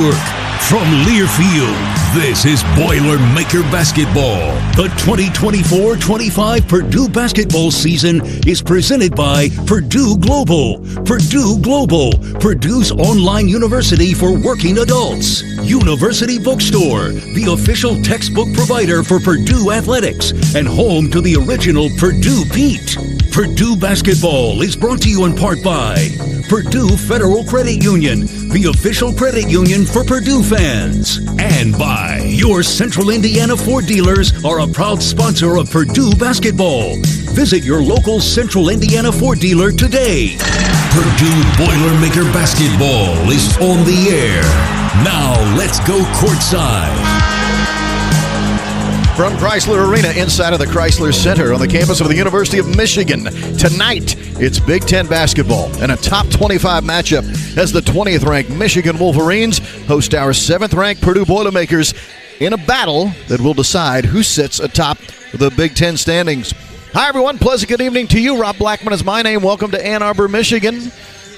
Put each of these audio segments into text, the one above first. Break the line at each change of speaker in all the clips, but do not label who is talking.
From Learfield, this is Boilermaker Basketball. The 2024-25 Purdue basketball season is presented by Purdue Global. Purdue Global, Purdue's online university for working adults. University Bookstore, the official textbook provider for Purdue athletics and home to the original Purdue Pete. Purdue Basketball is brought to you in part by Purdue Federal Credit Union, the official credit union for Purdue fans. And by your Central Indiana Ford dealers are a proud sponsor of Purdue Basketball. Visit your local Central Indiana Ford dealer today. Purdue Boilermaker Basketball is on the air. Now let's go courtside.
From Chrysler Arena inside of the Chrysler Center on the campus of the University of Michigan. Tonight, it's Big Ten basketball and a top 25 matchup as the 20th ranked Michigan Wolverines host our 7th ranked Purdue Boilermakers in a battle that will decide who sits atop the Big Ten standings. Hi, everyone. Pleasant good evening to you. Rob Blackman is my name. Welcome to Ann Arbor, Michigan.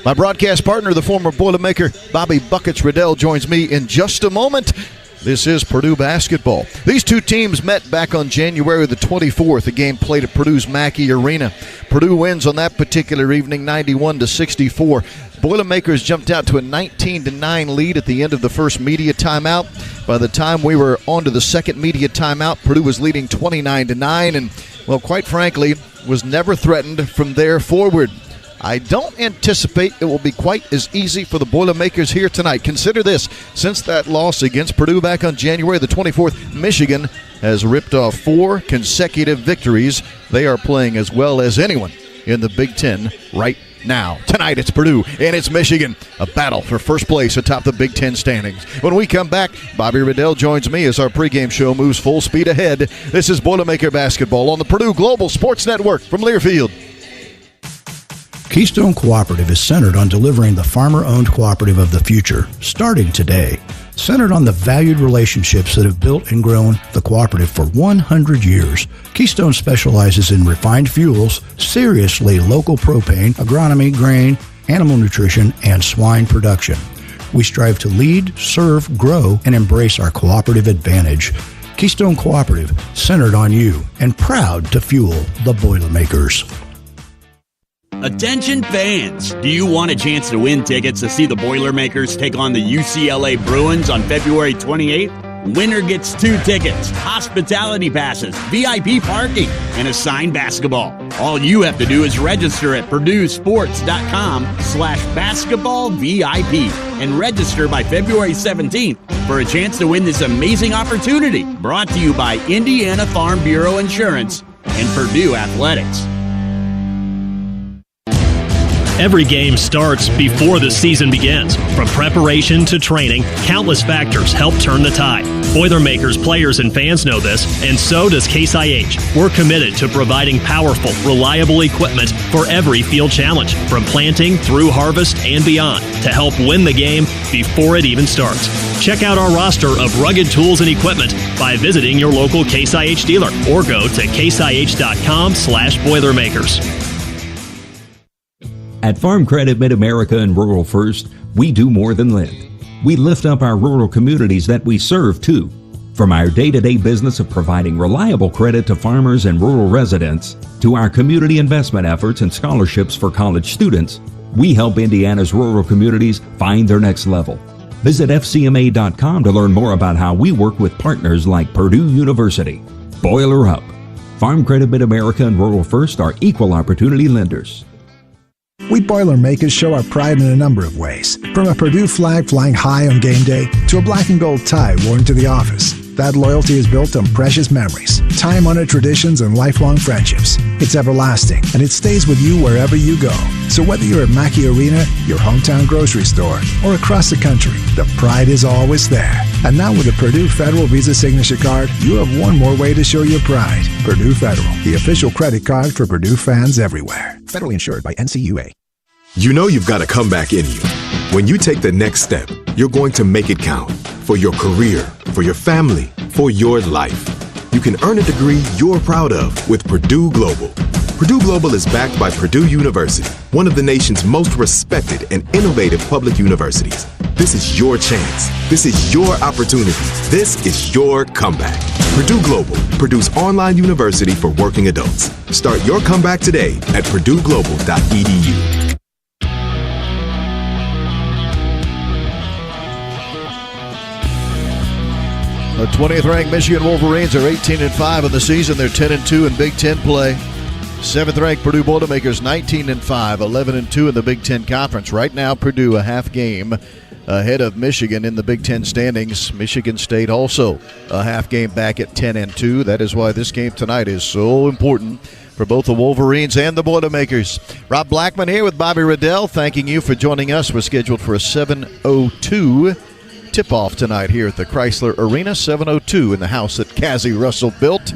My broadcast partner, the former Boilermaker Bobby Buckets Riddell, joins me in just a moment. This is Purdue basketball. These two teams met back on January the 24th, a game played at Purdue's Mackey Arena. Purdue wins on that particular evening, 91-64. Boilermakers jumped out to a 19-9 lead at the end of the first media timeout. By the time we were on to the second media timeout, Purdue was leading 29-9 and, well, quite frankly, was never threatened from there forward. I don't anticipate it will be quite as easy for the Boilermakers here tonight. Consider this, since that loss against Purdue back on January the 24th, Michigan has ripped off 4 consecutive victories. They are playing as well as anyone in the Big Ten right now. Tonight it's Purdue and it's Michigan, a battle for first place atop the Big Ten standings. When we come back, Bobby Riddell joins me as our pregame show moves full speed ahead. This is Boilermaker Basketball on the Purdue Global Sports Network from Learfield.
Keystone Cooperative is centered on delivering the farmer-owned cooperative of the future, starting today. Centered on the valued relationships that have built and grown the cooperative for 100 years, Keystone specializes in refined fuels, seriously local propane, agronomy, grain, animal nutrition, and swine production. We strive to lead, serve, grow, and embrace our cooperative advantage. Keystone Cooperative, centered on you and proud to fuel the Boilermakers.
Attention fans! Do you want a chance to win tickets to see the Boilermakers take on the UCLA Bruins on February 28th? Winner gets 2 tickets, hospitality passes, VIP parking, and a signed basketball. All you have to do is register at purduesports.com/basketballvip and register by February 17th for a chance to win this amazing opportunity. Brought to you by Indiana Farm Bureau Insurance and Purdue Athletics.
Every game starts before the season begins. From preparation to training, countless factors help turn the tide. Boilermakers players and fans know this, and so does Case IH. We're committed to providing powerful, reliable equipment for every field challenge, from planting through harvest and beyond, to help win the game before it even starts. Check out our roster of rugged tools and equipment by visiting your local Case IH dealer or go to caseih.com/Boilermakers.
At Farm Credit Mid-America and Rural First, we do more than lend. We lift up our rural communities that we serve, too. From our day-to-day business of providing reliable credit to farmers and rural residents, to our community investment efforts and scholarships for college students, we help Indiana's rural communities find their next level. Visit FCMA.com to learn more about how we work with partners like Purdue University. Boiler up. Farm Credit Mid-America and Rural First are equal opportunity lenders.
We Boilermakers show our pride in a number of ways, from a Purdue flag flying high on game day to a black and gold tie worn to the office. That loyalty is built on precious memories, time-honored traditions, and lifelong friendships. It's everlasting, and it stays with you wherever you go. So whether you're at Mackey Arena, your hometown grocery store, or across the country, the pride is always there. And now with the Purdue Federal Visa Signature Card, you have one more way to show your pride. Purdue Federal, the official credit card for Purdue fans everywhere. Federally insured by NCUA.
You know you've got a comeback in you. When you take the next step, you're going to make it count. For your career, for your family, for your life. You can earn a degree you're proud of with Purdue Global. Purdue Global is backed by Purdue University, one of the nation's most respected and innovative public universities. This is your chance. This is your opportunity. This is your comeback. Purdue Global, Purdue's online university for working adults. Start your comeback today at purdueglobal.edu.
The 20th ranked Michigan Wolverines are 18-5 in the season. They're 10-2 in Big Ten play. 7th ranked Purdue Boilermakers 19-5, 11-2 in the Big Ten Conference. Right now, Purdue a half game ahead of Michigan in the Big Ten standings. Michigan State also a half game back at 10-2. That is why this game tonight is so important for both the Wolverines and the Boilermakers. Rob Blackman here with Bobby Riddell, thanking you for joining us. We're scheduled for a 7:02 tip-off tonight here at the Chrysler Arena. 7:02 in the house that Cassie Russell built.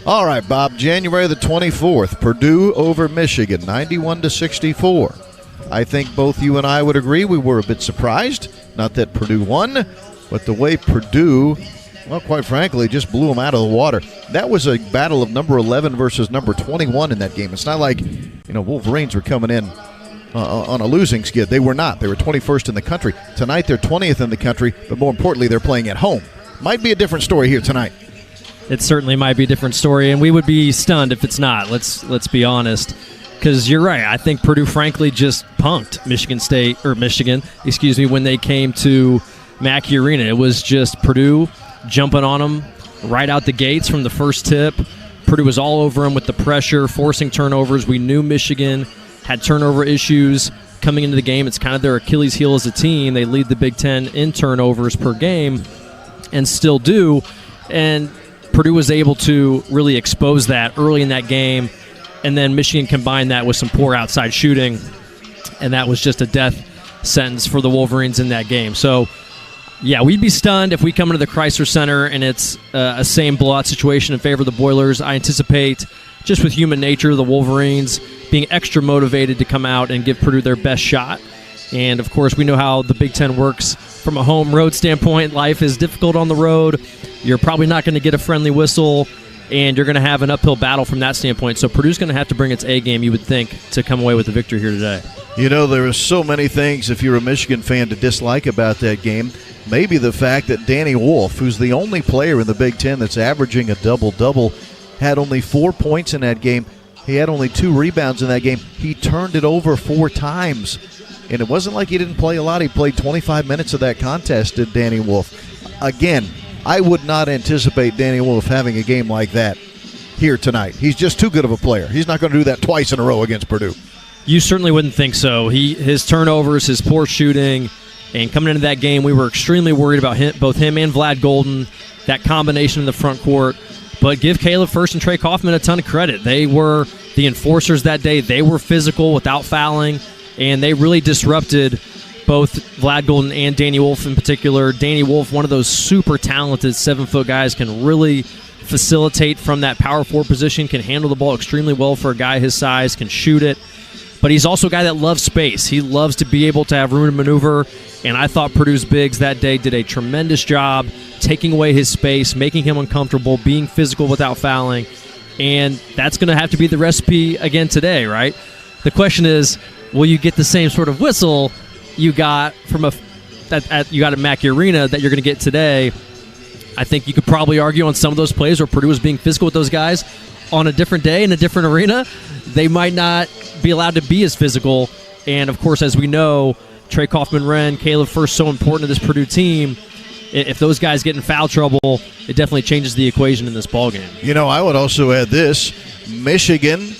All right, Bob, January the 24th, Purdue over Michigan, 91-64. I think both you and I would agree we were a bit surprised. Not that Purdue won, but the way Purdue, well, quite frankly, just blew them out of the water. That was a battle of number 11 versus number 21 in that game. It's not like, Wolverines were coming in on a losing skid. They were not. They were 21st in the country. Tonight they're 20th in the country, but more importantly, they're playing at home. Might be a different story here tonight.
It certainly might be a different story, and we would be stunned if it's not. Let's be honest, because you're right. I think Purdue, frankly, just punked Michigan, when they came to Mackey Arena. It was just Purdue jumping on them right out the gates from the first tip. Purdue was all over them with the pressure, forcing turnovers. We knew Michigan had turnover issues coming into the game. It's kind of their Achilles heel as a team. They lead the Big Ten in turnovers per game and still do. And Purdue was able to really expose that early in that game, and then Michigan combined that with some poor outside shooting, and that was just a death sentence for the Wolverines in that game. So, yeah, we'd be stunned if we come into the Chrysler Center and it's a same blowout situation in favor of the Boilers. I anticipate, just with human nature, the Wolverines being extra motivated to come out and give Purdue their best shot. And, of course, we know how the Big Ten works from a home-road standpoint. Life is difficult on the road. You're probably not going to get a friendly whistle, and you're going to have an uphill battle from that standpoint. So Purdue's going to have to bring its A game, you would think, to come away with the victory here today.
There are so many things, if you're a Michigan fan, to dislike about that game. Maybe the fact that Danny Wolf, who's the only player in the Big Ten that's averaging a double-double, had only 4 points in that game. He had only 2 rebounds in that game. He turned it over 4 times. And it wasn't like he didn't play a lot. He played 25 minutes of that contest, did Danny Wolf. Again, I would not anticipate Danny Wolf having a game like that here tonight. He's just too good of a player. He's not going to do that twice in a row against Purdue.
You certainly wouldn't think so. His turnovers, his poor shooting, and coming into that game, we were extremely worried about both him and Vlad Golden, that combination in the front court. But give Caleb Furst and Trey Kaufman a ton of credit. They were the enforcers that day. They were physical without fouling, and they really disrupted both Vlad Golden and Danny Wolf in particular. Danny Wolf, one of those super talented 7-foot guys, can really facilitate from that power forward position, can handle the ball extremely well for a guy his size, can shoot it. But he's also a guy that loves space. He loves to be able to have room to maneuver, and I thought Purdue's bigs that day did a tremendous job taking away his space, making him uncomfortable, being physical without fouling, and that's going to have to be the recipe again today, right? The question is, will you get the same sort of whistle you got at Mackey Arena that you're going to get today? I think you could probably argue on some of those plays where Purdue was being physical with those guys on a different day in a different arena, they might not be allowed to be as physical. And, of course, as we know, Trey Kaufman-Renn, Caleb Furst, so important to this Purdue team. If those guys get in foul trouble, it definitely changes the equation in this ballgame.
I would also add this. Michigan,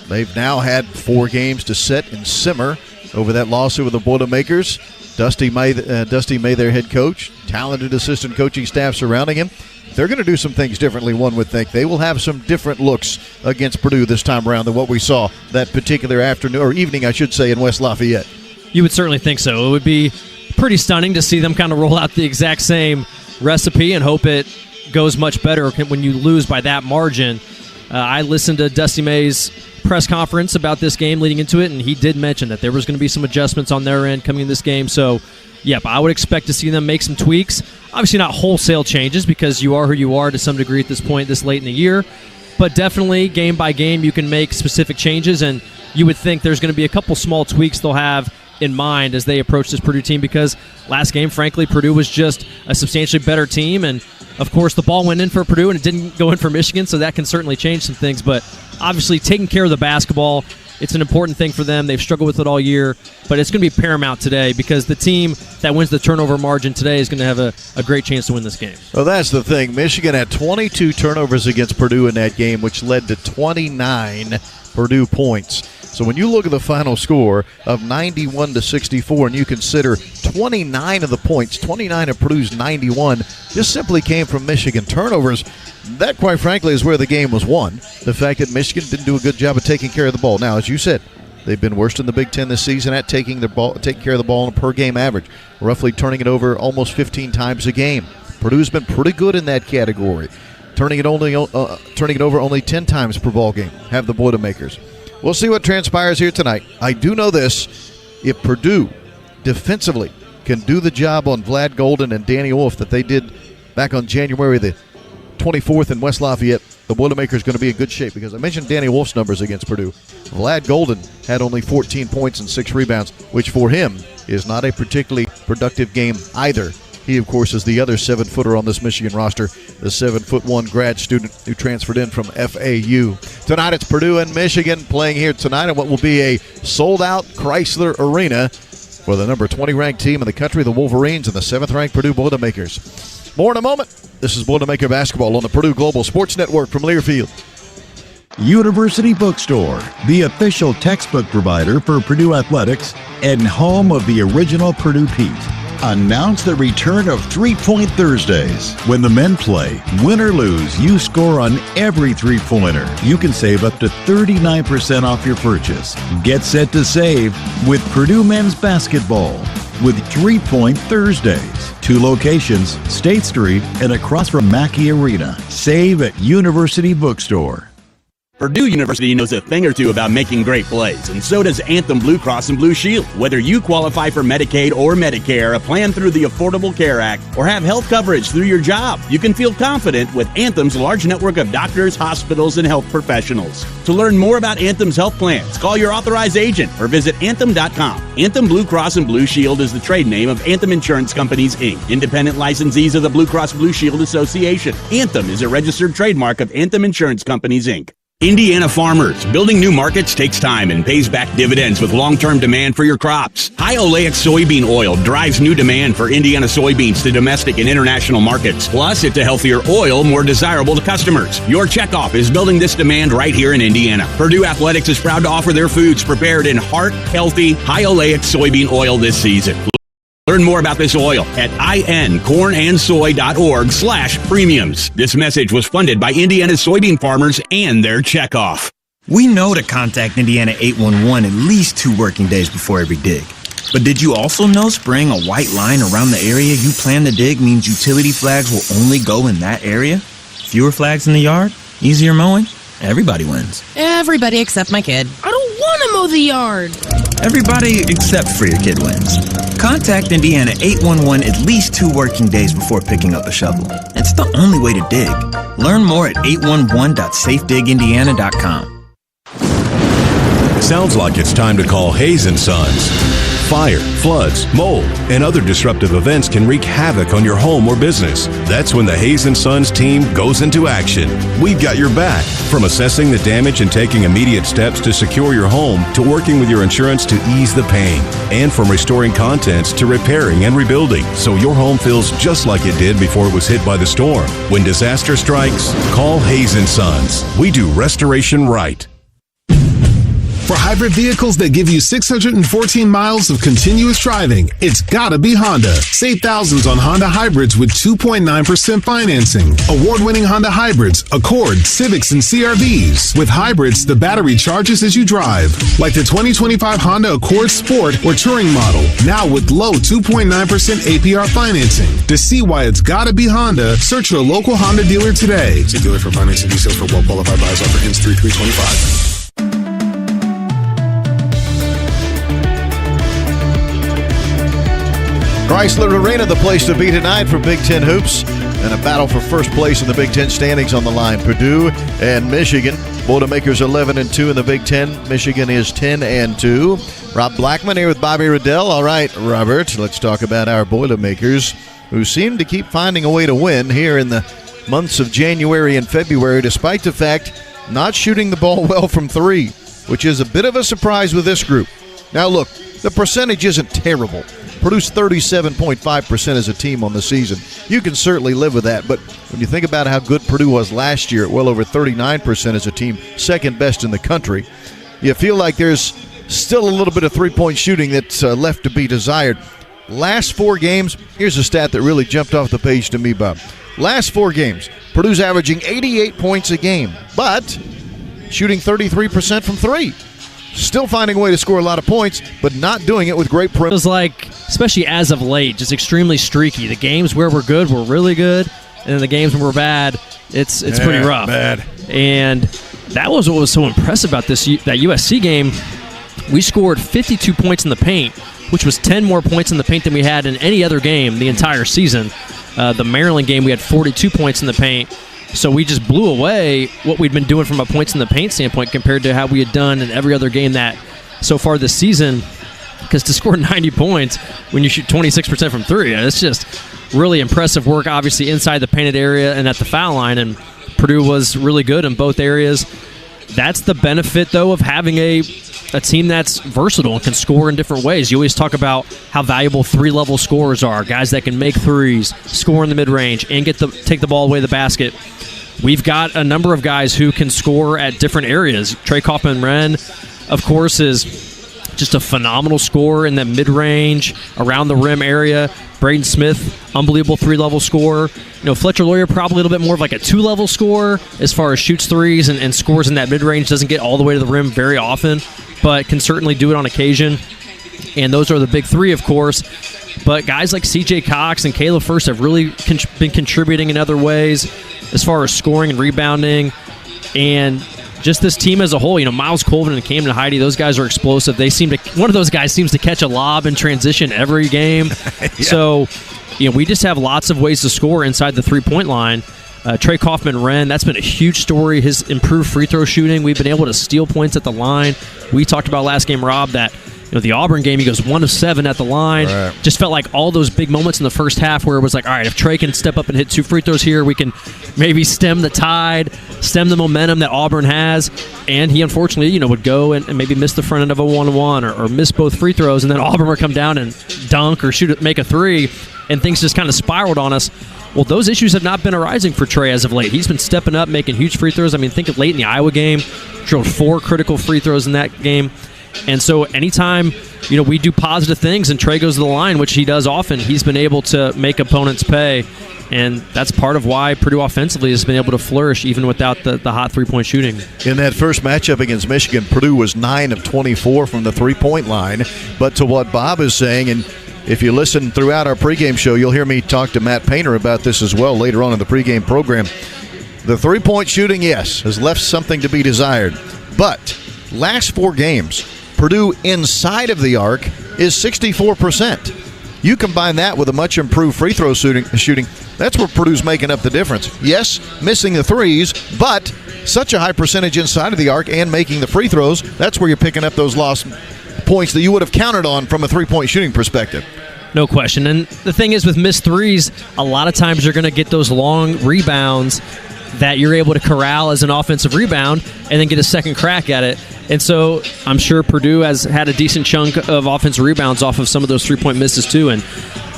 they've now had 4 games to sit and simmer over that loss over the Boilermakers. Dusty May, their head coach, talented assistant coaching staff surrounding him. They're going to do some things differently, one would think. They will have some different looks against Purdue this time around than what we saw that particular afternoon, or evening, I should say, in West Lafayette.
You would certainly think so. It would be pretty stunning to see them kind of roll out the exact same recipe and hope it goes much better when you lose by that margin. I listened to Dusty May's press conference about this game leading into it, and he did mention that there was going to be some adjustments on their end coming in this game. So, yep, I would expect to see them make some tweaks. Obviously not wholesale changes because you are who you are to some degree at this point this late in the year. But definitely game by game you can make specific changes, and you would think there's going to be a couple small tweaks they'll have in mind as they approach this Purdue team, because last game, frankly, Purdue was just a substantially better team, and of course the ball went in for Purdue and it didn't go in for Michigan, so that can certainly change some things. But obviously taking care of the basketball, it's an important thing for them. They've struggled with it all year, but it's going to be paramount today, because the team that wins the turnover margin today is going to have a great chance to win this game.
Well, that's the thing. Michigan had 22 turnovers against Purdue in that game, which led to 29 Purdue points. So when you look at the final score of 91-64 and you consider 29 of the points, 29 of Purdue's 91, just simply came from Michigan turnovers. That, quite frankly, is where the game was won. The fact that Michigan didn't do a good job of taking care of the ball. Now, as you said, they've been worst in the Big Ten this season at taking care of the ball on a per-game average, roughly turning it over almost 15 times a game. Purdue's been pretty good in that category, turning it over only 10 times per ball game, have the Boilermakers. We'll see what transpires here tonight. I do know this. If Purdue defensively can do the job on Vlad Golden and Danny Wolf that they did back on January the 24th in West Lafayette, the Boilermakers are going to be in good shape, because I mentioned Danny Wolf's numbers against Purdue. Vlad Golden had only 14 points and 6 rebounds, which for him is not a particularly productive game either. He, of course, is the other 7-footer on this Michigan roster, the 7'1" grad student who transferred in from FAU. Tonight it's Purdue and Michigan playing here tonight in what will be a sold-out Chrysler Arena for the number 20 ranked team in the country, the Wolverines, and the 7th ranked Purdue Boilermakers. More in a moment. This is Boilermaker Basketball on the Purdue Global Sports Network from Learfield.
University Bookstore, the official textbook provider for Purdue Athletics and home of the original Purdue Pete, announce the return of 3-Point Thursdays. When the men play, win or lose, you score on every three-pointer. You can save up to 39% off your purchase. Get set to save with Purdue men's basketball with 3-Point Thursdays. 2 locations, State Street and across from Mackey Arena. Save at University Bookstore.
Purdue University knows a thing or two about making great plays, and so does Anthem Blue Cross and Blue Shield. Whether you qualify for Medicaid or Medicare, a plan through the Affordable Care Act, or have health coverage through your job, you can feel confident with Anthem's large network of doctors, hospitals, and health professionals. To learn more about Anthem's health plans, call your authorized agent or visit Anthem.com. Anthem Blue Cross and Blue Shield is the trade name of Anthem Insurance Companies, Inc., independent licensees of the Blue Cross Blue Shield Association. Anthem is a registered trademark of Anthem Insurance Companies, Inc. Indiana farmers, building new markets takes time and pays back dividends with long-term demand for your crops. High oleic soybean oil drives new demand for Indiana soybeans to domestic and international markets. Plus, it's a healthier oil, more desirable to customers. Your checkoff is building this demand right here in Indiana. Purdue Athletics is proud to offer their foods prepared in heart-healthy, high oleic soybean oil this season. Learn more about this oil at incornandsoy.org/premiums. This message was funded by Indiana soybean farmers and their checkoff.
We know to contact Indiana 811 at least 2 working days before every dig. But did you also know spraying a white line around the area you plan to dig means utility flags will only go in that area? Fewer flags in the yard? Easier mowing? Everybody wins.
Everybody except my kid. I don't want to mow the yard.
Everybody except for your kid wins. Contact Indiana 811 at least 2 working days before picking up a shovel. It's the only way to dig. Learn more at 811.safedigindiana.com.
Sounds like it's time to call Hayes & Sons. Fire, floods, mold, and other disruptive events can wreak havoc on your home or business. That's when the Hayes & Sons team goes into action. We've got your back. From assessing the damage and taking immediate steps to secure your home, to working with your insurance to ease the pain, and from restoring contents to repairing and rebuilding, so your home feels just like it did before it was hit by the storm. When disaster strikes, call Hayes & Sons. We do restoration right.
For hybrid vehicles that give you 614 miles of continuous driving, it's gotta be Honda. Save thousands on Honda hybrids with 2.9% financing. Award-winning Honda hybrids, Accord, Civics, and CR-Vs. With hybrids, the battery charges as you drive. Like the 2025 Honda Accord Sport or Touring model. Now with low 2.9% APR financing. To see why it's gotta be Honda, search your local Honda dealer today. See dealer for financing details for well-qualified buyers. Offer ends 3/3/25.
Chrysler Arena, the place to be tonight for Big Ten hoops, and a battle for first place in the Big Ten standings on the line. Purdue and Michigan. Boilermakers 11-2 in the Big Ten. Michigan is 10-2. Rob Blackman here with Bobby Riddell. All right, Robert, let's talk about our Boilermakers, who seem to keep finding a way to win here in the months of January and February, despite the fact not shooting the ball well from three, which is a bit of a surprise with this group. Now, look, the percentage isn't terrible. Purdue's 37.5% as a team on the season. You can certainly live with that, but when you think about how good Purdue was last year at well over 39% as a team, second best in the country, you feel like there's still a little bit of three-point shooting that's left to be desired. Last 4 games, here's a stat that really jumped off the page to me, Bob. Last 4 games, Purdue's averaging 88 points a game, but shooting 33% from three. Still finding a way to score a lot of points, but not doing it with great perimeter.
It was like, especially as of late, just extremely streaky. The games where we're good, we're really good, and then the games when we're bad, it's pretty rough.
Bad.
And that was what was so impressive about that USC game. We scored 52 points in the paint, which was 10 more points in the paint than we had in any other game the entire season. The Maryland game, we had 42 points in the paint. So we just blew away what we'd been doing from a points in the paint standpoint compared to how we had done in every other game that so far this season. Because to score 90 points when you shoot 26% from three, it's just really impressive work, obviously, inside the painted area and at the foul line. And Purdue was really good in both areas. That's the benefit, though, of having a team that's versatile and can score in different ways. You always talk about how valuable three-level scorers are, guys that can make threes, score in the mid-range, and take the ball away the basket. We've got a number of guys who can score at different areas. Trey Kaufman-Renn, of course, is just a phenomenal scorer in that mid-range, around the rim area. Braden Smith, unbelievable three-level scorer. Fletcher Loyer, probably a little bit more of like a two-level scorer as far as shoots threes and scores in that mid-range. Doesn't get all the way to the rim very often, but can certainly do it on occasion. And those are the big three, of course. But guys like C.J. Cox and Caleb Furst have really been contributing in other ways as far as scoring and rebounding. And just this team as a whole, Miles Colvin and Camden Heide, those guys are explosive. One of those guys seems to catch a lob in transition every game. Yeah. So, we just have lots of ways to score inside the three-point line. Trey Kaufman-Renn, that's been a huge story. His improved free throw shooting, we've been able to steal points at the line. We talked about last game, Rob, that the Auburn game, he goes 1 of 7 at the line. Right. Just felt like all those big moments in the first half where it was like, all right, if Trey can step up and hit 2 free throws here, we can maybe stem the tide, stem the momentum that Auburn has. And he unfortunately, would go and maybe miss the front end of a 1-on-1 or miss both free throws, and then Auburn would come down and dunk or make a three, and things just kind of spiraled on us. Well, those issues have not been arising for Trey as of late. He's been stepping up, making huge free throws. I mean, think of late in the Iowa game, drilled 4 critical free throws in that game. And so anytime, we do positive things and Trey goes to the line, which he does often, he's been able to make opponents pay. And that's part of why Purdue offensively has been able to flourish even without the hot three-point shooting.
In that first matchup against Michigan, Purdue was 9 of 24 from the three-point line. But to what Bob is saying, and if you listen throughout our pregame show, you'll hear me talk to Matt Painter about this as well later on in the pregame program. The three-point shooting, yes, has left something to be desired. But last 4 games, Purdue inside of the arc is 64%. You combine that with a much improved free throw shooting, that's where Purdue's making up the difference. Yes, missing the threes, but such a high percentage inside of the arc and making the free throws, that's where you're picking up those lost points that you would have counted on from a three-point shooting perspective.
No question. And the thing is with missed threes, a lot of times you're going to get those long rebounds that you're able to corral as an offensive rebound and then get a second crack at it. And so I'm sure Purdue has had a decent chunk of offensive rebounds off of some of those three-point misses too. And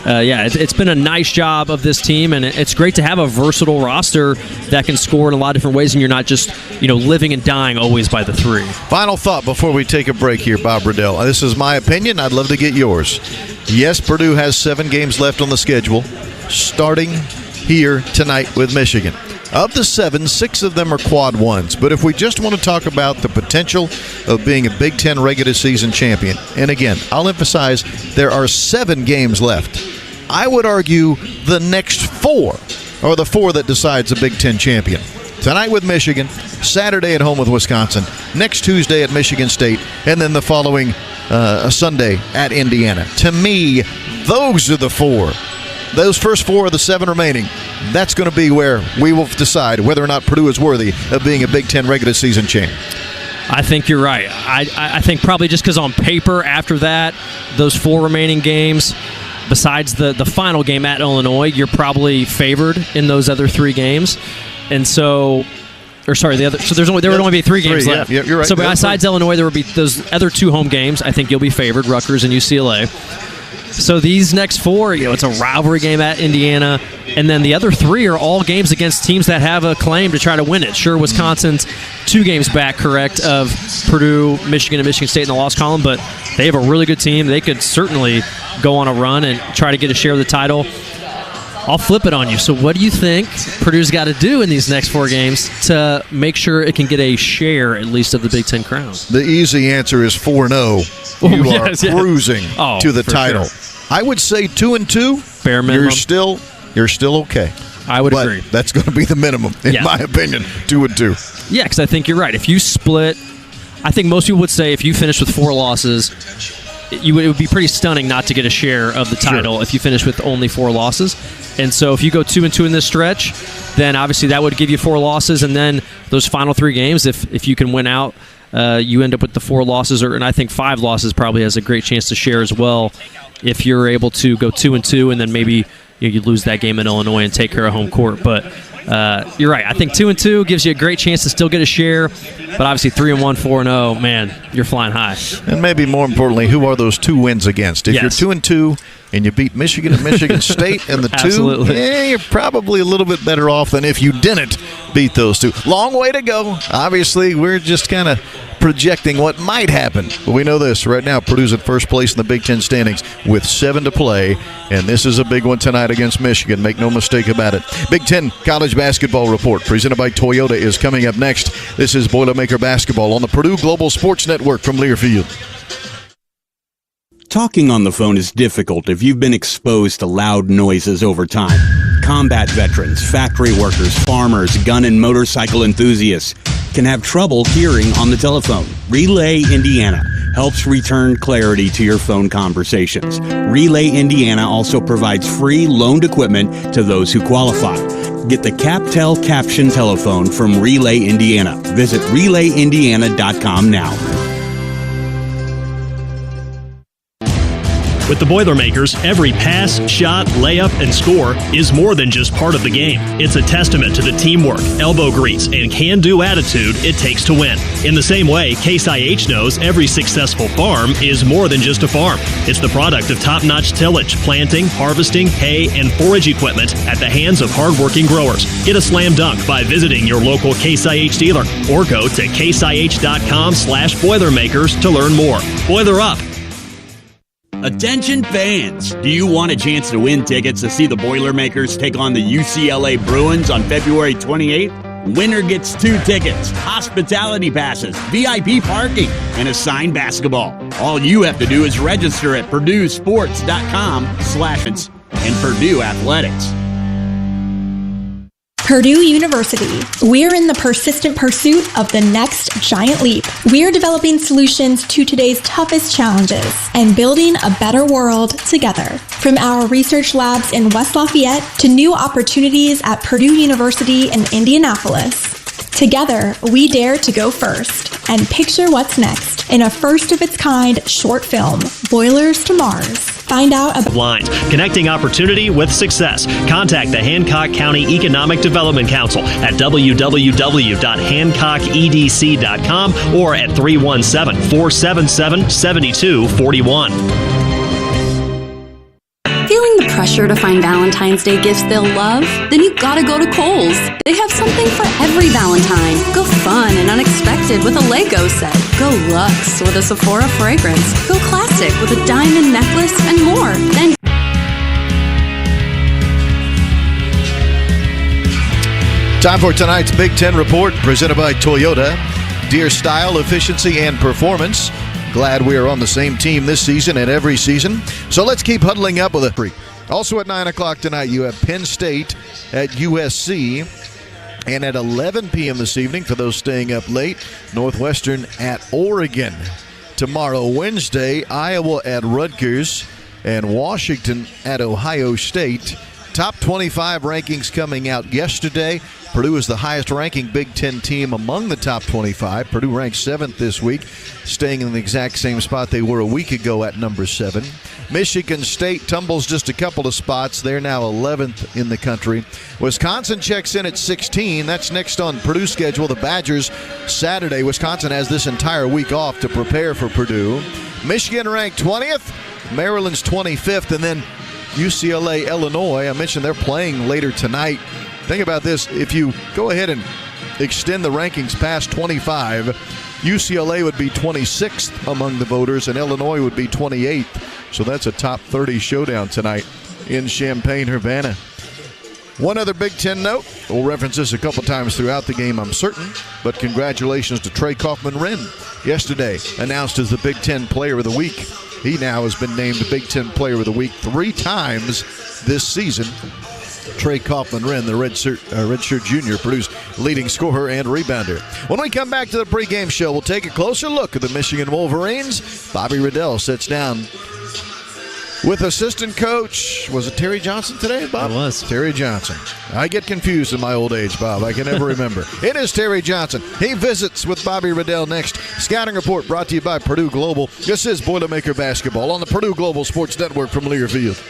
it's been a nice job of this team, and it's great to have a versatile roster that can score in a lot of different ways, and you're not just living and dying always by the three.
Final thought before we take a break here, Bob Riddell. This is my opinion. I'd love to get yours. Yes, Purdue has 7 games left on the schedule, starting here tonight with Michigan. Of the 7, 6 of them are quad ones. But if we just want to talk about the potential of being a Big Ten regular season champion, and again, I'll emphasize there are 7 games left. I would argue the next 4 are the 4 that decides a Big Ten champion. Tonight with Michigan, Saturday at home with Wisconsin, next Tuesday at Michigan State, and then the following Sunday at Indiana. To me, those are the 4. Those first 4 of the 7 remaining, that's going to be where we will decide whether or not Purdue is worthy of being a Big Ten regular season champ.
I think you're right. I think probably just because on paper, after that, those 4 remaining games, besides the final game at Illinois, you're probably favored in those other 3 games. And so, there would only be 3 games left.
Yeah, you're right.
So besides Illinois, there would be those other 2 home games. I think you'll be favored, Rutgers and UCLA. So these next 4, it's a rivalry game at Indiana, and then the other 3 are all games against teams that have a claim to try to win it. Sure, Wisconsin's 2 games back, correct, of Purdue, Michigan, and Michigan State in the loss column, but they have a really good team. They could certainly go on a run and try to get a share of the title. I'll flip it on you. So what do you think Purdue's got to do in these next 4 games to make sure it can get a share, at least, of the Big Ten crown?
The easy answer is 4-0. You are cruising to the title.
Sure.
I would say 2-2.
Bare minimum.
You're still okay.
I would agree.
That's going to be the minimum, in my opinion. 2-2.
Yeah, because I think you're right. If you split, I think most people would say if you finish with 4 losses, it would be pretty stunning not to get a share of the title if you finish with only 4 losses. And so if you go 2-2 in this stretch, then obviously that would give you 4 losses, and then those final 3 games, if you can win out, you end up with the 4 losses, and I think 5 losses probably has a great chance to share as well if you're able to go 2-2 and then maybe you lose that game in Illinois and take care of home court. But you're right. I think 2-2 gives you a great chance to still get a share, but obviously 3-1, 4-0, man, you're flying high.
And maybe more importantly, who are those 2 wins against? If you're 2-2 and you beat Michigan and Michigan State in the 2, you're probably a little bit better off than if you didn't beat those 2. Long way to go. Obviously, we're just kind of projecting what might happen. But we know this. Right now, Purdue's in first place in the Big Ten standings with 7 to play, and this is a big one tonight against Michigan. Make no mistake about it. Big Ten College Basketball Report presented by Toyota is coming up next. This is Boilermaker Basketball on the Purdue Global Sports Network from Learfield.
Talking on the phone is difficult if you've been exposed to loud noises over time. Combat veterans, factory workers, farmers, gun and motorcycle enthusiasts can have trouble hearing on the telephone. Relay Indiana helps return clarity to your phone conversations. Relay Indiana also provides free loaned equipment to those who qualify. Get the CapTel Caption telephone from Relay Indiana. Visit RelayIndiana.com now.
With the Boilermakers, every pass, shot, layup, and score is more than just part of the game. It's a testament to the teamwork, elbow grease, and can-do attitude it takes to win. In the same way, Case IH knows every successful farm is more than just a farm. It's the product of top-notch tillage, planting, harvesting, hay, and forage equipment at the hands of hardworking growers. Get a slam dunk by visiting your local Case IH dealer or go to caseih.com/Boilermakers to learn more. Boiler up!
Attention fans! Do you want a chance to win tickets to see the Boilermakers take on the UCLA Bruins on February 28th? Winner gets 2 tickets, hospitality passes, VIP parking, and a signed basketball. All you have to do is register at PurdueSports.com/and Purdue Athletics.
Purdue University. We're in the persistent pursuit of the next giant leap. We're developing solutions to today's toughest challenges and building a better world together. From our research labs in West Lafayette to new opportunities at Purdue University in Indianapolis. Together, we dare to go first and picture what's next in a first-of-its-kind short film, Boilers to Mars. Find out about
lines, connecting opportunity with success. Contact the Hancock County Economic Development Council at www.hancockedc.com or at 317-477-7241.
Feeling the pressure to find Valentine's Day gifts they'll love? Then you gotta go to Kohl's. They have something for every Valentine. Go fun and unexpected with a Lego set. Go luxe with a Sephora fragrance. Go classic with a diamond necklace and more. Then
time for tonight's Big Ten Report presented by Toyota. Dear style, efficiency, and performance. Glad we are on the same team this season and every season. So let's keep huddling up with a free. Also at 9 o'clock tonight, you have Penn State at USC. And at 11 p.m. this evening, for those staying up late, Northwestern at Oregon. Tomorrow, Wednesday, Iowa at Rutgers and Washington at Ohio State. Top 25 rankings coming out yesterday. Purdue is the highest-ranking Big Ten team among the top 25. Purdue ranked 7th this week, staying in the exact same spot they were a week ago at number 7. Michigan State tumbles just a couple of spots. They're now 11th in the country. Wisconsin checks in at 16. That's next on Purdue's schedule. The Badgers Saturday. Wisconsin has this entire week off to prepare for Purdue. Michigan ranked 20th. Maryland's 25th. And then UCLA, Illinois. I mentioned they're playing later tonight. Think about this. If you go ahead and extend the rankings past 25, UCLA would be 26th among the voters, and Illinois would be 28th. So that's a top 30 showdown tonight in Champaign-Urbana. One other Big Ten note. We'll reference this a couple times throughout the game, I'm certain. But congratulations to Trey Kaufman-Renn. Yesterday announced as the Big Ten Player of the Week. He now has been named the Big Ten Player of the Week 3 times this season. Trey Kaufman-Renn, the redshirt junior, Purdue's leading scorer and rebounder. When we come back to the pregame show, we'll take a closer look at the Michigan Wolverines. Bobby Riddell sits down with assistant coach. Was it Terry Johnson today, Bob?
It was.
Terry Johnson. I get confused in my old age, Bob. I can never remember. It is Terry Johnson. He visits with Bobby Riddell next. Scouting Report brought to you by Purdue Global. This is Boilermaker Basketball on the Purdue Global Sports Network from Learfield.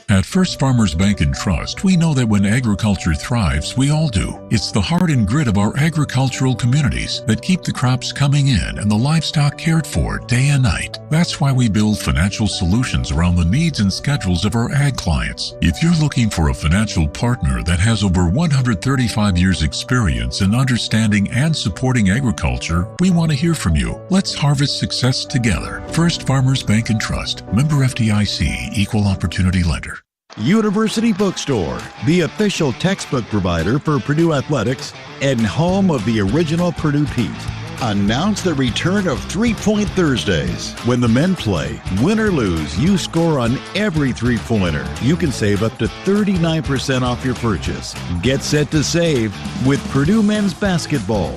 At First Farmers Bank and Trust, we know that when agriculture thrives, we all do. It's the heart and grit of our agricultural communities that keep the crops coming in and the livestock cared for day and night. That's why we build financial solutions around the needs and schedules of our ag clients. If you're looking for a financial partner that has over 135 years experience in understanding and supporting agriculture, we want to hear from you. Let's harvest success together. First Farmers Bank and Trust. Member FDIC. Equal Opportunity Lender.
University Bookstore, the official textbook provider for Purdue Athletics and home of the original Purdue Pete. Announce the return of 3-Point Thursdays. When the men play, win or lose, you score on every three-pointer. You can save up to 39% off your purchase. Get set to save with Purdue men's basketball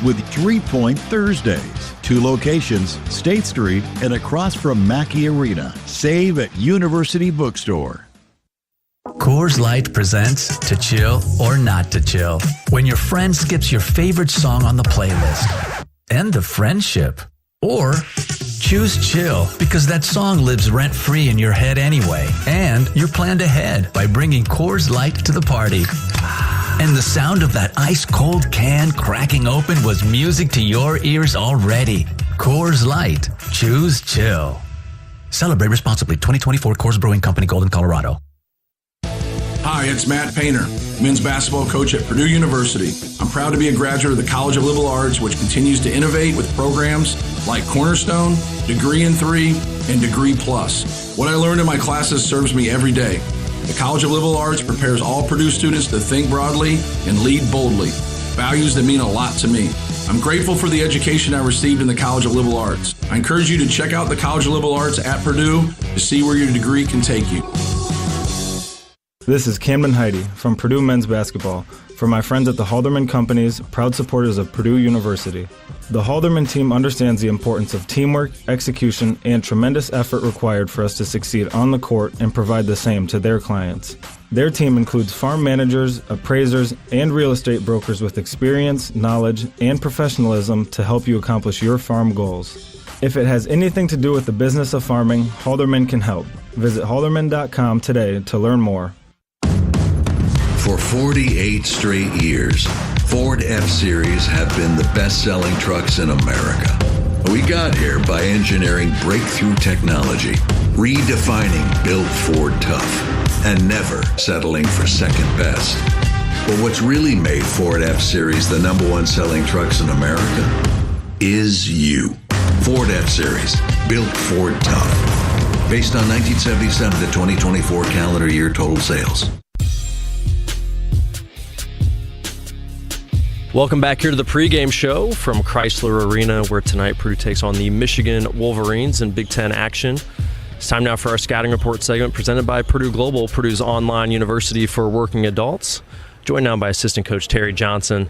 with 3-Point Thursdays. 2 locations, State Street and across from Mackey Arena. Save at University Bookstore.
Coors Light presents To Chill or Not to Chill. When your friend skips your favorite song on the playlist. End the friendship. Or choose chill because that song lives rent-free in your head anyway. And you're planned ahead by bringing Coors Light to the party. And the sound of that ice-cold can cracking open was music to your ears already. Coors Light. Choose chill. Celebrate responsibly. 2024 Coors Brewing Company, Golden, Colorado.
Hi, it's Matt Painter, men's basketball coach at Purdue University. I'm proud to be a graduate of the College of Liberal Arts, which continues to innovate with programs like Cornerstone, Degree in 3, and Degree Plus. What I learned in my classes serves me every day. The College of Liberal Arts prepares all Purdue students to think broadly and lead boldly, values that mean a lot to me. I'm grateful for the education I received in the College of Liberal Arts. I encourage you to check out the College of Liberal Arts at Purdue to see where your degree can take you.
This is Camden Heidi from Purdue Men's Basketball for my friends at the Halderman Companies, proud supporters of Purdue University. The Halderman team understands the importance of teamwork, execution, and tremendous effort required for us to succeed on the court and provide the same to their clients. Their team includes farm managers, appraisers, and real estate brokers with experience, knowledge, and professionalism to help you accomplish your farm goals. If it has anything to do with the business of farming, Halderman can help. Visit halderman.com today to learn more.
For 48 straight years, Ford F-Series have been the best-selling trucks in America. We got here by engineering breakthrough technology, redefining Built Ford Tough, and never settling for second best. But what's really made Ford F-Series the #1 selling trucks in America is you. Ford F-Series, Built Ford Tough. Based on 1977 to 2024 calendar year total sales.
Welcome back here to the pregame show from Chrysler Arena, where tonight Purdue takes on the Michigan Wolverines in Big Ten action. It's time now for our scouting report segment presented by Purdue Global, Purdue's online university for working adults. Joined now by assistant coach Terry Johnson.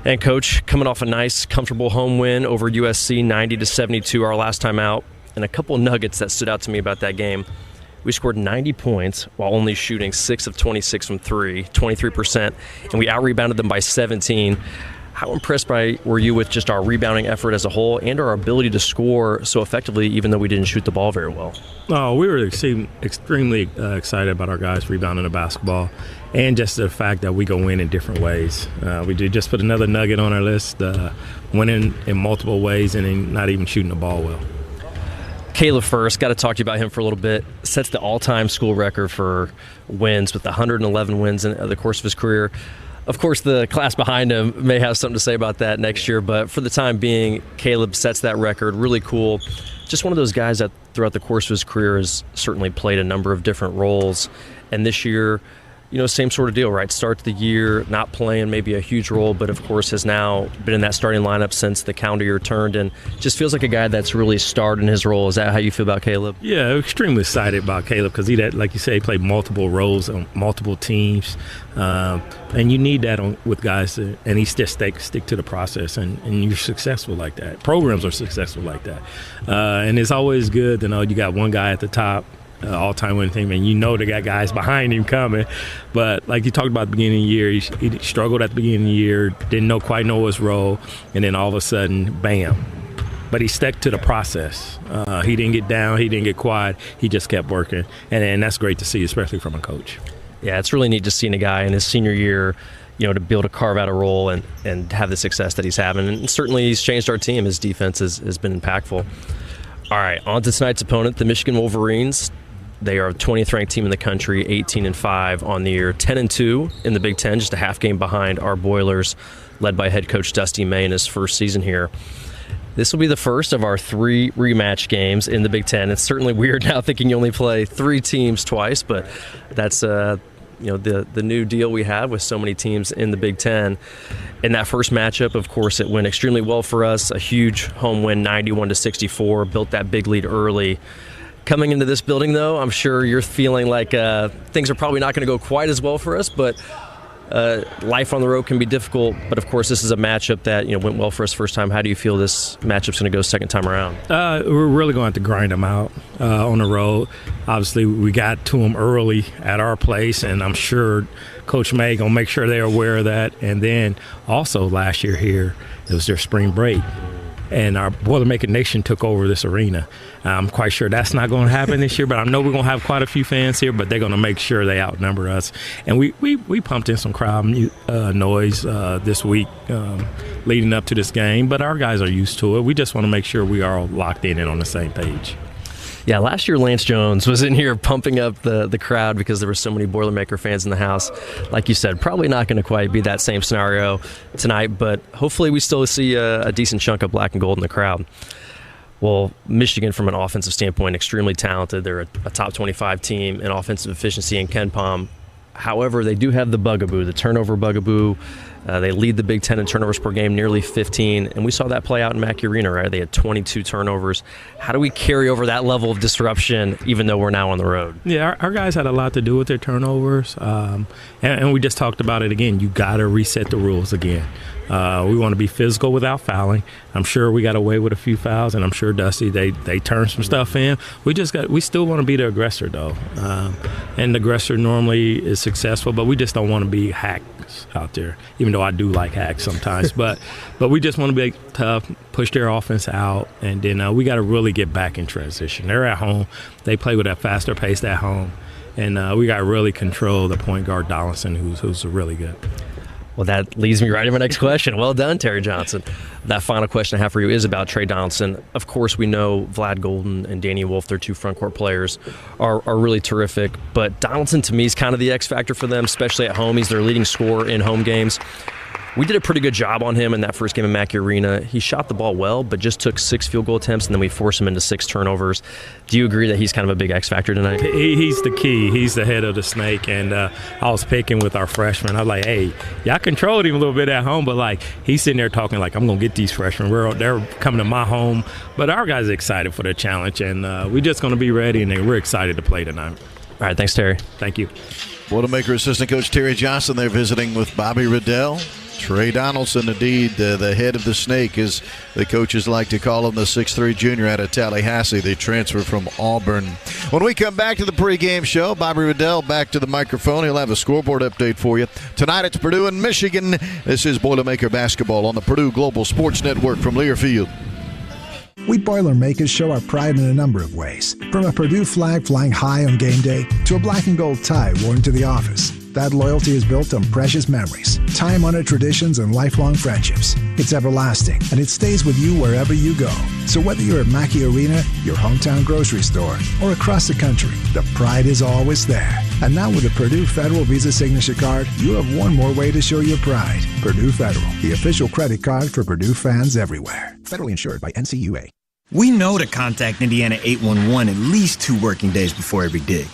And coach, coming off a nice, comfortable home win over USC, 90-72, our last time out, and a couple of nuggets that stood out to me about that game.
We scored 90 points while only shooting 6 of 26 from 3, 23%, and we out-rebounded them by 17. How impressed were you with just our rebounding effort as a whole and our ability to score so effectively even though we didn't shoot the ball very well?
Oh, we were extremely excited about our guys rebounding the basketball and just the fact that we go win in different ways. We did just put another nugget on our list, winning in multiple ways and then not even shooting the ball well.
Caleb first, got to talk to you about him for a little bit. Sets the all-time school record for wins with 111 wins in the course of his career. Of course, the class behind him may have something to say about that next year, but for the time being, Caleb sets that record. Really cool. Just one of those guys that throughout the course of his career has certainly played a number of different roles. And this year, same sort of deal, right? Start the year, not playing maybe a huge role, but of course has now been in that starting lineup since the calendar year turned, and just feels like a guy that's really starred in his role. Is that how you feel about Caleb?
Yeah, extremely excited about Caleb because like you say, he played multiple roles on multiple teams, and you need that with guys, and he just stick to the process, and you're successful like that. Programs are successful like that, and it's always good to know you got one guy at the top, all-time winning team, and they got guys behind him coming. But like you talked about at the beginning of the year, he struggled at the beginning of the year, didn't quite know his role, and then all of a sudden, bam. But he stuck to the process. He didn't get down, he didn't get quiet, he just kept working, and that's great to see, especially from a coach.
Yeah, it's really neat just seeing a guy in his senior year, to be able to carve out a role and have the success that he's having. And certainly he's changed our team. His defense has been impactful. All right, on to tonight's opponent, the Michigan Wolverines. They are a 20th ranked team in the country, 18-5 on the year, 10-2 in the Big Ten, just a half game behind our Boilers, led by head coach Dusty May in his first season here. This will be the first of our 3 rematch games in the Big Ten. It's certainly weird now thinking you only play 3 teams twice, but that's the new deal we have with so many teams in the Big Ten. In that first matchup, of course, it went extremely well for us. A huge home win, 91-64, built that big lead early. Coming into this building, though, I'm sure you're feeling like things are probably not going to go quite as well for us, but life on the road can be difficult. But, of course, this is a matchup that went well for us first time. How do you feel this matchup's going to go second time around?
We're really going to have to grind them out on the road. Obviously, we got to them early at our place, and I'm sure Coach May going to make sure they're aware of that. And then also last year here, it was their spring break. And our Boilermaker Nation took over this arena. I'm quite sure that's not going to happen this year, but I know we're going to have quite a few fans here, but they're going to make sure they outnumber us. And we pumped in some crowd noise this week leading up to this game, but our guys are used to it. We just want to make sure we are all locked in and on the same page.
Yeah, last year Lance Jones was in here pumping up the crowd because there were so many Boilermaker fans in the house. Like you said, probably not going to quite be that same scenario tonight, but hopefully we still see a decent chunk of black and gold in the crowd. Well, Michigan, from an offensive standpoint, extremely talented. They're a top 25 team in offensive efficiency in KenPom. However, they do have the bugaboo, the turnover bugaboo. They lead the Big Ten in turnovers per game, nearly 15, and we saw that play out in Mackey Arena, right? They had 22 turnovers. How do we carry over that level of disruption, even though we're now on the road?
Yeah, our guys had a lot to do with their turnovers, and we just talked about it again. You got to reset the rules again. We want to be physical without fouling. I'm sure we got away with a few fouls, and I'm sure Dusty they turned some stuff in. We still want to be the aggressor though, and the aggressor normally is successful, but we just don't want to be hacks out there. Even though I do like hacks sometimes, but we just want to be tough, push their offense out, and then we got to really get back in transition. They're at home. They play with a faster pace at home, and we got to really control the point guard Donaldson, who's really good.
Well, that leads me right to my next question. Well done, Terry Johnson. That final question I have for you is about Trey Donaldson. Of course, we know Vlad Golden and Danny Wolf, their 2 front court players, are really terrific. But Donaldson, to me, is kind of the X factor for them, especially at home. He's their leading scorer in home games. We did a pretty good job on him in that first game in Mackey Arena. He shot the ball well, but just took 6 field goal attempts, and then we forced him into 6 turnovers. Do you agree that he's kind of a big X factor tonight?
He's the key. He's the head of the snake, and I was picking with our freshmen. I was like, hey, y'all controlled him a little bit at home, but he's sitting there talking like, I'm going to get these freshmen. They're coming to my home. But our guys are excited for the challenge, and we're just going to be ready, and we're excited to play tonight.
All right, thanks, Terry.
Thank you.
Boilermaker assistant coach Terry Johnson. They're visiting with Bobby Riddell. Trey Donaldson, indeed, the head of the snake, as the coaches like to call him, the 6'3 junior out of Tallahassee. They transferred from Auburn. When we come back to the pregame show, Bobby Riddell back to the microphone. He'll have a scoreboard update for you. Tonight it's Purdue and Michigan. This is Boilermaker Basketball on the Purdue Global Sports Network from Learfield.
We Boilermakers show our pride in a number of ways. From a Purdue flag flying high on game day to a black and gold tie worn to the office. That loyalty is built on precious memories, time-honored traditions, and lifelong friendships. It's everlasting, and it stays with you wherever you go. So whether you're at Mackey Arena, your hometown grocery store, or across the country, the pride is always there. And now with the Purdue Federal Visa Signature Card, you have one more way to show your pride. Purdue Federal, the official credit card for Purdue fans everywhere. Federally insured by NCAA.
We know to contact Indiana 811 at least 2 working days before every dig.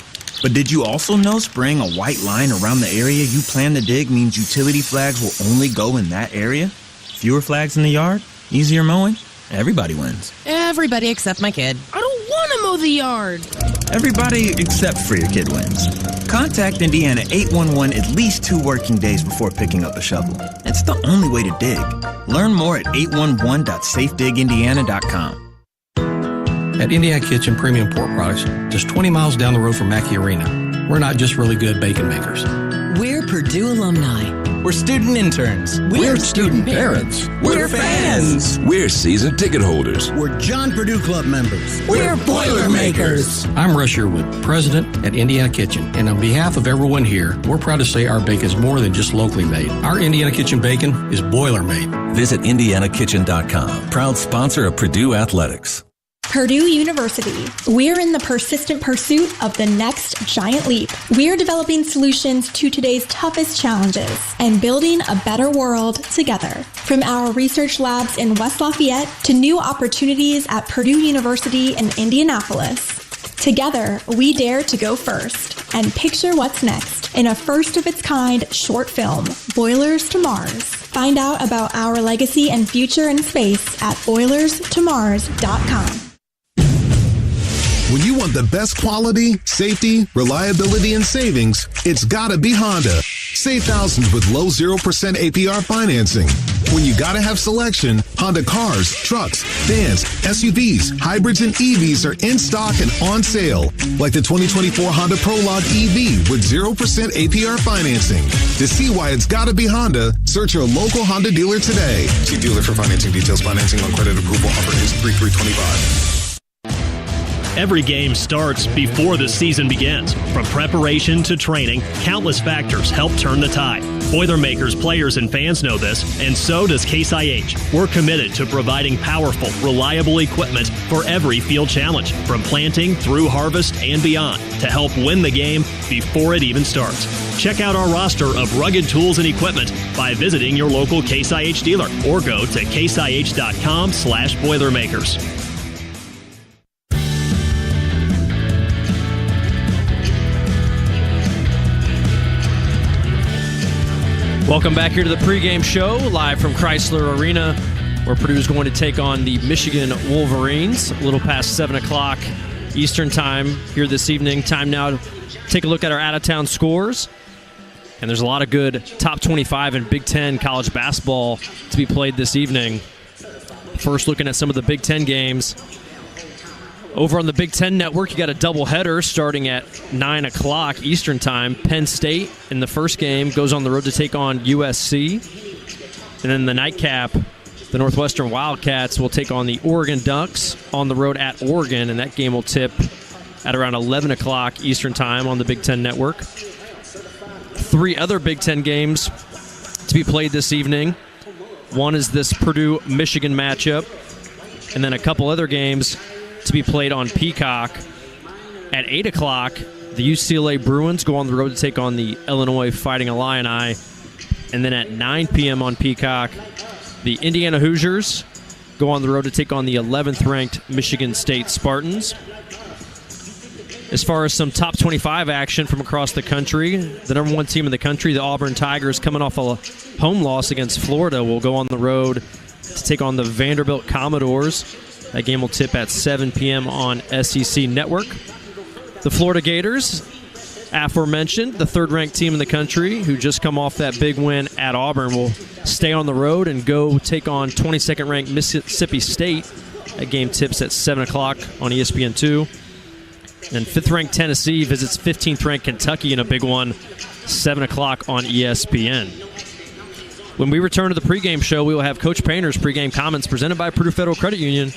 But did you also know spraying a white line around the area you plan to dig means utility flags will only go in that area? Fewer flags in the yard? Easier mowing? Everybody wins.
Everybody except my kid. I don't want to mow the yard.
Everybody except for your kid wins. Contact Indiana 811 at least 2 working days before picking up a shovel. It's the only way to dig. Learn more at 811.safedigindiana.com.
At Indiana Kitchen Premium Pork Products, just 20 miles down the road from Mackey Arena, we're not just really good bacon makers.
We're Purdue alumni. We're student interns.
We're student parents.
We're fans.
We're season ticket holders.
We're John Purdue Club members.
We're Boilermakers.
I'm Russ Sherwood, president at Indiana Kitchen, and on behalf of everyone here, we're proud to say our bacon is more than just locally made. Our Indiana Kitchen bacon is boiler made.
Visit IndianaKitchen.com, proud sponsor of Purdue Athletics.
Purdue University. We're in the persistent pursuit of the next giant leap. We're developing solutions to today's toughest challenges and building a better world together. From our research labs in West Lafayette to new opportunities at Purdue University in Indianapolis. Together, we dare to go first and picture what's next in a first-of-its-kind short film, Boilers to Mars. Find out about our legacy and future in space at boilerstomars.com.
When you want the best quality, safety, reliability, and savings, it's gotta be Honda. Save thousands with low 0% APR financing. When you gotta have selection, Honda cars, trucks, vans, SUVs, hybrids, and EVs are in stock and on sale. Like the 2024 Honda Prologue EV with 0% APR financing. To see why it's gotta be Honda, search your local Honda dealer today.
See dealer for financing details. Financing on credit approval. Offer is 3/3/25.
Every game starts before the season begins. From preparation to training, countless factors help turn the tide. Boilermakers players and fans know this, and so does Case IH. We're committed to providing powerful, reliable equipment for every field challenge, from planting through harvest and beyond, to help win the game before it even starts. Check out our roster of rugged tools and equipment by visiting your local Case IH dealer or go to caseih.com/Boilermakers.
Welcome back here to the pregame show, live from Chrysler Arena, where Purdue is going to take on the Michigan Wolverines, a little past 7 o'clock Eastern time here this evening. Time now to take a look at our out-of-town scores. And there's a lot of good top 25 and Big Ten college basketball to be played this evening. First, looking at some of the Big Ten games. Over on the Big Ten Network, you got a doubleheader starting at 9 o'clock Eastern time. Penn State in the first game goes on the road to take on USC. And then the nightcap, the Northwestern Wildcats will take on the Oregon Ducks on the road at Oregon, and that game will tip at around 11 o'clock Eastern time on the Big Ten Network. 3 other Big Ten games to be played this evening. One is this Purdue-Michigan matchup, and then a couple other games to be played on Peacock. At 8 o'clock, the UCLA Bruins go on the road to take on the Illinois Fighting Illini. And then at 9 p.m. on Peacock, the Indiana Hoosiers go on the road to take on the 11th-ranked Michigan State Spartans. As far as some top 25 action from across the country, the number 1 team in the country, the Auburn Tigers, coming off a home loss against Florida, will go on the road to take on the Vanderbilt Commodores. That game will tip at 7 p.m. on SEC Network. The Florida Gators aforementioned, the third-ranked team in the country who just come off that big win at Auburn will stay on the road and go take on 22nd-ranked Mississippi State. That game tips at 7 o'clock on ESPN2. And 5th-ranked Tennessee visits 15th-ranked Kentucky in a big one, 7 o'clock on ESPN. When we return to the pregame show, we will have Coach Painter's pregame comments presented by Purdue Federal Credit Union.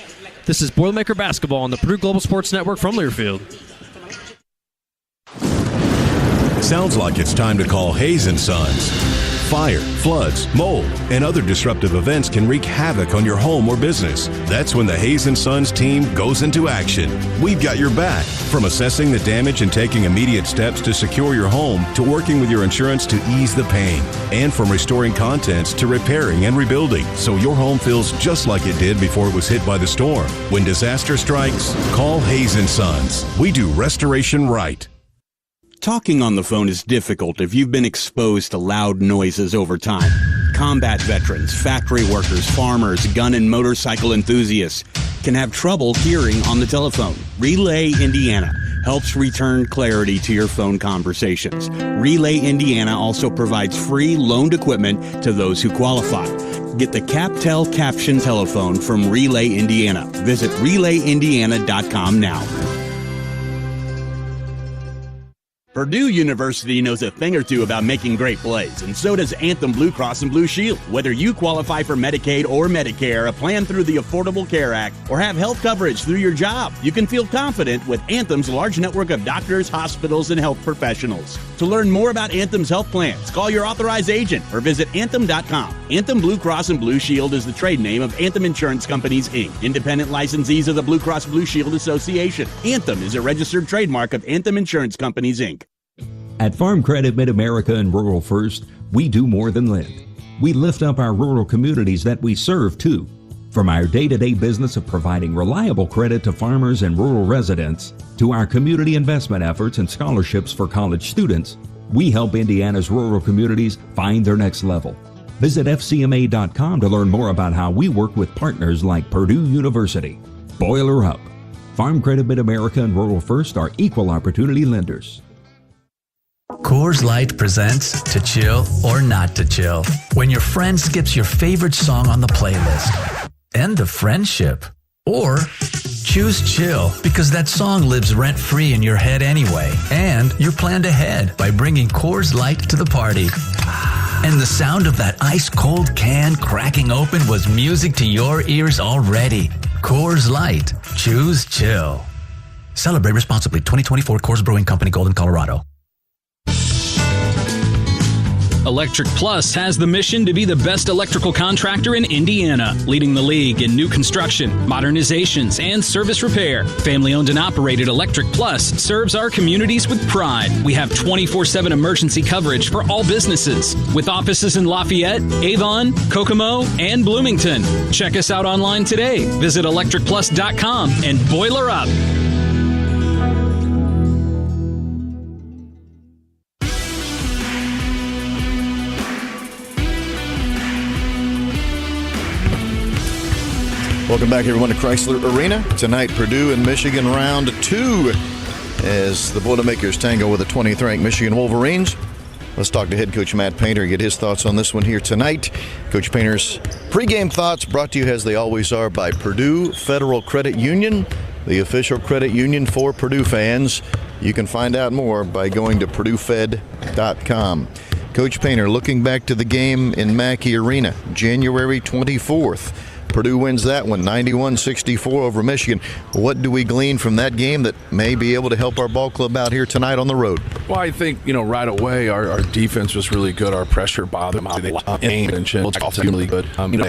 This is Boilermaker Basketball on the Purdue Global Sports Network from Learfield.
Sounds like it's time to call Hayes & Sons. Fire, floods, mold, and other disruptive events can wreak havoc on your home or business. That's when the Hayes & Sons team goes into action. We've got your back. From assessing the damage and taking immediate steps to secure your home, to working with your insurance to ease the pain, and from restoring contents to repairing and rebuilding, so your home feels just like it did before it was hit by the storm. When disaster strikes, call Hayes & Sons. We do restoration right.
Talking on the phone is difficult if you've been exposed to loud noises over time. Combat veterans, factory workers, farmers, gun and motorcycle enthusiasts can have trouble hearing on the telephone. Relay Indiana helps return clarity to your phone conversations. Relay Indiana also provides free loaned equipment to those who qualify. Get the CapTel Caption telephone from Relay Indiana. Visit RelayIndiana.com now. Purdue University knows a thing or two about making great plays, and so does Anthem Blue Cross and Blue Shield. Whether you qualify for Medicaid or Medicare, a plan through the Affordable Care Act, or have health coverage through your job, you can feel confident with Anthem's large network of doctors, hospitals, and health professionals. To learn more about Anthem's health plans, call your authorized agent or visit Anthem.com. Anthem Blue Cross and Blue Shield is the trade name of Anthem Insurance Companies, Inc., independent licensees of the Blue Cross Blue Shield Association. Anthem is a registered trademark of Anthem Insurance Companies, Inc.
At Farm Credit Mid-America and Rural First, we do more than lend. We lift up our rural communities that we serve, too. From our day-to-day business of providing reliable credit to farmers and rural residents, to our community investment efforts and scholarships for college students, we help Indiana's rural communities find their next level. Visit FCMA.com to learn more about how we work with partners like Purdue University. Boiler up. Farm Credit Mid-America and Rural First are equal opportunity lenders.
Coors Light presents To Chill or Not to Chill. When your friend skips your favorite song on the playlist. End the friendship. Or choose chill because that song lives rent-free in your head anyway. And you're planned ahead by bringing Coors Light to the party. And the sound of that ice-cold can cracking open was music to your ears already. Coors Light. Choose chill. Celebrate responsibly. 2024 Coors Brewing Company, Golden, Colorado.
Electric Plus has the mission to be the best electrical contractor in Indiana, leading the league in new construction, modernizations, and service repair. Family-owned and operated Electric Plus serves our communities with pride. We have 24/7 emergency coverage for all businesses, with offices in Lafayette, Avon, Kokomo, and Bloomington. Check us out online today. Visit electricplus.com and boiler up.
Welcome back, everyone, to Chrysler Arena. Tonight, Purdue and Michigan round 2 as the Boilermakers tango with the 20th-ranked Michigan Wolverines. Let's talk to head coach Matt Painter, get his thoughts on this one here tonight. Coach Painter's pregame thoughts brought to you, as they always are, by Purdue Federal Credit Union, the official credit union for Purdue fans. You can find out more by going to PurdueFed.com. Coach Painter, looking back to the game in Mackey Arena, January 24th. Purdue wins that one, 91-64 over Michigan. What do we glean from that game that may be able to help our ball club out here tonight on the road?
Well, I think, right away, our defense was really good. Our pressure bothered them. They and chill. It's also really good.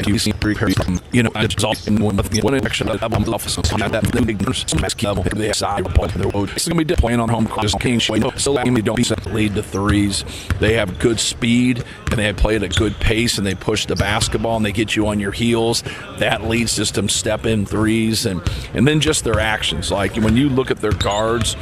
You see, it's all one action of the office. That big level. They have side on the road. It's going to be playing on home court. So they don't be lead to threes. They have good speed, and they play at a good pace, and they push the basketball, and they get you on your heels. That leads to some step-in threes, and then just their actions. Like when you look at their guards,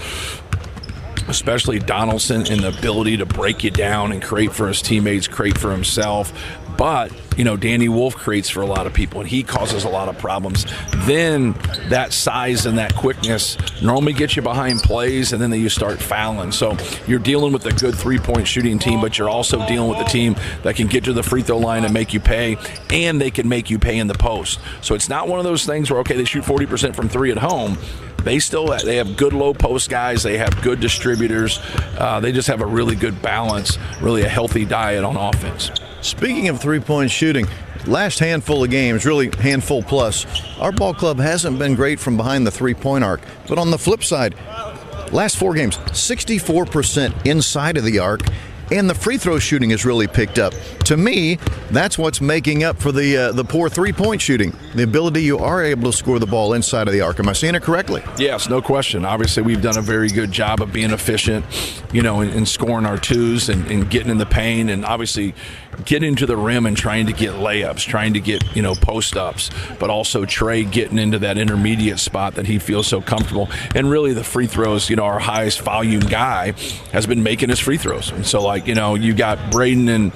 especially Donaldson, and the ability to break you down and create for his teammates, create for himself.
But, Danny Wolf creates for a lot of people, and he causes a lot of problems. Then that size and that quickness normally gets you behind plays, and then you start fouling. So you're dealing with a good three-point shooting team, but you're also dealing with a team that can get to the free throw line and make you pay, and they can make you pay in the post. So it's not one of those things where, okay, they shoot 40% from three at home. They have good low post guys. They have good distributors. They just have a really good balance, really a healthy diet on offense.
Speaking of three-point shooting, last handful of games, really handful plus, our ball club hasn't been great from behind the three-point arc. But on the flip side, last 4 games, 64% inside of the arc, and the free throw shooting has really picked up. To me, that's what's making up for the poor three-point shooting, the ability you are able to score the ball inside of the arc. Am I seeing it correctly?
Yes, no question. Obviously, we've done a very good job of being efficient, in scoring our twos and getting in the paint, and obviously getting to the rim and trying to get layups, trying to get, post-ups, but also Trey getting into that intermediate spot that he feels so comfortable. And really the free throws, our highest volume guy has been making his free throws. And so, you got Braden and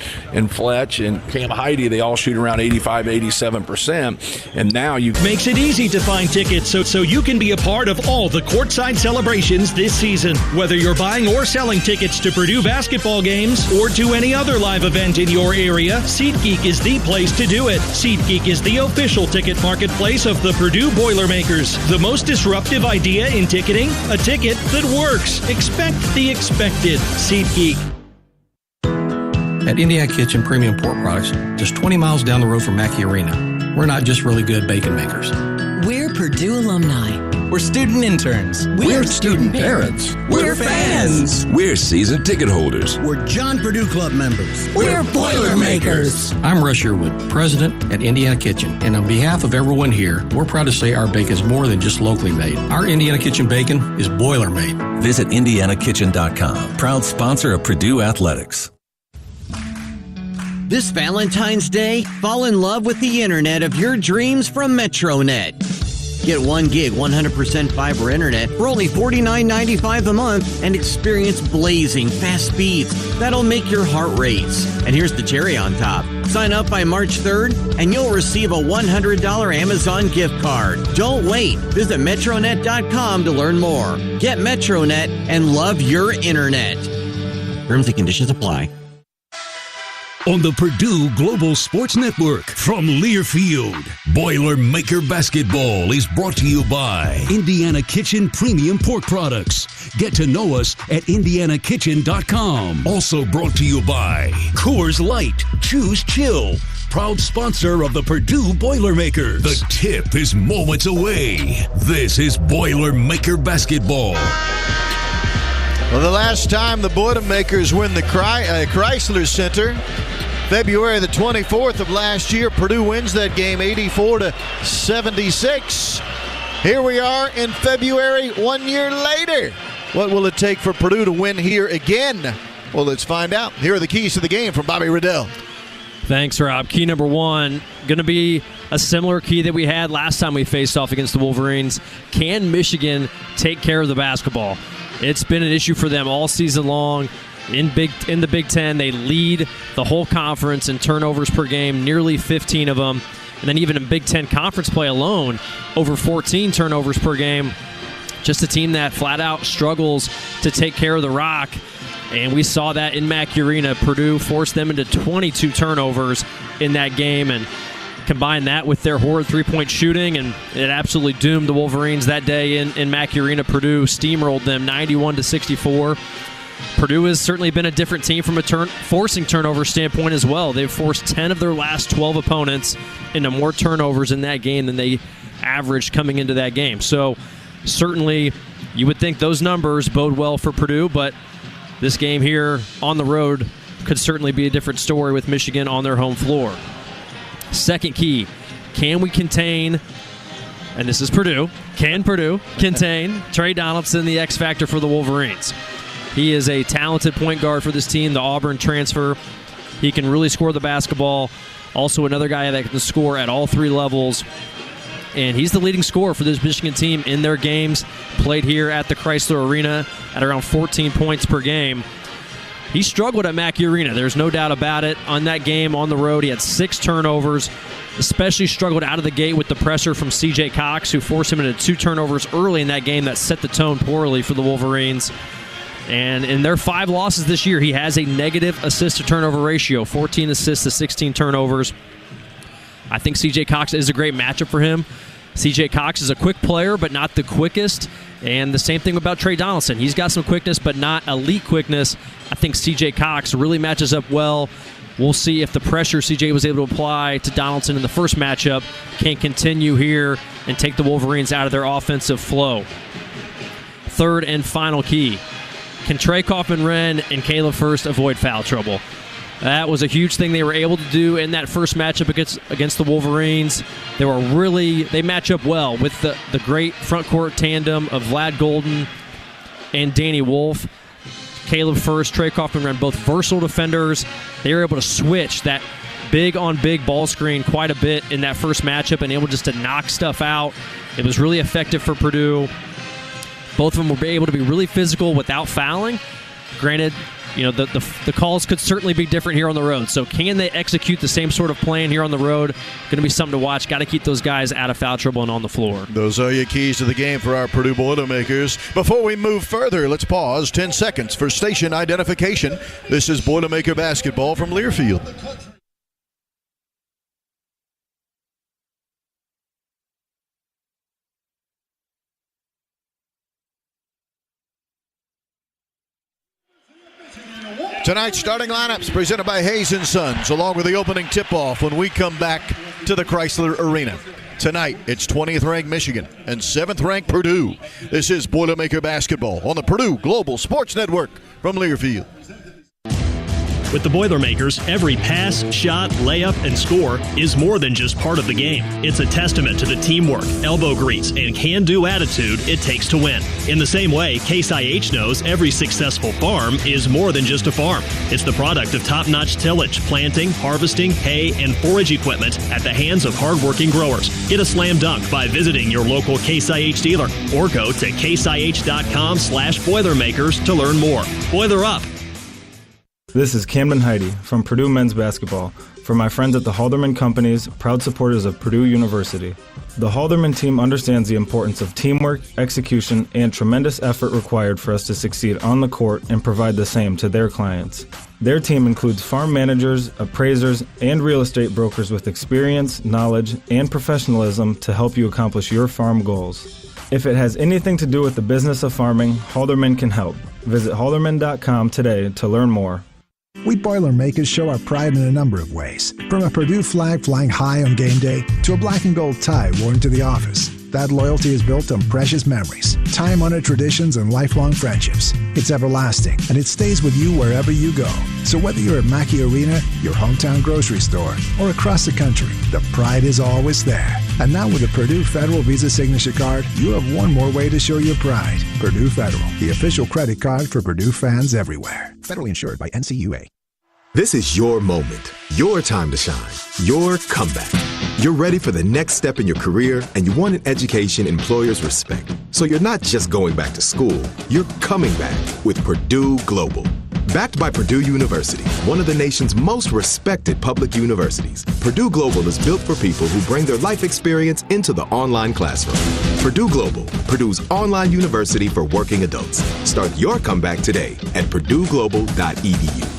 Fletch and Cam Heidi, they all shoot around 85, 87%. And now
makes it easy to find tickets so you can be a part of all the courtside celebrations this season. Whether you're buying or selling tickets to Purdue basketball games or to any other live event in your area, SeatGeek is the place to do it. SeatGeek is the official ticket marketplace of the Purdue Boilermakers. The most disruptive idea in ticketing? A ticket that works. Expect the expected. SeatGeek.
At Indiana Kitchen Premium Pork Products, just 20 miles down the road from Mackey Arena, we're not just really good bacon makers.
We're Purdue alumni. We're student interns.
We're student parents.
We're fans.
We're season ticket holders. We're John Purdue Club members.
We're Boilermakers.
I'm Russ Sherwood, president at Indiana Kitchen, and on behalf of everyone here, we're proud to say our bacon is more than just locally made. Our Indiana Kitchen bacon is boiler made.
Visit IndianaKitchen.com, proud sponsor of Purdue Athletics.
This Valentine's Day, fall in love with the internet of your dreams from MetroNet. Get 1 gig, 100% fiber internet for only $49.95 a month and experience blazing fast speeds that'll make your heart race. And here's the cherry on top. Sign up by March 3rd and you'll receive a $100 Amazon gift card. Don't wait. Visit Metronet.com to learn more. Get Metronet and love your internet. Terms and conditions apply.
On the Purdue Global Sports Network from Learfield, Boilermaker Basketball is brought to you by Indiana Kitchen Premium Pork Products. Get to know us at IndianaKitchen.com. Also brought to you by Coors Light. Choose chill. Proud sponsor of the Purdue Boilermakers. The tip is moments away. This is Boilermaker Basketball.
Well, the last time the Boilermakers win the Chrysler Center, February the 24th of last year, Purdue wins that game 84-76. Here we are in February 1 year later. What will it take for Purdue to win here again? Well, let's find out. Here are the keys to the game from Bobby Riddell.
Thanks, Rob. Key number 1, going to be a similar key that we had last time we faced off against the Wolverines. Can Michigan take care of the basketball? It's been an issue for them all season long. In the Big Ten, they lead the whole conference in turnovers per game, nearly 15 of them. And then even in Big Ten conference play alone, over 14 turnovers per game. Just a team that flat out struggles to take care of the rock. And we saw that in Mackey Arena. Purdue forced them into 22 turnovers in that game. And combine that with their horrid three-point shooting, and it absolutely doomed the Wolverines that day in Mackey Arena. Purdue steamrolled them 91-64. Purdue has certainly been a different team from a forcing turnover standpoint as well. They've forced 10 of their last 12 opponents into more turnovers in that game than they averaged coming into that game. So certainly you would think those numbers bode well for Purdue, but this game here on the road could certainly be a different story with Michigan on their home floor. Second key, can we contain, and this is Purdue, can Purdue contain Trey Donaldson, the X factor for the Wolverines? He is a talented point guard for this team, the Auburn transfer. He can really score the basketball. Also another guy that can score at all 3 levels. And he's the leading scorer for this Michigan team in their games played here at the Chrysler Arena at around 14 points per game. he struggled at Mackey Arena. There's no doubt about it. On that game on the road, he had 6 turnovers, especially struggled out of the gate with the pressure from C.J. Cox, who forced him into 2 turnovers early in that game that set the tone poorly for the Wolverines. And in their 5 losses this year, he has a negative assist-to-turnover ratio, 14 assists to 16 turnovers. I think C.J. Cox is a great matchup for him. C.J. Cox is a quick player, but not the quickest. And the same thing about Trey Donaldson. He's got some quickness, but not elite quickness. I think C.J. Cox really matches up well. We'll see if the pressure C.J. was able to apply to Donaldson in the first matchup can continue here and take the Wolverines out of their offensive flow. Third and final key. Can Trey Kaufman-Renn and Caleb Furst avoid foul trouble? That was a huge thing they were able to do in that first matchup against the Wolverines. They match up well with the great front court tandem of Vlad Golden and Danny Wolf. Caleb Furst, Trey Kaufman-Renn, both versatile defenders. They were able to switch that big-on-big ball screen quite a bit in that first matchup and able just to knock stuff out. It was really effective for Purdue. Both of them were able to be really physical without fouling. Granted, the calls could certainly be different here on the road. So can they execute the same sort of plan here on the road? Going to be something to watch. Got to keep those guys out of foul trouble and on the floor.
Those are your keys to the game for our Purdue Boilermakers. Before we move further, let's pause 10 seconds for station identification. This is Boilermaker Basketball from Learfield. Tonight's starting lineups presented by Hayes & Sons, along with the opening tip-off when we come back to the Chrysler Arena. Tonight, it's 20th-ranked Michigan and 7th-ranked Purdue. This is Boilermaker Basketball on the Purdue Global Sports Network from Learfield.
With the Boilermakers, every pass, shot, layup, and score is more than just part of the game. It's a testament to the teamwork, elbow grease, and can-do attitude it takes to win. In the same way, Case IH knows every successful farm is more than just a farm. It's the product of top-notch tillage, planting, harvesting, hay, and forage equipment at the hands of hardworking growers. Get a slam dunk by visiting your local Case IH dealer or go to caseih.com/Boilermakers to learn more. Boiler up!
This is Camden Heidi from Purdue Men's Basketball for my friends at the Halderman Companies, proud supporters of Purdue University. The Halderman team understands the importance of teamwork, execution, and tremendous effort required for us to succeed on the court and provide the same to their clients. Their team includes farm managers, appraisers, and real estate brokers with experience, knowledge, and professionalism to help you accomplish your farm goals. If it has anything to do with the business of farming, Halderman can help. Visit halderman.com today to learn more.
We Boilermakers show our pride in a number of ways. From a Purdue flag flying high on game day to a black and gold tie worn to the office. That loyalty is built on precious memories, time-honored traditions, and lifelong friendships. It's everlasting, and it stays with you wherever you go. So whether you're at Mackey Arena, your hometown grocery store, or across the country, the pride is always there. And now with the Purdue Federal Visa Signature Card, you have one more way to show your pride. Purdue Federal, the official credit card for Purdue fans everywhere. Federally insured by NCUA.
This is your moment, your time to shine, your comeback. You're ready for the next step in your career, and you want an education employers respect. So you're not just going back to school, you're coming back with Purdue Global. Backed by Purdue University, one of the nation's most respected public universities, Purdue Global is built for people who bring their life experience into the online classroom. Purdue Global, Purdue's online university for working adults. Start your comeback today at purdueglobal.edu.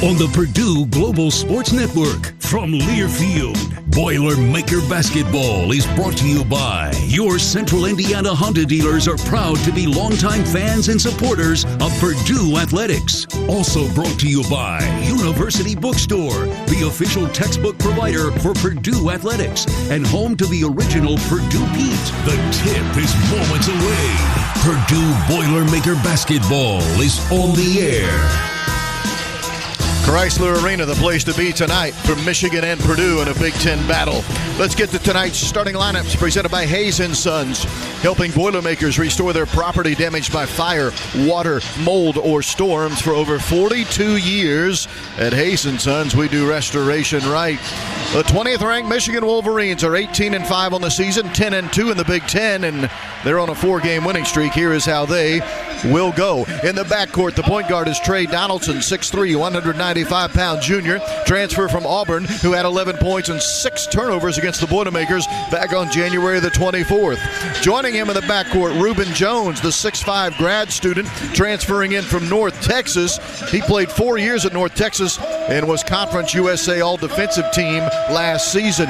On the Purdue Global Sports Network from Learfield, Boilermaker Basketball is brought to you by your Central Indiana Honda dealers are proud to be longtime fans and supporters of Purdue Athletics. Also brought to you by University Bookstore, the official textbook provider for Purdue Athletics and home to the original Purdue Pete. The tip is moments away. Purdue Boilermaker Basketball is on the air.
Chrysler Arena, the place to be tonight for Michigan and Purdue in a Big Ten battle. Let's get to tonight's starting lineups presented by Hayes & Sons, helping Boilermakers restore their property damaged by fire, water, mold, or storms for over 42 years. At Hayes & Sons, we do restoration right. The 20th-ranked Michigan Wolverines are 18-5 on the season, 10-2 in the Big Ten, and they're on a 4-game winning streak. Here is how they will go. In the backcourt, the point guard is Trey Donaldson, 6'3", 195-pound junior, transfer from Auburn, who had 11 points and 6 turnovers against the Boilermakers back on January the 24th. Joining him in the backcourt, Reuben Jones, the 6'5" grad student, transferring in from North Texas. He played 4 years at North Texas and was Conference USA All-Defensive Team last season.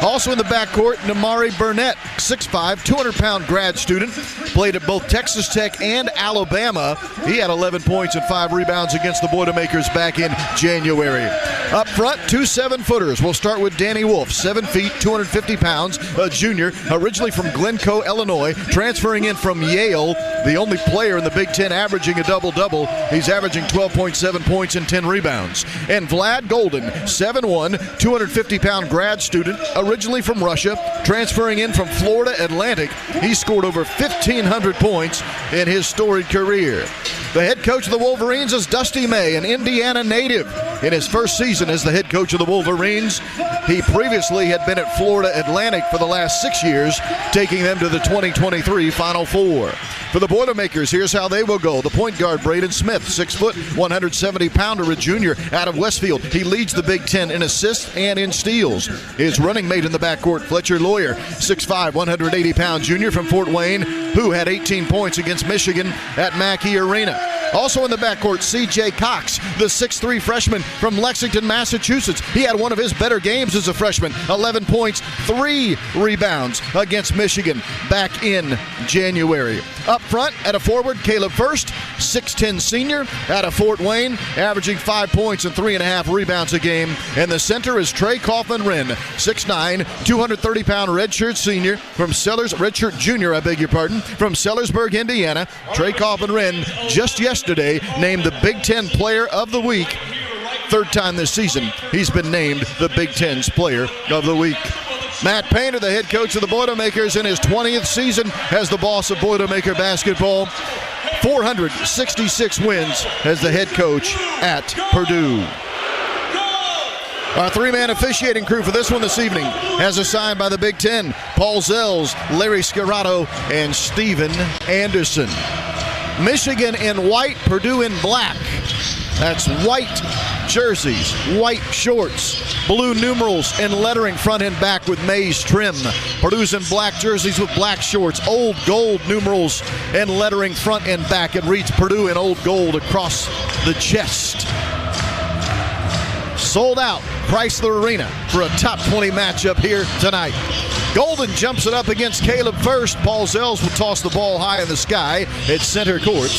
Also in the backcourt, Namari Burnett, 6'5", 200-pound grad student, played at both Texas Tech and Alabama. He had 11 points and 5 rebounds against the Boilermakers back in January. Up front, 2 7-footers. We'll start with Danny Wolf, 7 feet, 250 pounds, a junior, originally from Glencoe, Illinois, transferring in from Yale, the only player in the Big Ten averaging a double-double. He's averaging 12.7 points and 10 rebounds. And Vlad Golden, 7'1", 250-pound grad student, originally from Russia, transferring in from Florida Atlantic. He scored over 1,500 points in his storied career. The head coach of the Wolverines is Dusty May, an Indiana native. In his first season as the head coach of the Wolverines, he previously had been at Florida Atlantic for the last 6 years, taking them to the 2023 Final Four. For the Boilermakers, here's how they will go. The point guard, Braden Smith, 6 foot, 170-pounder, a junior out of Westfield. He leads the Big Ten in assists and in steals. His running mate in the backcourt, Fletcher Lawyer, 6'5", 180-pound junior from Fort Wayne, who had 18 points against Michigan at Mackey Arena. Also in the backcourt, C.J. Cox, the 6'3" freshman from Lexington, Massachusetts. He had one of his better games as a freshman, 11 points, 3 rebounds against Michigan back in January. Up front, at a forward, Caleb First, 6'10" senior out of Fort Wayne, averaging 5 points and 3.5 rebounds a game. And the center is Trey Kaufman-Wren, 6'9", 230-pound redshirt senior from redshirt junior, from Sellersburg, Indiana. Trey Kaufman-Wren just yesterday named the Big Ten Player of the Week. Third time this season he's been named the Big Ten's Player of the Week. Matt Painter, the head coach of the Boilermakers, in his 20th season as the boss of Boilermaker basketball. 466 wins as the head coach at Purdue. Our 3-man officiating crew for this one this evening, as assigned by the Big Ten, Paul Zells, Larry Scarato, and Steven Anderson. Michigan in white, Purdue in black. That's white jerseys, white shorts, blue numerals and lettering front and back with maize trim. Purdue's in black jerseys with black shorts, old gold numerals and lettering front and back. It reads Purdue in old gold across the chest. Sold out Chrysler Arena for a top 20 matchup here tonight. Golden jumps it up against Caleb First. Paul Zells will toss the ball high in the sky at center court.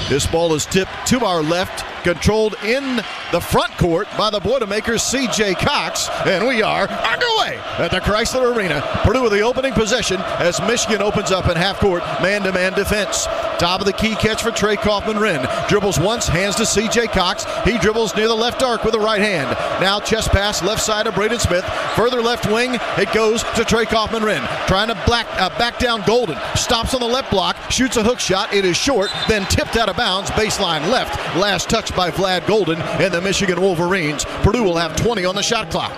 This ball is tipped to our left, controlled in the front court by the Boilermakers, C.J. Cox, and we are underway at the Chrysler Arena. Purdue with the opening possession as Michigan opens up in half-court man-to-man defense. Top of the key catch for Trey Kaufman-Wren. Dribbles once, hands to C.J. Cox. He dribbles near the left arc with the right hand. Now chest pass left side of Braden Smith. Further left wing, it goes to Trey Kaufman-Wren. Trying to back down Golden. Stops on the left block, shoots a hook shot. It is short, then tipped out of bounds, baseline left. Last touch by Vlad Golden and the Michigan Wolverines. Purdue will have 20 on the shot clock.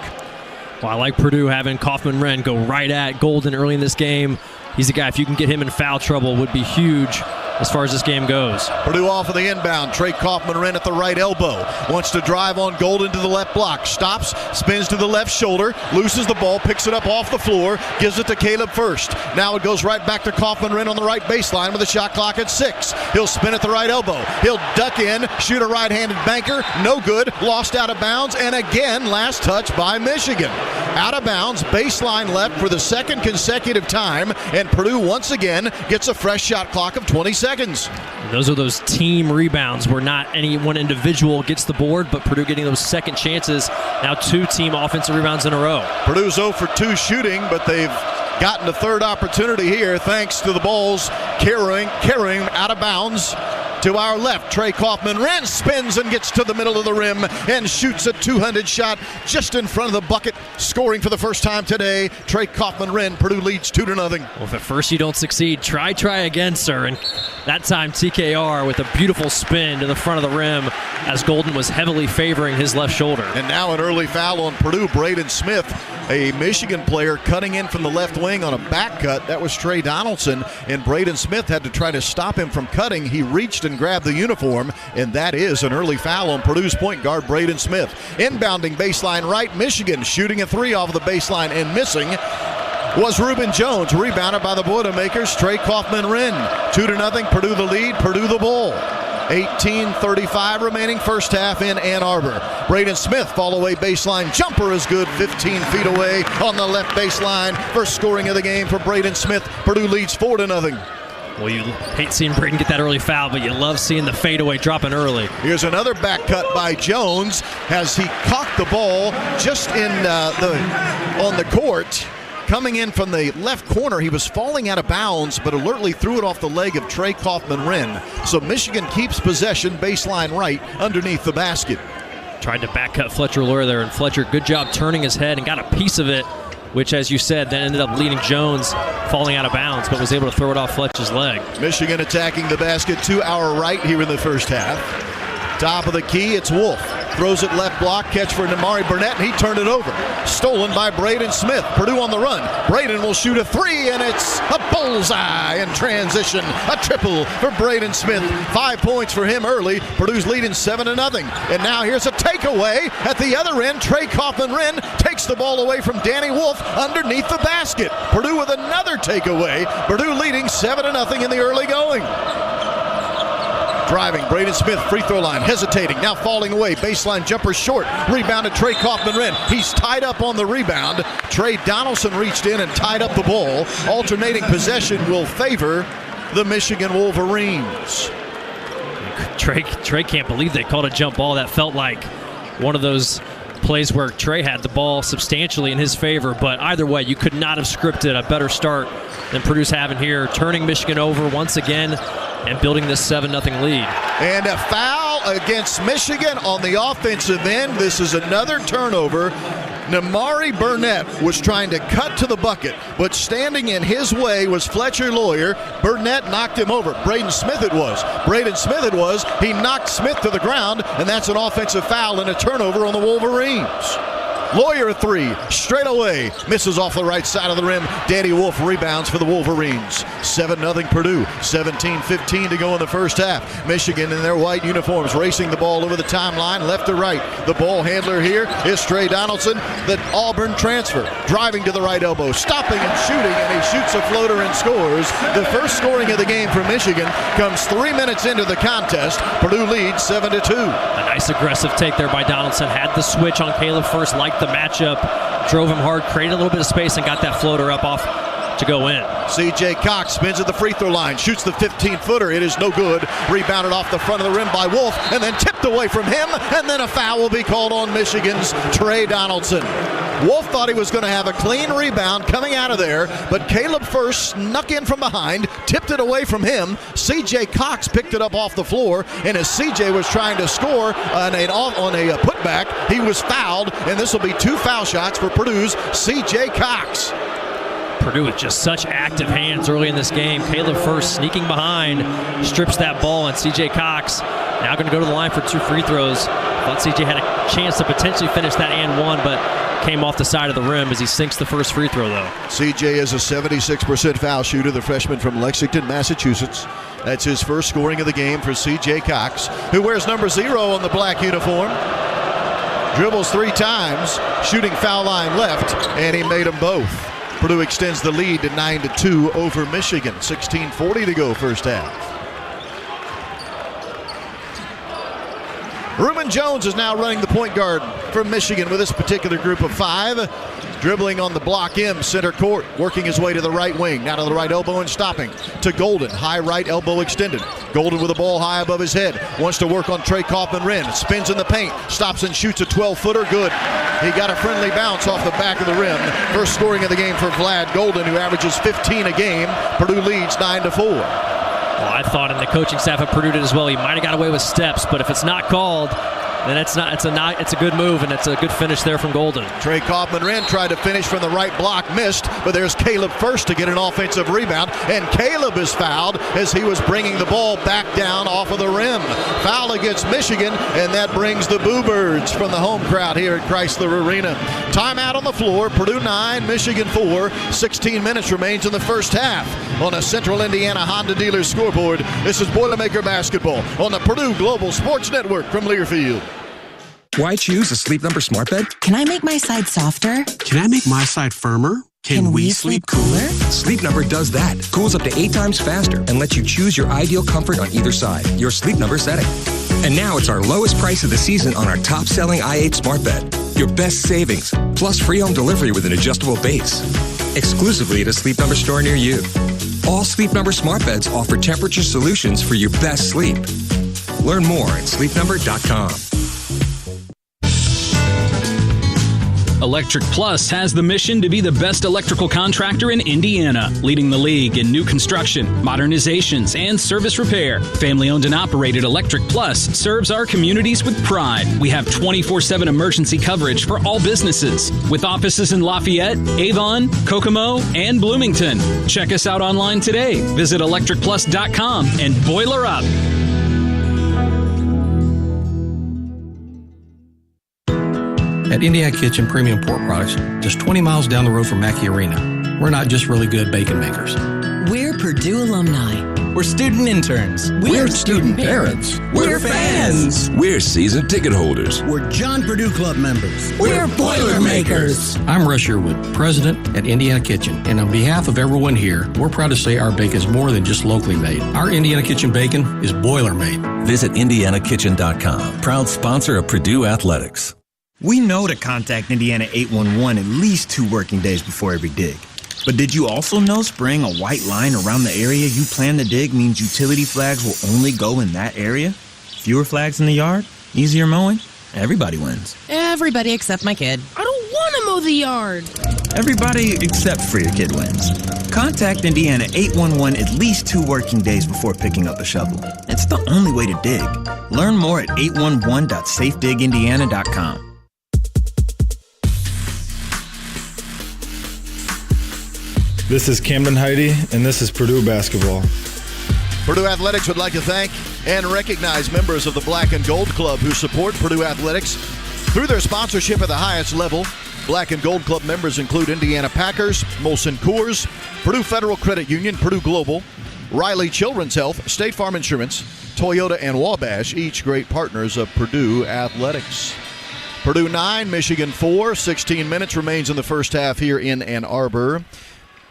Well, I like Purdue having Kaufman-Wren go right at Golden early in this game. He's a guy, if you can get him in foul trouble, would be huge as far as this game goes.
Purdue off of the inbound. Trey Kaufman-Wren at the right elbow. Wants to drive on Golden to the left block. Stops, spins to the left shoulder, loses the ball, picks it up off the floor, gives it to Caleb First. Now it goes right back to Kaufman-Wren on the right baseline with the shot clock at 6. He'll spin at the right elbow. He'll duck in, shoot a right-handed banker. No good. Lost out of bounds. And again, last touch by Michigan. Out of bounds, baseline left for the second consecutive time. And Purdue once again gets a fresh shot clock of 20 seconds.
Those are those team rebounds where not any one individual gets the board, but Purdue getting those second chances. Now 2 team offensive rebounds in a row.
Purdue's 0 for 2 shooting, but they've gotten a third opportunity here thanks to the balls carrying out of bounds To our left, Trey Kaufman-Renn spins and gets to the middle of the rim and shoots a two-handed shot just in front of the bucket, scoring for the first time today. Trey Kaufman-Renn, Purdue leads 2-0.
Well, if at first you don't succeed, try again, sir. And that time TKR with a beautiful spin to the front of the rim as Golden was heavily favoring his left shoulder.
And now an early foul on Purdue. Braden Smith, a Michigan player, cutting in from the left wing on a back cut. That was Trey Donaldson, and Braden Smith had to try to stop him from cutting. He reached and grabbed the uniform, and that is an early foul on Purdue's point guard, Braden Smith. Inbounding baseline right, Michigan shooting a three off the baseline and missing was Reuben Jones, rebounded by the Boilermakers, Trey Kaufman-Renn. 2-0, Purdue the lead, Purdue the ball. 18:35 remaining first half in Ann Arbor. Braden Smith, fall away baseline jumper is good, 15 feet away on the left baseline. First scoring of the game for Braden Smith. Purdue leads 4-0.
Well, you hate seeing Braden get that early foul, but you love seeing the fadeaway dropping early.
Here's another back cut by Jones as he cocked the ball just on the court. Coming in from the left corner, he was falling out of bounds, but alertly threw it off the leg of Trey Kaufman-Renn. So Michigan keeps possession baseline right underneath the basket.
Tried to back cut Fletcher Loyer there, and Fletcher, good job turning his head and got a piece of it, which, as you said, then ended up leading Jones falling out of bounds, but was able to throw it off Fletcher's leg.
Michigan attacking the basket to our right here in the first half. Top of the key, it's Wolf. Throws it left block, catch for Namari Burnett, and he turned it over. Stolen by Braden Smith. Purdue on the run. Braden will shoot a three, and it's a bullseye in transition. A triple for Braden Smith. 5 points for him early. Purdue's leading 7-0. And now here's a takeaway at the other end. Trey Kaufman-Renn takes the ball away from Danny Wolf underneath the basket. Purdue with another takeaway. Purdue leading 7-0 in the early going. Driving, Braden Smith, free throw line, hesitating, now falling away. Baseline jumper short. Rebounded Trey Kaufman-Renn. He's tied up on the rebound. Trey Donaldson reached in and tied up the ball. Alternating possession will favor the Michigan Wolverines.
Trey can't believe they called a jump ball. That felt like one of those plays where Trey had the ball substantially in his favor, but either way, you could not have scripted a better start than Purdue's having here, turning Michigan over once again and building this 7-0 lead.
And a foul against Michigan on the offensive end. This is another turnover. Namari Burnett was trying to cut to the bucket, but standing in his way was Fletcher Loyer. Burnett knocked him over. Braden Smith it was. He knocked Smith to the ground, and that's an offensive foul and a turnover on the Wolverines. Loyer a three, straight away, misses off the right side of the rim. Danny Wolf rebounds for the Wolverines. 7-0 Purdue, 17:15 to go in the first half. Michigan in their white uniforms racing the ball over the timeline, left to right. The ball handler here is Trey Donaldson, the Auburn transfer, driving to the right elbow, stopping and shooting, and he shoots a floater and scores. The first scoring of the game for Michigan comes 3 minutes into the contest. Purdue leads 7-2.
A nice aggressive take there by Donaldson. Had the switch on Caleb first, liked the matchup, drove him hard, created a little bit of space, and got that floater up off to go in.
C.J. Cox spins at the free throw line, shoots the 15-footer. It is no good. Rebounded off the front of the rim by Wolf, and then tipped away from him, and then a foul will be called on Michigan's Trey Donaldson. Wolf thought he was going to have a clean rebound coming out of there, but Caleb first snuck in from behind, tipped it away from him. C.J. Cox picked it up off the floor, and as C.J. was trying to score on a putback, he was fouled, and this will be 2 foul shots for Purdue's C.J. Cox.
Purdue with just such active hands early in this game. Caleb first sneaking behind, strips that ball, and C.J. Cox now going to go to the line for 2 free throws. Thought C.J. had a chance to potentially finish that and one, but came off the side of the rim as he sinks the first free throw, though.
C.J. is a 76% foul shooter, the freshman from Lexington, Massachusetts. That's his first scoring of the game for C.J. Cox, who wears number 0 on the black uniform. Dribbles 3 times, shooting foul line left, and he made them both. Purdue extends the lead to 9-2 over Michigan. 16:40 to go first half. Reuben Jones is now running the point guard for Michigan with this particular group of 5. Dribbling on the block M, center court, working his way to the right wing. Now to the right elbow and stopping. To Golden, high right elbow extended. Golden with the ball high above his head. Wants to work on Trey Kaufman-Renn. Spins in the paint. Stops and shoots a 12-footer. Good. He got a friendly bounce off the back of the rim. First scoring of the game for Vlad Golden, who averages 15 a game. Purdue leads 9-4.
Well, I thought, and the coaching staff at Purdue did as well, he might have got away with steps, but if it's not called, then it's a good move, and it's a good finish there from Golden.
Trey Kaufman-Wren tried to finish from the right block, missed, but there's Caleb First to get an offensive rebound, and Caleb is fouled as he was bringing the ball back down off of the rim. Foul against Michigan, and that brings the Boo Birds from the home crowd here at Chrysler Arena. Timeout on the floor, Purdue 9, Michigan 4. 16 minutes remains in the first half. On a Central Indiana Honda dealer's scoreboard, this is Boilermaker Basketball on the Purdue Global Sports Network from Learfield.
Why choose a Sleep Number smart bed?
Can I make my side softer?
Can I make my side firmer?
Can we sleep cooler?
Sleep Number does that. Cools up to 8 times faster and lets you choose your ideal comfort on either side. Your Sleep Number setting. And now it's our lowest price of the season on our top-selling i8 smart bed. Your best savings, plus free home delivery with an adjustable base. Exclusively at a Sleep Number store near you. All Sleep Number smart beds offer temperature solutions for your best sleep. Learn more at sleepnumber.com.
Electric Plus has the mission to be the best electrical contractor in Indiana, leading the league in new construction, modernizations, and service repair. Family-owned and operated Electric Plus serves our communities with pride. We have 24/7 emergency coverage for all businesses, with offices in Lafayette, Avon, Kokomo, and Bloomington. Check us out online today. Visit electricplus.com and boiler up.
At Indiana Kitchen Premium Pork Products, just 20 miles down the road from Mackey Arena, we're not just really good bacon makers.
We're Purdue alumni. We're student interns.
We're student parents.
We're fans.
We're season ticket holders.
We're John Purdue Club members.
We're Boilermakers.
I'm Russ Sherwood, president at Indiana Kitchen, and on behalf of everyone here, we're proud to say our bacon is more than just locally made. Our Indiana Kitchen bacon is boiler made.
Visit IndianaKitchen.com, proud sponsor of Purdue Athletics.
We know to contact Indiana 811 at least 2 working days before every dig. But did you also know spraying a white line around the area you plan to dig means utility flags will only go in that area? Fewer flags in the yard? Easier mowing? Everybody wins.
Everybody except my kid.
I don't want to mow the yard.
Everybody except for your kid wins. Contact Indiana 811 at least 2 working days before picking up a shovel. It's the only way to dig. Learn more at 811.safedigindiana.com.
This is Camden Heidi, and this is Purdue Basketball.
Purdue Athletics would like to thank and recognize members of the Black and Gold Club who support Purdue Athletics through their sponsorship at the highest level. Black and Gold Club members include Indiana Packers, Molson Coors, Purdue Federal Credit Union, Purdue Global, Riley Children's Health, State Farm Insurance, Toyota, and Wabash, each great partners of Purdue Athletics. Purdue 9, Michigan 4. 16 minutes remains in the first half here in Ann Arbor.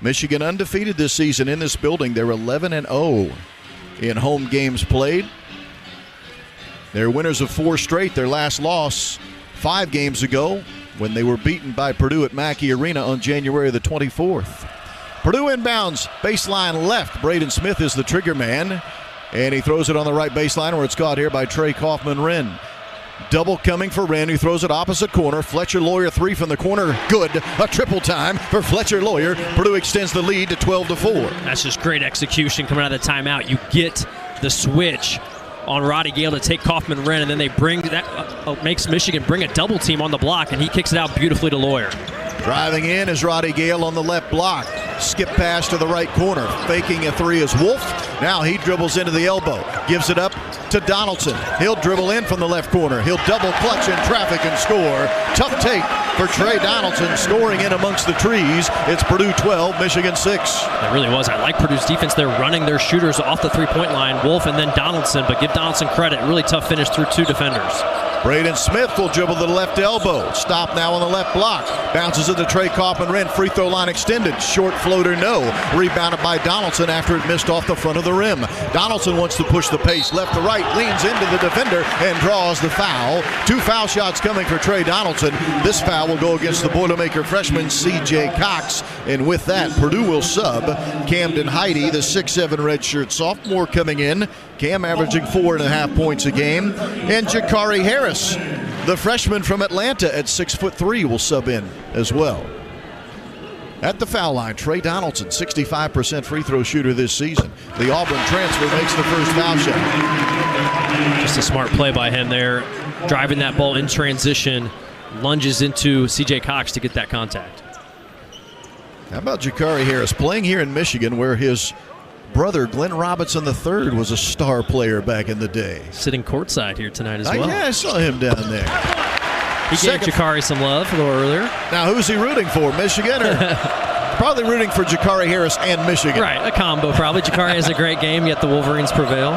Michigan undefeated this season in this building. They're 11-0 in home games played. They're winners of 4 straight. Their last loss 5 games ago when they were beaten by Purdue at Mackey Arena on January the 24th. Purdue inbounds, baseline left. Braden Smith is the trigger man, and he throws it on the right baseline where it's caught here by Trey Kaufman-Wren. Double coming for Wren, who throws it opposite corner. Fletcher Lawyer 3 from the corner. Good. A triple time for Fletcher Lawyer. Purdue extends the lead to 12-4.
That's just great execution coming out of the timeout. You get the switch on Roddy Gale to take Kaufman-Wren, and then they bring that makes Michigan bring a double team on the block, and he kicks it out beautifully to Lawyer.
Driving in is Roddy Gale on the left block. Skip pass to the right corner. Faking a 3 is Wolf. Now he dribbles into the elbow. Gives it up to Donaldson. He'll dribble in from the left corner. He'll double clutch in traffic and score. Tough take for Trey Donaldson, scoring in amongst the trees. It's Purdue 12, Michigan 6.
It really was. I like Purdue's defense. They're running their shooters off the three-point line. Wolf and then Donaldson, but give Donaldson credit. Really tough finish through 2 defenders.
Braden Smith will dribble to the left elbow. Stop now on the left block. Bounces it to Trey Kaufman-Wren. Free throw line extended. Short floater, no. Rebounded by Donaldson after it missed off the front of the rim. Donaldson wants to push the pace left to right. Leans into the defender and draws the foul. 2 foul shots coming for Trey Donaldson. This foul will go against the Boilermaker freshman C.J. Cox. And with that, Purdue will sub Camden Heidi, the 6'7 redshirt sophomore, coming in. Cam averaging 4.5 points a game. And Jakari Harris, the freshman from Atlanta at 6'3", will sub in as well. At the foul line, Trey Donaldson, 65% free throw shooter this season. The Auburn transfer makes the first foul shot.
Just a smart play by him there, driving that ball in transition, lunges into C.J. Cox to get that contact.
How about Jakari Harris playing here in Michigan, where his brother Glenn Robinson III was a star player back in the day.
Sitting courtside here tonight as well.
Yeah, I saw him down there.
He gave Jakari some love a little earlier.
Now, who's he rooting for, Michigan or probably rooting for Jakari Harris and Michigan?
Right, a combo probably. Jakari has a great game, yet the Wolverines prevail.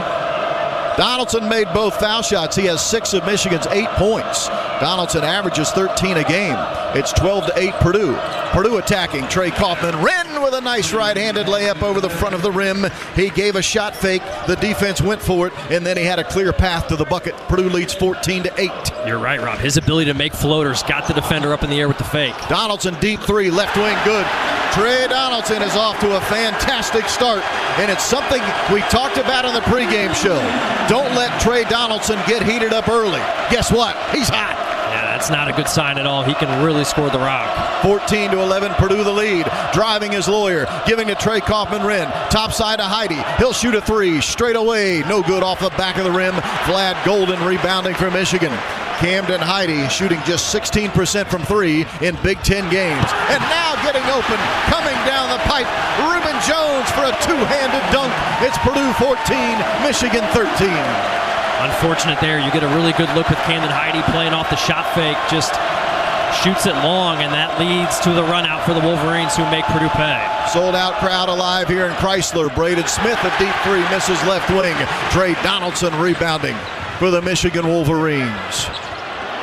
Donaldson made both foul shots. He has 6 of Michigan's 8 points. Donaldson averages 13 a game. It's 12-8 Purdue. Purdue attacking. Trey Kaufman-Renn with a nice right-handed layup over the front of the rim. He gave a shot fake. The defense went for it, and then he had a clear path to the bucket. Purdue leads 14-8.
You're right, Rob. His ability to make floaters got the defender up in the air with the fake.
Donaldson deep three, left wing good. Trey Donaldson is off to a fantastic start, and it's something we talked about on the pregame show. Don't let Trey Donaldson get heated up early. Guess what? He's hot.
Yeah, that's not a good sign at all. He can really score the rock.
14-11, Purdue the lead. Driving his lawyer, giving to Trey Kaufman-Renn. Top side to Heide. He'll shoot a three straight away. No good off the back of the rim. Vlad Golden rebounding for Michigan. Camden Heide shooting just 16% from three in Big Ten games. And now getting open, coming down the pipe, Reuben Jones for a two-handed dunk. It's Purdue 14, Michigan 13.
Unfortunate there. You get a really good look with Camden Heide playing off the shot fake. Just shoots it long, and that leads to the run out for the Wolverines, who make Purdue pay.
Sold out crowd alive here in Chrysler. Braden Smith, a deep three, misses left wing. Trey Donaldson rebounding for the Michigan Wolverines.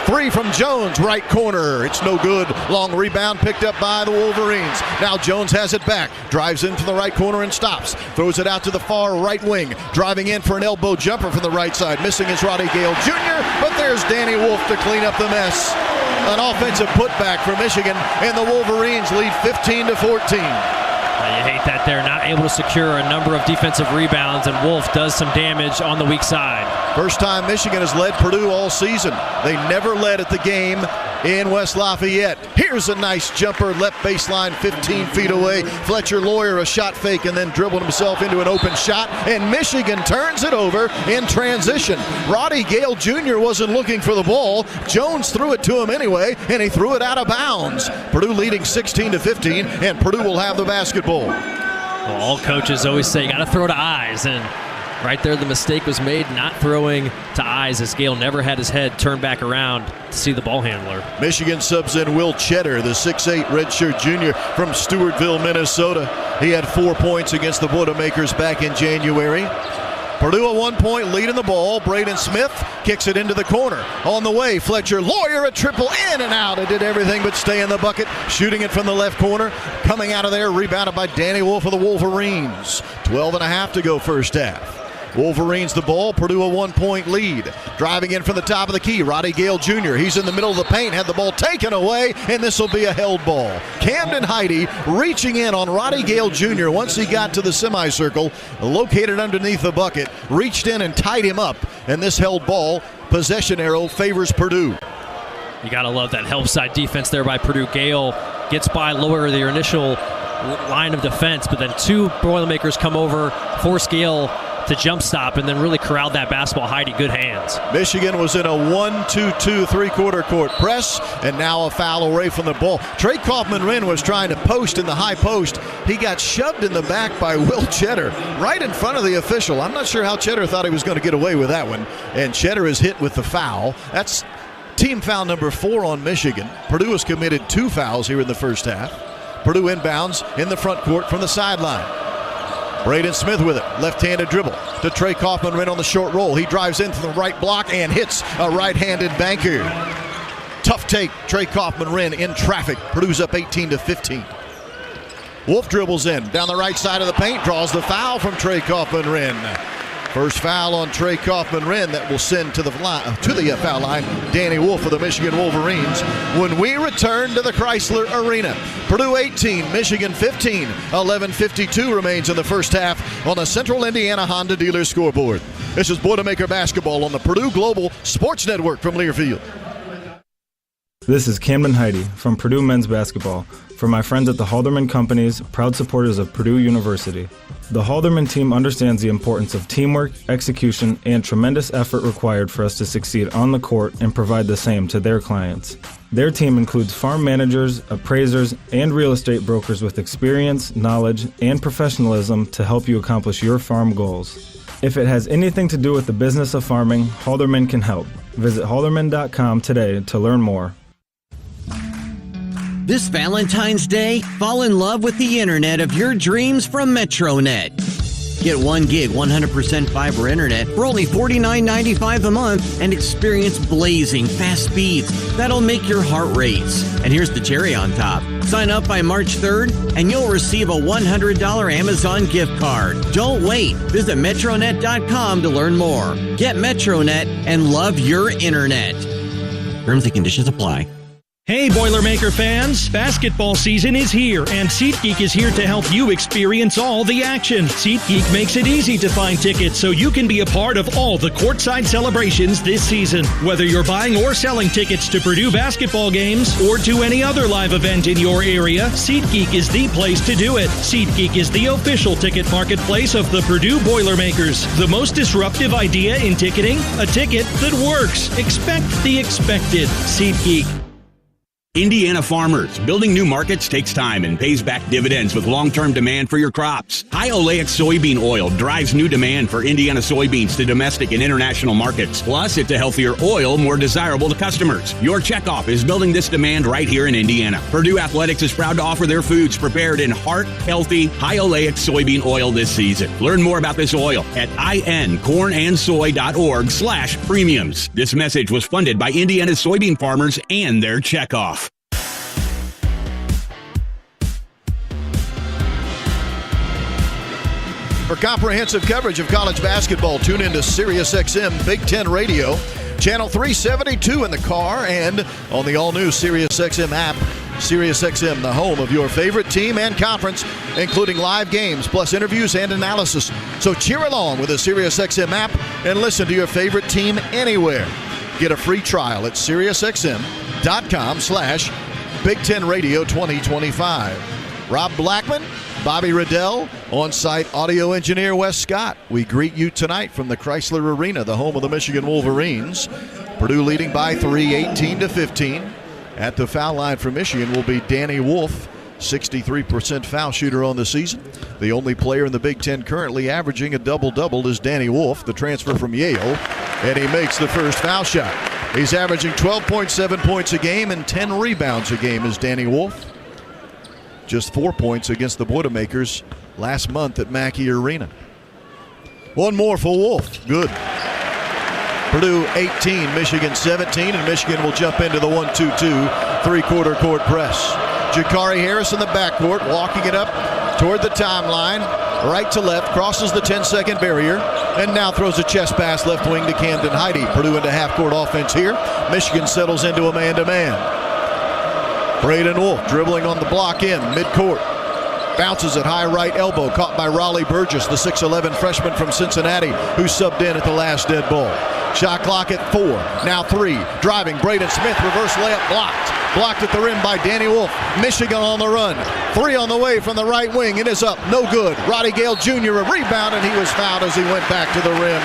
Three from Jones, right corner. It's no good. Long rebound picked up by the Wolverines. Now Jones has it back. Drives into the right corner and stops. Throws it out to the far right wing. Driving in for an elbow jumper from the right side. Missing is Roddy Gale Jr., but there's Danny Wolf to clean up the mess. An offensive putback for Michigan, and the Wolverines lead 15-14.
You hate that they're not able to secure a number of defensive rebounds, and Wolf does some damage on the weak side.
First time Michigan has led Purdue all season. They never led at the game in West Lafayette. Here's a nice jumper, left baseline, 15 feet away. Fletcher Lawyer, a shot fake, and then dribbled himself into an open shot, and Michigan turns it over in transition. Roddy Gale Jr. wasn't looking for the ball. Jones threw it to him anyway, and he threw it out of bounds. Purdue leading 16-15, and Purdue will have the basketball.
Well, all coaches always say you got to throw to eyes, and right there the mistake was made not throwing to eyes, as Gale never had his head turned back around to see the ball handler.
Michigan subs in Will Cheddar, the 6'8 redshirt junior from Stewartville, Minnesota. He had 4 points against the Boilermakers back in January. Purdue a 1-point lead in the ball. Braden Smith kicks it into the corner. On the way, Fletcher Lawyer, a triple in and out. It did everything but stay in the bucket. Shooting it from the left corner. Coming out of there, rebounded by Danny Wolf of the Wolverines. 12.5 to go first half. Wolverines the ball, Purdue a 1-point lead. Driving in from the top of the key, Roddy Gale Jr. He's in the middle of the paint, had the ball taken away, and this will be a held ball. Camden Heide reaching in on Roddy Gale Jr. once he got to the semicircle, located underneath the bucket, reached in and tied him up, and this held ball, possession arrow favors Purdue.
You got to love that help side defense there by Purdue. Gale gets by lower their initial line of defense, but then two Boilermakers come over, force Gale to jump stop, and then really corralled that basketball. Heide, good hands.
Michigan was in a 1-2-2 three-quarter court press, and now a foul away from the ball. Trey Kaufman-Renn was trying to post in the high post. He got shoved in the back by Will Cheddar right in front of the official. I'm not sure how Cheddar thought he was going to get away with that one, and Cheddar is hit with the foul. That's team foul number 4 on Michigan. Purdue has committed 2 fouls here in the first half. Purdue inbounds in the front court from the sideline. Braden Smith with it, left-handed dribble to Trey Kaufman-Renn on the short roll. He drives into the right block and hits a right-handed banker. Tough take, Trey Kaufman-Renn in traffic. Purdue's up 18-15. Wolf dribbles in, down the right side of the paint, draws the foul from Trey Kaufman-Renn. First foul on Trey Kaufman-Renn that will send to the foul line Danny Wolf of the Michigan Wolverines. When we return to the Chrysler Arena, Purdue 18, Michigan 15, 11:52 remains in the first half on the Central Indiana Honda Dealer scoreboard. This is Boilermaker Basketball on the Purdue Global Sports Network from Learfield.
This is Camden Heidi from Purdue Men's Basketball for my friends at the Halderman Companies, proud supporters of Purdue University. The Halderman team understands the importance of teamwork, execution, and tremendous effort required for us to succeed on the court and provide the same to their clients. Their team includes farm managers, appraisers, and real estate brokers with experience, knowledge, and professionalism to help you accomplish your farm goals. If it has anything to do with the business of farming, Halderman can help. Visit halderman.com today to learn more.
This Valentine's Day, fall in love with the internet of your dreams from MetroNet. Get 1 gig 100% fiber internet for only $49.95 a month and experience blazing fast speeds that'll make your heart race. And here's the cherry on top. Sign up by March 3rd and you'll receive a $100 Amazon gift card. Don't wait. Visit Metronet.com to learn more. Get MetroNet and love your internet. Terms and conditions apply.
Hey, Boilermaker fans! Basketball season is here, and SeatGeek is here to help you experience all the action. SeatGeek makes it easy to find tickets so you can be a part of all the courtside celebrations this season. Whether you're buying or selling tickets to Purdue basketball games or to any other live event in your area, SeatGeek is the place to do it. SeatGeek is the official ticket marketplace of the Purdue Boilermakers. The most disruptive idea in ticketing? A ticket that works. Expect the expected. SeatGeek.
Indiana farmers, building new markets takes time and pays back dividends with long-term demand for your crops. High oleic soybean oil drives new demand for Indiana soybeans to domestic and international markets. Plus, it's a healthier oil, more desirable to customers. Your checkoff is building this demand right here in Indiana. Purdue Athletics is proud to offer their foods prepared in heart-healthy, high oleic soybean oil this season. Learn more about this oil at incornandsoy.org/premiums. This message was funded by Indiana's soybean farmers and their checkoff.
For comprehensive coverage of college basketball, tune into SiriusXM Big Ten Radio, Channel 372 in the car, and on the all-new SiriusXM app. SiriusXM, the home of your favorite team and conference, including live games, plus interviews and analysis. So cheer along with the SiriusXM app and listen to your favorite team anywhere. Get a free trial at SiriusXM.com/Big Ten Radio 2025. Rob Blackman, Bobby Riddell, on-site audio engineer Wes Scott. We greet you tonight from the Chrysler Arena, the home of the Michigan Wolverines. Purdue leading by 3, 18-15. At the foul line for Michigan will be Danny Wolf, 63% foul shooter on the season. The only player in the Big Ten currently averaging a double-double is Danny Wolf, the transfer from Yale, and he makes the first foul shot. He's averaging 12.7 points a game and 10 rebounds a game is Danny Wolf. Just 4 points against the Boilermakers last month at Mackey Arena. One more for Wolf. Good. Purdue 18, Michigan 17, and Michigan will jump into the 1-2-2 three-quarter court press. Jakari Harris in the backcourt, walking it up toward the timeline, right to left, crosses the 10-second barrier, and now throws a chest pass left wing to Camden Heidi. Purdue into half-court offense here. Michigan settles into a man-to-man. Braden Wolf dribbling on the block in midcourt. Bounces at high right elbow, caught by Raleigh Burgess, the 6'11 freshman from Cincinnati, who subbed in at the last dead ball. Shot clock at 4, now 3. Driving, Braden Smith, reverse layup blocked. Blocked at the rim by Danny Wolf. Michigan on the run. 3 on the way from the right wing. It is up, no good. Roddy Gale Jr. a rebound, and he was fouled as he went back to the rim.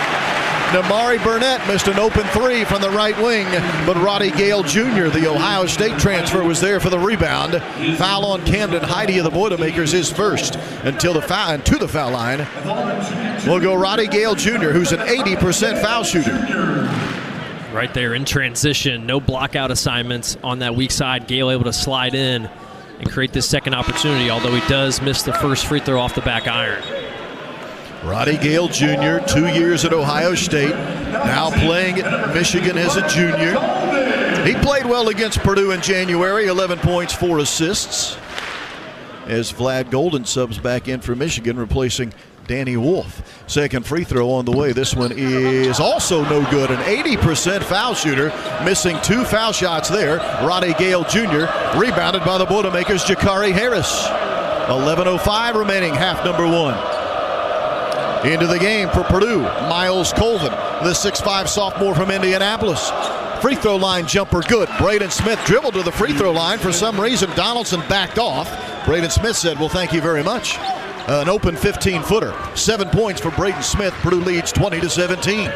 Damari Burnett missed an open 3 from the right wing, but Roddy Gale Jr., the Ohio State transfer, was there for the rebound. Foul on Camden Heidi of the Boilermakers, his first until the foul, and to the foul line will go Roddy Gale Jr., who's an 80% foul shooter.
Right there in transition, no block-out assignments on that weak side. Gale able to slide in and create this second opportunity, although he does miss the first free throw off the back iron.
Roddy Gale Jr., 2 years at Ohio State, now playing at Michigan as a junior. He played well against Purdue in January, 11 points, 4 assists. As Vlad Golden subs back in for Michigan, replacing Danny Wolf. Second free throw on the way. This one is also no good. An 80% foul shooter, missing 2 foul shots there. Roddy Gale Jr. rebounded by the Boilermakers' Jakari Harris. 11:05 remaining, half number 1. Into the game for Purdue, Miles Colvin, the 6'5 sophomore from Indianapolis. Free throw line jumper good. Braden Smith dribbled to the free throw line. For some reason, Donaldson backed off. Braden Smith said, well, thank you very much. An open 15-footer. 7 points for Braden Smith. Purdue leads 20-17.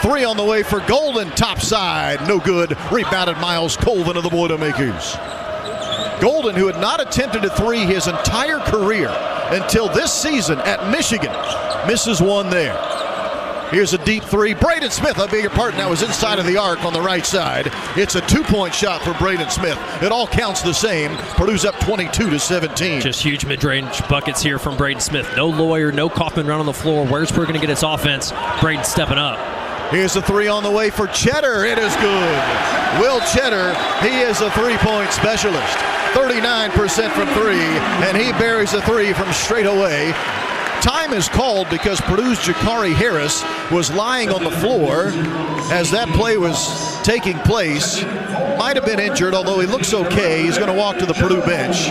3 on the way for Golden. Top side. No good. Rebounded Miles Colvin of the Boilermakers. Golden, who had not attempted a 3 his entire career until this season at Michigan, misses one there. Here's a deep 3. Braden Smith, I beg your pardon, that was inside of the arc on the right side. It's a 2-point shot for Braden Smith. It all counts the same. Purdue's up 22-17.
Just huge mid-range buckets here from Braden Smith. No Lawyer, no Kaufman run on the floor. Where's Purdue going to get its offense? Braden stepping up.
Here's a 3 on the way for Cheddar. It is good. Will Cheddar, he is a 3-point specialist. 39% from 3, and he buries a 3 from straight away. Time is called because Purdue's Jakari Harris was lying on the floor as that play was taking place. Might have been injured, although he looks okay. He's going to walk to the Purdue bench,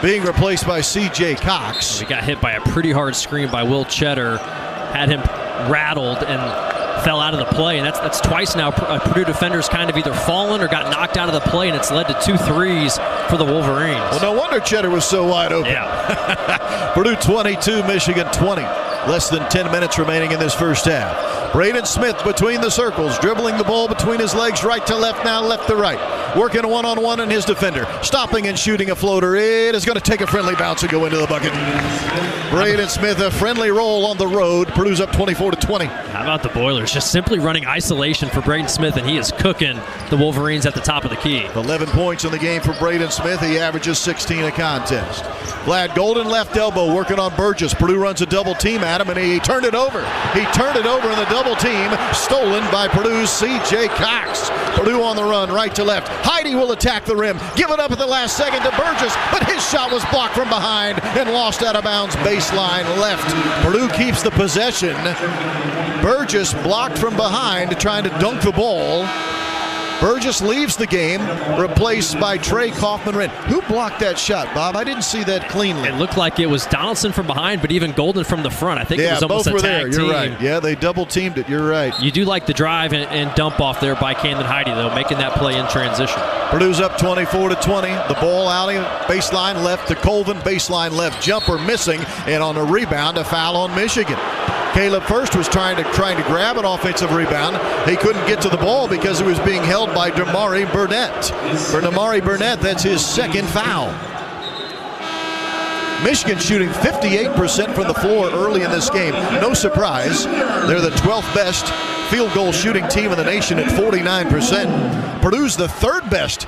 being replaced by C.J. Cox.
He got hit by a pretty hard screen by Will Cheddar, had him rattled and fell out of the play, and that's twice now Purdue defenders kind of either fallen or got knocked out of the play, and it's led to 2 threes for the Wolverines.
Well, no wonder Cheddar was so wide open.
Yeah.
Purdue 22, Michigan 20. Less than 10 minutes remaining in this first half. Braden Smith between the circles, dribbling the ball between his legs, right to left, now left to right. Working one-on-one in his defender. Stopping and shooting a floater. It is going to take a friendly bounce and go into the bucket. Braden Smith, a friendly roll on the road. Purdue's up 24-20.
How about the Boilers? Just simply running isolation for Braden Smith, and he is cooking the Wolverines at the top of the key.
11 points in the game for Braden Smith. He averages 16 a contest. Vlad Golden, left elbow, working on Burgess. Purdue runs a double team at him, and he turned it over. He turned it over in the double team, stolen by Purdue's C.J. Cox. Purdue on the run, right to left. Heidi will attack the rim. Give it up at the last second to Burgess, but his shot was blocked from behind and lost out of bounds baseline left. Purdue keeps the possession. Burgess blocked from behind, trying to dunk the ball. Burgess leaves the game, replaced by Trey Kaufman-Renn. Who blocked that shot, Bob? I didn't see that cleanly.
It looked like it was Donaldson from behind, but even Golden from the front. I think it was almost
both
a
were
tag
there.
team.
You're right. Yeah, they double-teamed it. You're right.
You do like the drive and dump off there by Camden Heidi, though, making that play in transition.
Purdue's up 24-20. The ball out, baseline left to Colvin, baseline left jumper missing, and on a rebound, a foul on Michigan. Caleb First was trying to grab an offensive rebound. He couldn't get to the ball because he was being held by Damari Burnett. For Damari Burnett, that's his second foul. Michigan shooting 58% from the floor early in this game. No surprise. They're the 12th best field goal shooting team in the nation at 49%. Purdue's the 3rd best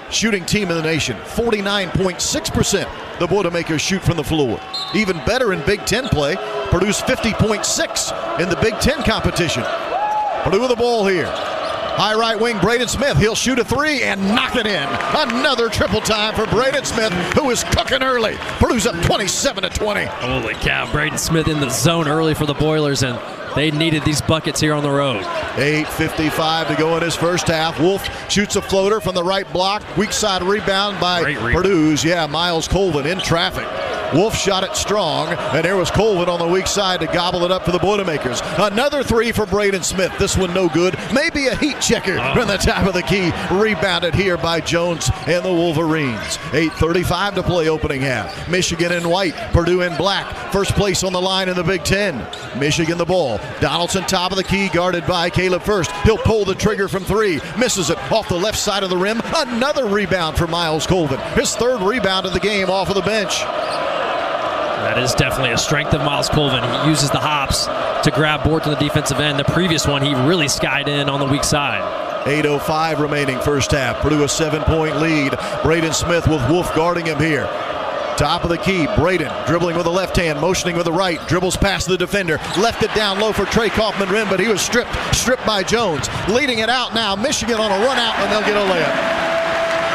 shooting team in the nation, 49.6%. The Boilermakers shoot from the floor. Even better in Big Ten play, Purdue's 50.6 in the Big Ten competition. Purdue with the ball here. High right wing, Braden Smith. He'll shoot a 3 and knock it in. Another triple time for Braden Smith, who is cooking early. Purdue's up 27-20.
Holy cow, Braden Smith in the zone early for the Boilers, and they needed these buckets here on the road.
8:55 to go in his first half. Wolf shoots a floater from the right block. Weak side rebound by Purdue's. Miles Colvin in traffic. Wolf shot it strong, and there was Colvin on the weak side to gobble it up for the Boilermakers. Another 3 for Braden Smith. This one no good. Maybe a heat checker from the top of the key. Rebounded here by Jones and the Wolverines. 8:35 to play opening half. Michigan in white, Purdue in black. First place on the line in the Big Ten. Michigan the ball. Donaldson top of the key, guarded by Caleb First. He'll pull the trigger from 3. Misses it off the left side of the rim. Another rebound for Miles Colvin. His 3rd rebound of the game off of the bench.
That is definitely a strength of Miles Colvin. He uses the hops to grab boards on the defensive end. The previous one, he really skied in on the weak side.
8:05 remaining first half. Purdue a 7-point lead. Braden Smith with Wolf guarding him here. Top of the key, Braden dribbling with the left hand, motioning with the right, dribbles past the defender, left it down low for Trey Kaufman-Renn, but he was stripped by Jones. Leading it out now, Michigan on a run out, and they'll get a layup.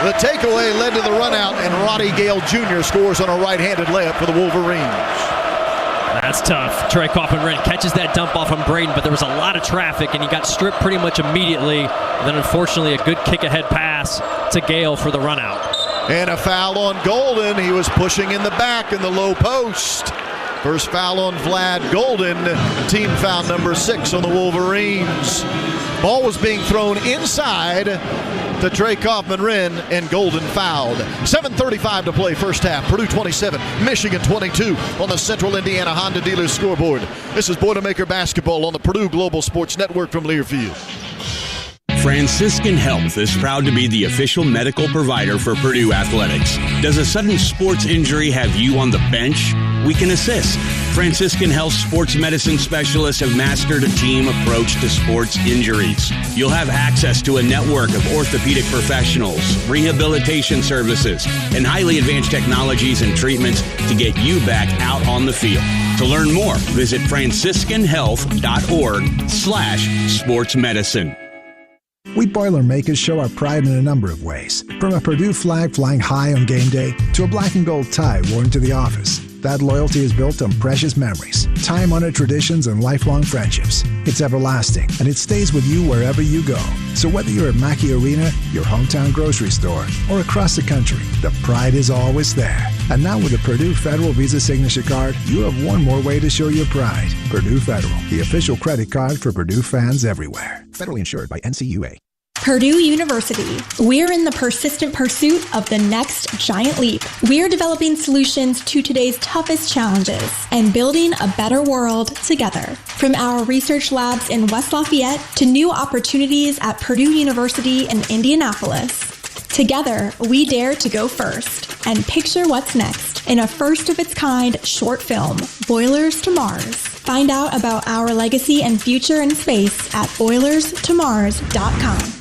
The takeaway led to the run out, and Roddy Gale Jr. scores on a right-handed layup for the Wolverines.
That's tough. Trey Kaufman-Renn catches that dump off from Braden, but there was a lot of traffic, and he got stripped pretty much immediately. And then, unfortunately, a good kick-ahead pass to Gale for the run out.
And a foul on Golden. He was pushing in the back in the low post. First foul on Vlad Golden. Team foul number 6 on the Wolverines. Ball was being thrown inside to Trey Kaufman-Renn, and Golden fouled. 7:35 to play first half. Purdue 27, Michigan 22 on the Central Indiana Honda Dealers scoreboard. This is Boilermaker Basketball on the Purdue Global Sports Network from Learfield.
Franciscan Health is proud to be the official medical provider for Purdue Athletics. Does a sudden sports injury have you on the bench? We can assist. Franciscan Health sports medicine specialists have mastered a team approach to sports injuries. You'll have access to a network of orthopedic professionals, rehabilitation services, and highly advanced technologies and treatments to get you back out on the field. To learn more, visit franciscanhealth.org/sportsmedicine.
We Boilermakers show our pride in a number of ways. From a Purdue flag flying high on game day to a black and gold tie worn to the office. That loyalty is built on precious memories, time-honored traditions, and lifelong friendships. It's everlasting, and it stays with you wherever you go. So whether you're at Mackey Arena, your hometown grocery store, or across the country, the pride is always there. And now with the Purdue Federal Visa Signature Card, you have one more way to show your pride. Purdue Federal, the official credit card for Purdue fans everywhere. Federally insured by NCUA.
Purdue University. We're in the persistent pursuit of the next giant leap. We're developing solutions to today's toughest challenges and building a better world together. From our research labs in West Lafayette to new opportunities at Purdue University in Indianapolis. Together, we dare to go first and picture what's next in a first-of-its-kind short film, Boilers to Mars. Find out about our legacy and future in space at boilerstomars.com.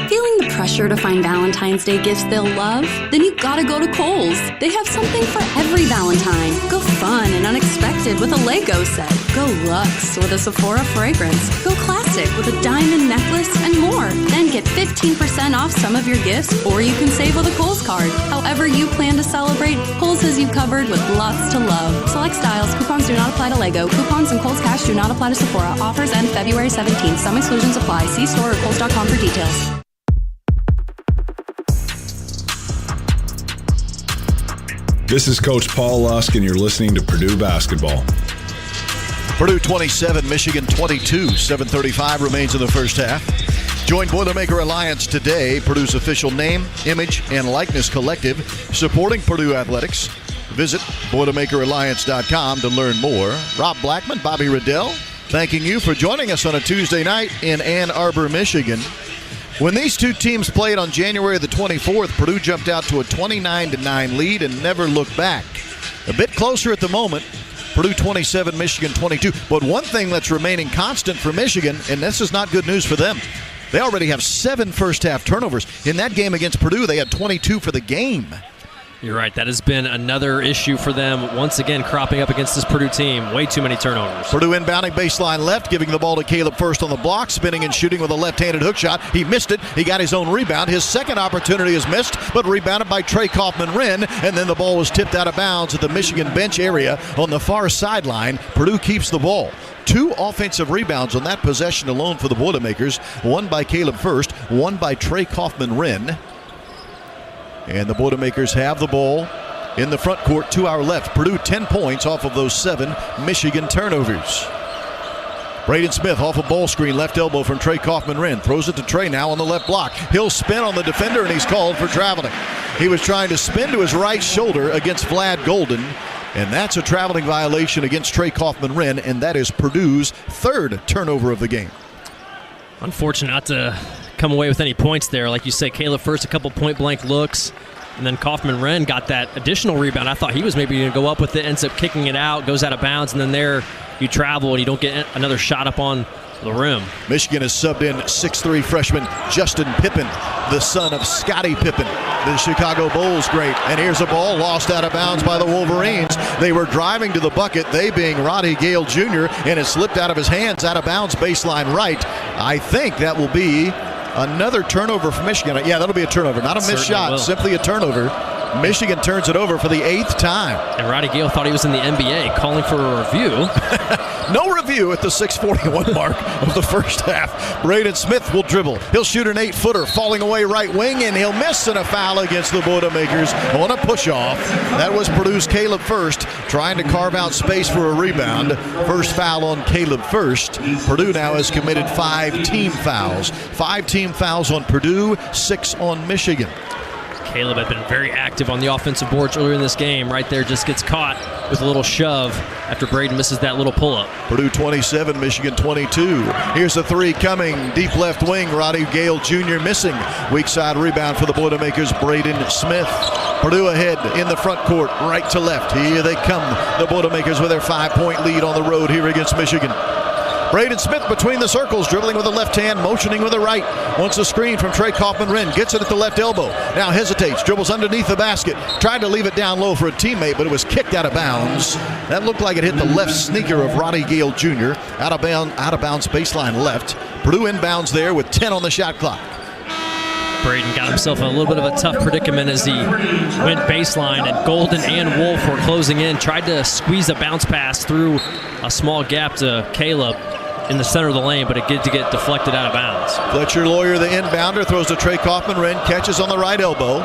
Feeling the pressure to find Valentine's Day gifts they'll love? Then you gotta go to Kohl's. They have something for every Valentine. Go fun and unexpected with a Lego set. Go luxe with a Sephora fragrance. Go classic with a diamond necklace and more. Then get 15% off some of your gifts, or you can save with a Kohl's card. However you plan to celebrate, Kohl's has you covered with lots to love. Select styles. Coupons do not apply to Lego. Coupons and Kohl's Cash do not apply to Sephora. Offers end February 17th. Some exclusions apply. See store or Kohl's.com for details.
This is Coach Paul Lusk, and you're listening to Purdue Basketball.
Purdue 27, Michigan 22. 7:35 remains in the first half. Join Boilermaker Alliance today, Purdue's official name, image, and likeness collective supporting Purdue athletics. Visit BoilermakerAlliance.com to learn more. Rob Blackman, Bobby Riddell, thanking you for joining us on a Tuesday night in Ann Arbor, Michigan. When these two teams played on January the 24th, Purdue jumped out to a 29-9 lead and never looked back. A bit closer at the moment, Purdue 27, Michigan 22. But one thing that's remaining constant for Michigan, and this is not good news for them, they already have 7 first-half turnovers. In that game against Purdue, they had 22 for the game.
You're right. That has been another issue for them, once again cropping up against this Purdue team. Way too many turnovers.
Purdue inbounding baseline left, giving the ball to Caleb First on the block, spinning and shooting with a left-handed hook shot. He missed it. He got his own rebound. His second opportunity is missed, but rebounded by Trey Kaufman-Renn, and then the ball was tipped out of bounds at the Michigan bench area on the far sideline. Purdue keeps the ball. 2 offensive rebounds on that possession alone for the Boilermakers. One by Caleb First, one by Trey Kaufman-Renn. And the Boilermakers have the ball in the front court to our left. Purdue 10 points off of those 7 Michigan turnovers. Braden Smith off a ball screen, left elbow from Trey Kaufman-Renn. Throws it to Trey now on the left block. He'll spin on the defender, and he's called for traveling. He was trying to spin to his right shoulder against Vlad Golden, and that's a traveling violation against Trey Kaufman-Renn, and that is Purdue's 3rd turnover of the game.
Unfortunate not to come away with any points there. Like you say, Caleb First, a couple point-blank looks, and then Kaufman-Renn got that additional rebound. I thought he was maybe going to go up with it, ends up kicking it out, goes out of bounds, and then there you travel and you don't get another shot up on the rim.
Michigan has subbed in 6'3" freshman Justin Pippen, the son of Scottie Pippen, the Chicago Bulls great. And here's a ball lost out of bounds by the Wolverines. They were driving to the bucket, they being Roddy Gale Jr., and it slipped out of his hands, out of bounds, baseline right. I think that will be another turnover for Michigan. Yeah, that'll be a turnover. Not a missed shot, simply a turnover. Michigan turns it over for the 8th time.
And Roddy Gale thought he was in the NBA calling for a review.
No review at the 6:41 mark of the first half. Braden Smith will dribble. He'll shoot an 8-footer, falling away right wing, and he'll miss, and a foul against the Boilermakers on a push-off. That was Purdue's Caleb First, trying to carve out space for a rebound. First foul on Caleb First. Purdue now has committed 5 team fouls. 5 team fouls on Purdue, 6 on Michigan.
Caleb had been very active on the offensive boards earlier in this game. Right there, just gets caught with a little shove after Braden misses that little pull-up.
Purdue 27, Michigan 22. Here's a 3 coming. Deep left wing, Roddy Gale Jr. missing. Weak side rebound for the Boilermakers, Braden Smith. Purdue ahead in the front court, right to left. Here they come, the Boilermakers with their 5-point lead on the road here against Michigan. Braden Smith between the circles, dribbling with the left hand, motioning with the right. Wants a screen from Trey Kaufman-Renn. Gets it at the left elbow. Now hesitates, dribbles underneath the basket. Tried to leave it down low for a teammate, but it was kicked out of bounds. That looked like it hit the left sneaker of Roddy Gale Jr. Out of bounds baseline left. Purdue inbounds there with 10 on the shot clock.
Braden got himself in a little bit of a tough predicament as he went baseline, and Golden and Wolf were closing in. Tried to squeeze a bounce pass through a small gap to Caleb in the center of the lane, but it did to get deflected out of bounds.
Fletcher Lawyer, the inbounder, throws to Trey Kaufman-Renn, catches on the right elbow.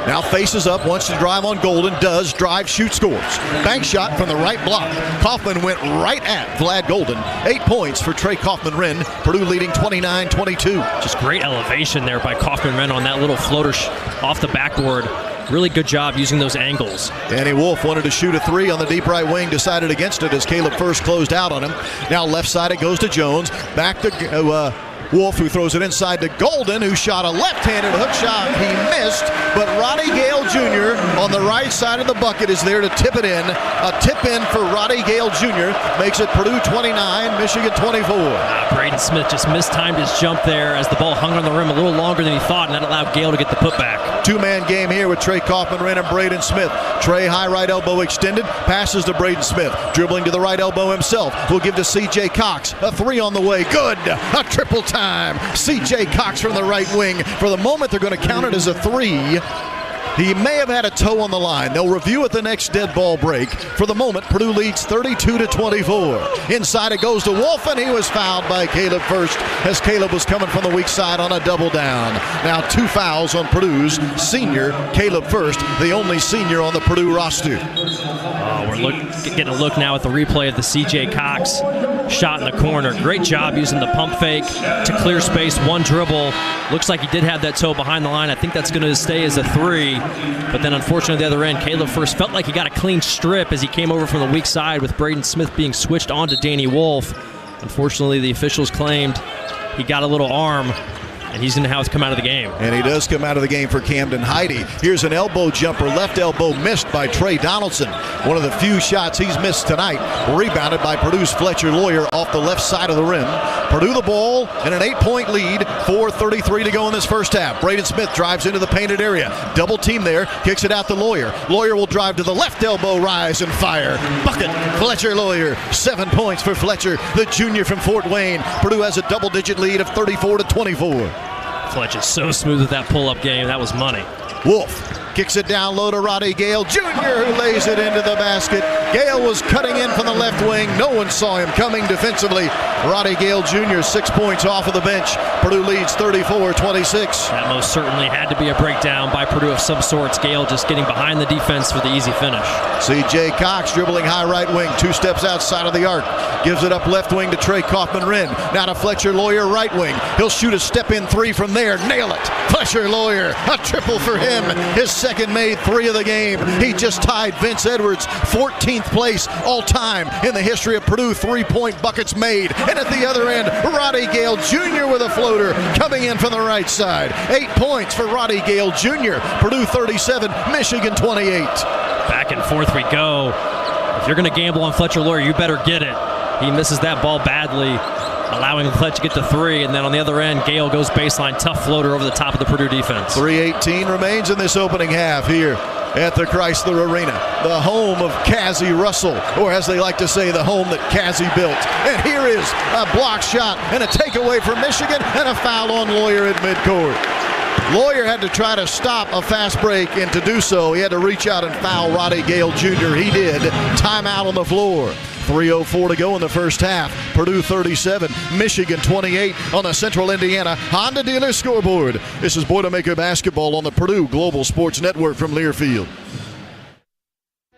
Now faces up, wants to drive on Golden, does, drive, shoot, scores. Bank shot from the right block. Kaufman went right at Vlad Golden. 8 points for Trey Kaufman-Renn. Purdue leading 29-22.
Just great elevation there by Kaufman-Renn on that little floater off the backboard. Really good job using those angles.
Danny Wolf wanted to shoot a 3 on the deep right wing, decided against it as Caleb First closed out on him. Now left side it goes to Jones. Back to Wolf, who throws it inside to Golden, who shot a left-handed hook shot. He missed, but Roddy Gale Jr. on the right side of the bucket is there to tip it in. A tip in for Roddy Gale Jr. makes it Purdue 29, Michigan 24.
Braden Smith just mistimed his jump there as the ball hung on the rim a little longer than he thought, and that allowed Gale to get the putback.
Two-man game here with Trey Kaufman-Renn and Braden Smith. Trey high right elbow extended, passes to Braden Smith. Dribbling to the right elbow himself. Will give to C.J. Cox. A 3 on the way. Good. A triple time. C.J. Cox from the right wing. For the moment, they're going to count it as a 3. He may have had a toe on the line. They'll review at the next dead ball break. For the moment, Purdue leads 32-24. Inside it goes to Wolf, and he was fouled by Caleb First as Caleb was coming from the weak side on a double down. Now 2 fouls on Purdue's senior, Caleb First, the only senior on the Purdue roster.
We're getting a look now at the replay of the C.J. Cox shot in the corner. Great job using the pump fake to clear space. 1 dribble. Looks like he did have that toe behind the line. I think that's going to stay as a 3. But then unfortunately at the other end, Caleb First felt like he got a clean strip as he came over from the weak side with Braden Smith being switched on to Danny Wolf. Unfortunately, the officials claimed he got a little arm, and he's going to have to come out of the game.
And he does come out of the game for Camden Heide. Here's an elbow jumper, left elbow missed by Trey Donaldson. One of the few shots he's missed tonight. Rebounded by Purdue's Fletcher Lawyer off the left side of the rim. Purdue the ball and an 8-point lead. 4:33 to go in this first half. Braden Smith drives into the painted area. Double team there, kicks it out to Lawyer. Lawyer will drive to the left elbow, rise and fire. Bucket, Fletcher Lawyer. 7 points for Fletcher, the junior from Fort Wayne. Purdue has a double-digit lead of 34-24.
Fletcher's so smooth with that pull-up game. That was money.
Wolf kicks it down low to Roddy Gale Jr., who lays it into the basket. Gale was cutting in from the left wing. No one saw him coming defensively. Roddy Gale Jr., 6 points off of the bench. Purdue leads 34-26.
That most certainly had to be a breakdown by Purdue of some sorts. Gale just getting behind the defense for the easy finish.
C.J. Cox dribbling high right wing, 2 steps outside of the arc. Gives it up left wing to Trey Kaufman-Renn. Now to Fletcher Lawyer, right wing. He'll shoot a step-in 3 from there. Nail it. Fletcher Lawyer, a triple for him. His second made 3 of the game. He just tied Vince Edwards, 14th place all-time in the history of Purdue 3-point buckets made. And at the other end, Roddy Gale Jr. with a floater coming in from the right side. 8 points for Roddy Gale Jr. Purdue 37, Michigan 28.
Back and forth we go. If you're going to gamble on Fletcher Lawyer, you better get it. He misses that ball badly, allowing Fletcher to get to 3, and then on the other end, Gale goes baseline, tough floater over the top of the Purdue defense.
3:18 remains in this opening half here at the Chrysler Arena, the home of Cassie Russell, or as they like to say, the home that Cassie built. And here is a block shot and a takeaway for Michigan and a foul on Lawyer at midcourt. Lawyer had to try to stop a fast break, and to do so, he had to reach out and foul Roddy Gale Jr. He did. Timeout on the floor. 3:04 to go in the first half. Purdue 37, Michigan 28 on the Central Indiana Honda Dealer scoreboard. This is Boilermaker Basketball on the Purdue Global Sports Network from Learfield.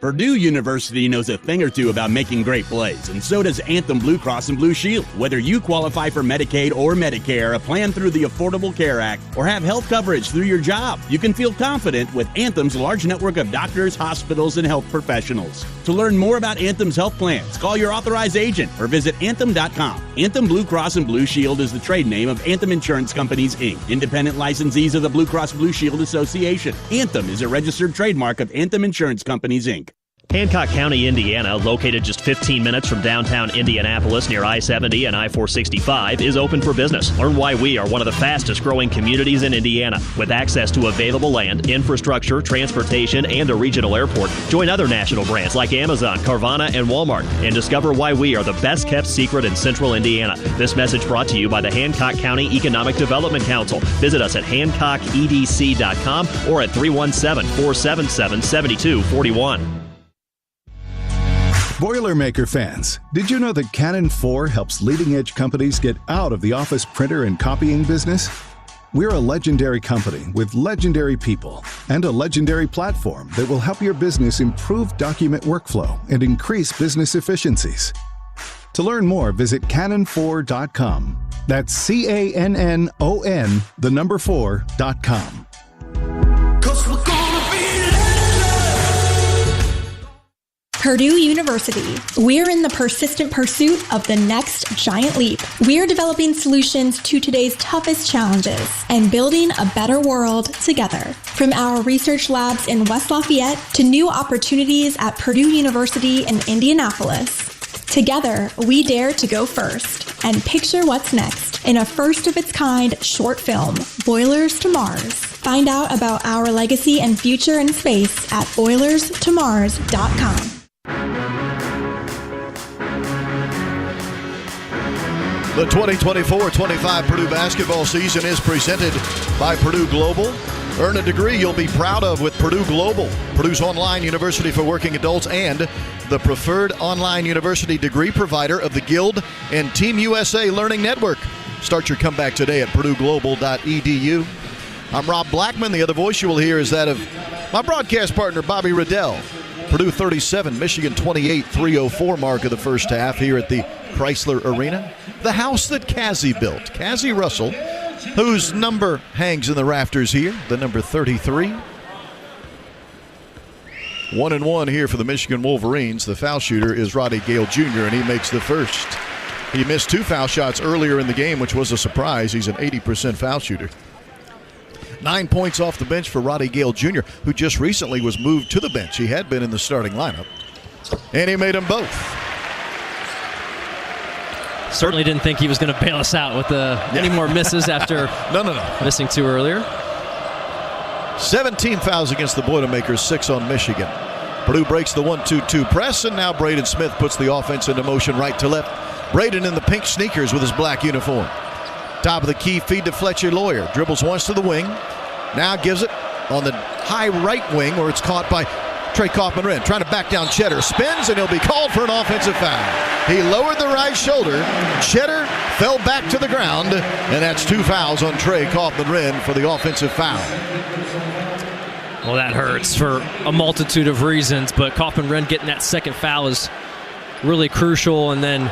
Purdue University knows a thing or two about making great plays, and so does Anthem Blue Cross and Blue Shield. Whether you qualify for Medicaid or Medicare, a plan through the Affordable Care Act, or have health coverage through your job, you can feel confident with Anthem's large network of doctors, hospitals, and health professionals. To learn more about Anthem's health plans, call your authorized agent or visit Anthem.com. Anthem Blue Cross and Blue Shield is the trade name of Anthem Insurance Companies, Inc., independent licensees of the Blue Cross Blue Shield Association. Anthem is a registered trademark of Anthem Insurance Companies, Inc.
Hancock County, Indiana, located just 15 minutes from downtown Indianapolis near I-70 and I-465, is open for business. Learn why we are one of the fastest growing communities in Indiana. With access to available land, infrastructure, transportation, and a regional airport, join other national brands like Amazon, Carvana, and Walmart, and discover why we are the best kept secret in central Indiana. This message brought to you by the Hancock County Economic Development Council. Visit us at HancockEDC.com or at 317-477-7241.
Boilermaker fans, did you know that Canon 4 helps leading-edge companies get out of the office printer and copying business? We're a legendary company with legendary people and a legendary platform that will help your business improve document workflow and increase business efficiencies. To learn more, visit canon4.com. That's CANNON, the number 4.com.
Purdue University. We're in the persistent pursuit of the next giant leap. We're developing solutions to today's toughest challenges and building a better world together. From our research labs in West Lafayette to new opportunities at Purdue University in Indianapolis. Together, we dare to go first and picture what's next in a first-of-its-kind short film, Boilers to Mars. Find out about our legacy and future in space at boilerstomars.com.
The 2024-25 Purdue basketball season is presented by Purdue Global. Earn a degree you'll be proud of with Purdue Global, Purdue's online university for working adults and the preferred online university degree provider of the Guild and Team USA Learning Network. Start your comeback today at purdueglobal.edu. I'm Rob Blackman. The other voice you will hear is that of my broadcast partner, Bobby Riddell. Purdue 37, Michigan 28, 3:04 mark of the first half here at the Chrysler Arena. The house that Cassie built. Cassie Russell, whose number hangs in the rafters here, the number 33. 1-1 here for the Michigan Wolverines. The foul shooter is Roddy Gale Jr., and he makes the first. He missed 2 foul shots earlier in the game, which was a surprise. He's an 80% foul shooter. 9 points off the bench for Roddy Gale Jr., who just recently was moved to the bench. He had been in the starting lineup, and he made them both.
Certainly didn't think he was going to bail us out with any more misses after missing 2 earlier.
17 fouls against the Boilermakers, 6 on Michigan. Purdue breaks the 1-2-2 press, and now Braden Smith puts the offense into motion right to left. Braden in the pink sneakers with his black uniform. Top of the key feed to Fletcher Lawyer. Dribbles once to the wing. Now gives it on the high right wing where it's caught by Trey Kaufman-Renn. Trying to back down Cheddar. Spins, and he'll be called for an offensive foul. He lowered the right shoulder. Cheddar fell back to the ground, and that's 2 fouls on Trey Kaufman-Renn for the offensive foul.
Well, that hurts for a multitude of reasons, but Kaufman-Renn getting that second foul is really crucial, and then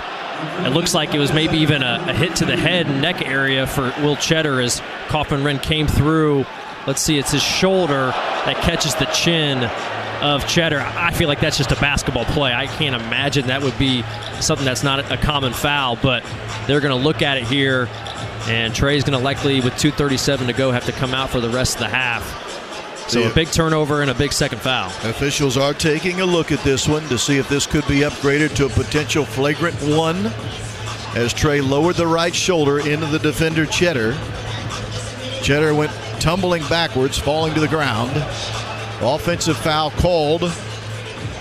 it looks like it was maybe even a hit to the head and neck area for Will Cheddar as Kaufman-Renn came through. Let's see, it's his shoulder that catches the chin of Cheddar. I feel like that's just a basketball play. I can't imagine that would be something that's not a common foul, but they're going to look at it here, and Trey's going to likely, with 2:37 to go, have to come out for the rest of the half. So a big turnover and a big second foul.
Officials are taking a look at this one to see if this could be upgraded to a potential flagrant 1 as Trey lowered the right shoulder into the defender Cheddar. Cheddar went tumbling backwards, falling to the ground. Offensive foul called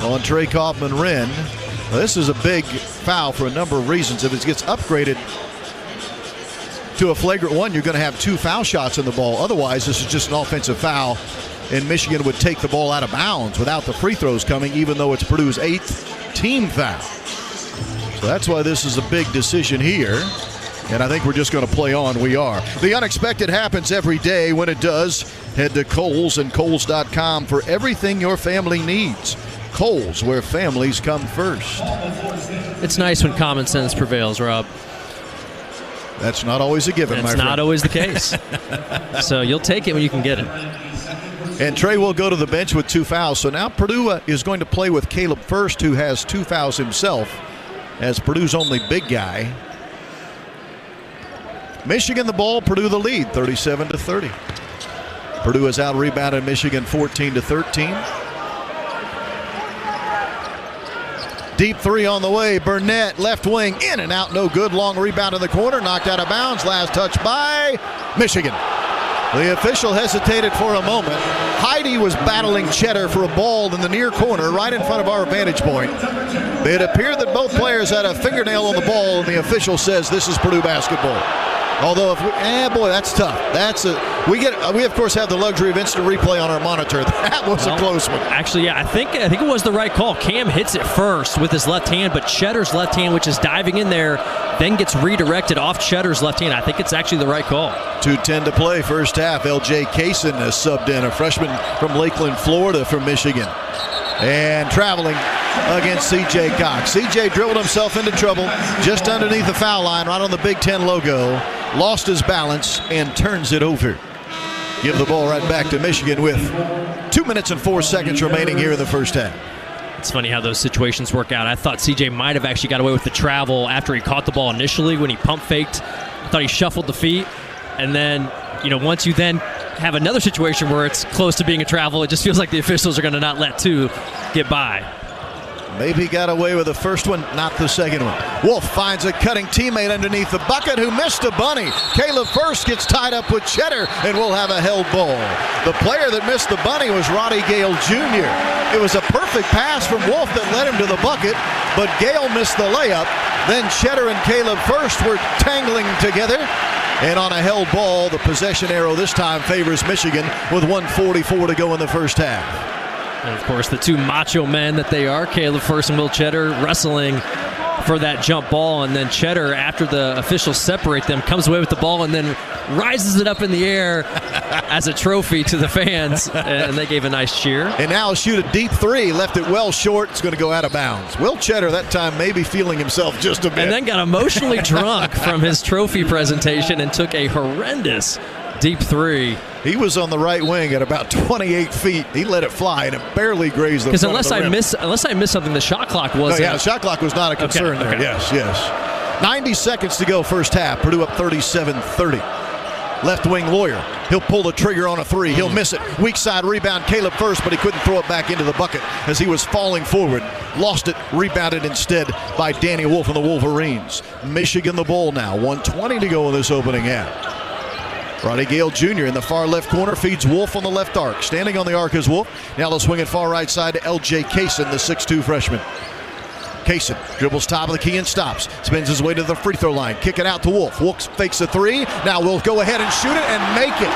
on Trey Kaufman-Renn. This is a big foul for a number of reasons. If it gets upgraded to a flagrant one, you're going to have 2 foul shots in the ball. Otherwise, this is just an offensive foul, and Michigan would take the ball out of bounds without the free throws coming, even though it's Purdue's 8th team foul. So that's why this is a big decision here. And I think we're just going to play on. We are. The unexpected happens every day. When it does, head to Kohl's and Kohl's.com for everything your family needs. Kohl's, where families come first.
It's nice when common sense prevails, Rob.
That's not always a given, my friend.
It's not always the case. So you'll take it when you can get it.
And Trey will go to the bench with 2 fouls. So now Purdue is going to play with Caleb First, who has 2 fouls himself, as Purdue's only big guy. Michigan the ball, Purdue the lead, 37-30. Purdue has out-rebounded Michigan 14-13. Deep 3 on the way. Burnett, left wing, in and out, no good. Long rebound in the corner, knocked out of bounds. Last touch by Michigan. The official hesitated for a moment. Heidi was battling Cheddar for a ball in the near corner, right in front of our vantage point. It appeared that both players had a fingernail on the ball, and the official says this is Purdue basketball. Although, boy, that's tough. We of course have the luxury of instant replay on our monitor. That was a close one.
Actually, yeah, I think it was the right call. Cam hits it first with his left hand, but Cheddar's left hand, which is diving in there, then gets redirected off Cheddar's left hand. I think it's actually the right call.
2:10 to play, first half. L.J. Kaysen has subbed in, a freshman from Lakeland, Florida, from Michigan. And traveling against C.J. Cox. C.J. dribbled himself into trouble just underneath the foul line, right on the Big Ten logo. Lost his balance and turns it over. Give the ball right back to Michigan with 2 minutes and 4 seconds remaining here in the first half.
It's funny how those situations work out. I thought C.J. might have actually got away with the travel after he caught the ball initially when he pump faked. I thought he shuffled the feet. And then, once you then have another situation where it's close to being a travel, it just feels like the officials are going to not let 2 get by.
Maybe got away with the first one, not the second one. Wolf finds a cutting teammate underneath the bucket who missed a bunny. Caleb First gets tied up with Cheddar, and we'll have a held ball. The player that missed the bunny was Roddy Gale Jr. It was a perfect pass from Wolf that led him to the bucket, but Gale missed the layup. Then Cheddar and Caleb First were tangling together. And on a held ball, the possession arrow this time favors Michigan with 1:44 to go in the first half.
And, of course, the 2 macho men that they are, Caleb First and Will Cheddar, wrestling for that jump ball. And then Cheddar, after the officials separate them, comes away with the ball and then rises it up in the air as a trophy to the fans. And they gave a nice cheer.
And now he'll shoot a deep 3. Left it well short. It's going to go out of bounds. Will Cheddar that time maybe feeling himself just a bit.
And then got emotionally drunk from his trophy presentation and took a horrendous deep 3.
He was on the right wing at about 28 feet. He let it fly, and it barely grazed the front
unless
of the rim.
Unless I missed something, the shot clock wasn't.
No, yeah, the shot clock was not a concern there.
Okay.
Yes. 90 seconds to go first half. Purdue up 37-30. Left wing Lawyer. He'll pull the trigger on a 3. He'll miss it. Weak side rebound, Caleb First, but he couldn't throw it back into the bucket as he was falling forward. Lost it, rebounded instead by Danny Wolf and the Wolverines. Michigan the ball now. 1:20 to go in this opening half. Roddy Gale Jr. in the far left corner feeds Wolf on the left arc. Standing on the arc is Wolf. Now they'll swing it far right side to L.J. Kaysen, the 6'2 freshman. Kaysen dribbles top of the key and stops. Spins his way to the free throw line. Kick it out to Wolf. Wolf fakes a 3. Now we'll go ahead and shoot it and make it.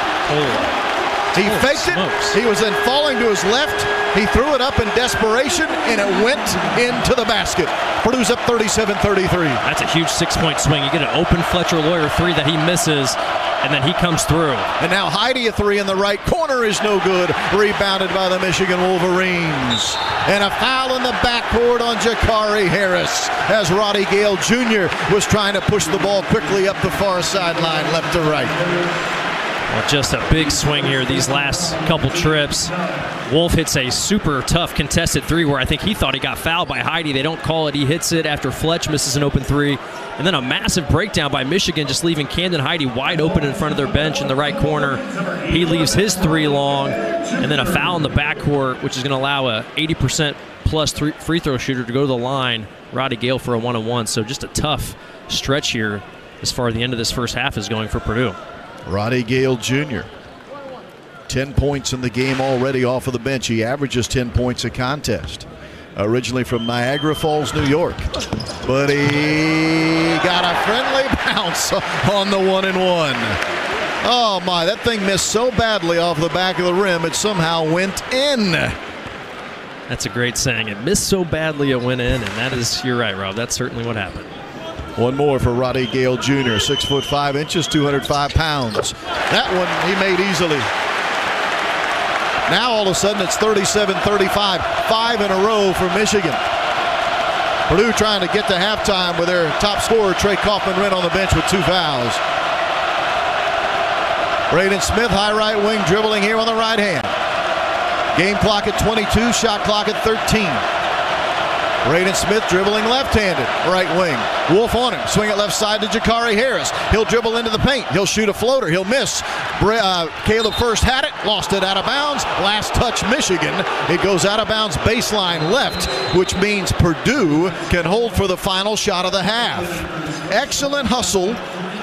He faked it. He was then falling to his left. He threw it up in desperation, and it went into the basket. Purdue's up 37-33.
That's a huge 6-point swing. You get an open Fletcher Lawyer 3 that he misses, and then he comes through.
And now Heidi a 3 in the right corner is no good. Rebounded by the Michigan Wolverines. And a foul in the backcourt on Jakari Harris as Roddy Gale Jr. was trying to push the ball quickly up the far sideline, left to right.
Well, just a big swing here these last couple trips. Wolf hits a super tough contested 3 where I think he thought he got fouled by Heidi. They don't call it. He hits it after Fletch misses an open 3. And then a massive breakdown by Michigan, just leaving Camden Heidi wide open in front of their bench in the right corner. He leaves his 3 long. And then a foul in the backcourt, which is going to allow a 80% plus free throw shooter to go to the line. Roddy Gale for a 1-on-1. So just a tough stretch here as far as the end of this first half is going for Purdue.
Roddy Gale Jr. 10 points in the game already off of the bench. He averages 10 points a contest. originally from Niagara Falls, New York. But he got a friendly bounce on the 1-and-1. Oh, my, that thing missed so badly off the back of the rim, it somehow went in.
That's a great saying. It missed so badly it went in, and that is, you're right, Rob. That's certainly what happened.
One more for Roddy Gale Jr., 6'5", 205 pounds. That one he made easily. Now all of a sudden it's 37-35, 5 in a row for Michigan. Purdue trying to get to halftime with their top scorer, Trey Kaufman-Renn, on the bench with 2 fouls. Braden Smith, high right wing, dribbling here on the right hand. Game clock at 22, shot clock at 13. Braden Smith dribbling left-handed, right wing. Wolf on him, swing it left side to Jakari Harris. He'll dribble into the paint. He'll shoot a floater. He'll miss. Caleb First had it, lost it out of bounds. Last touch, Michigan. It goes out of bounds baseline left, which means Purdue can hold for the final shot of the half. Excellent hustle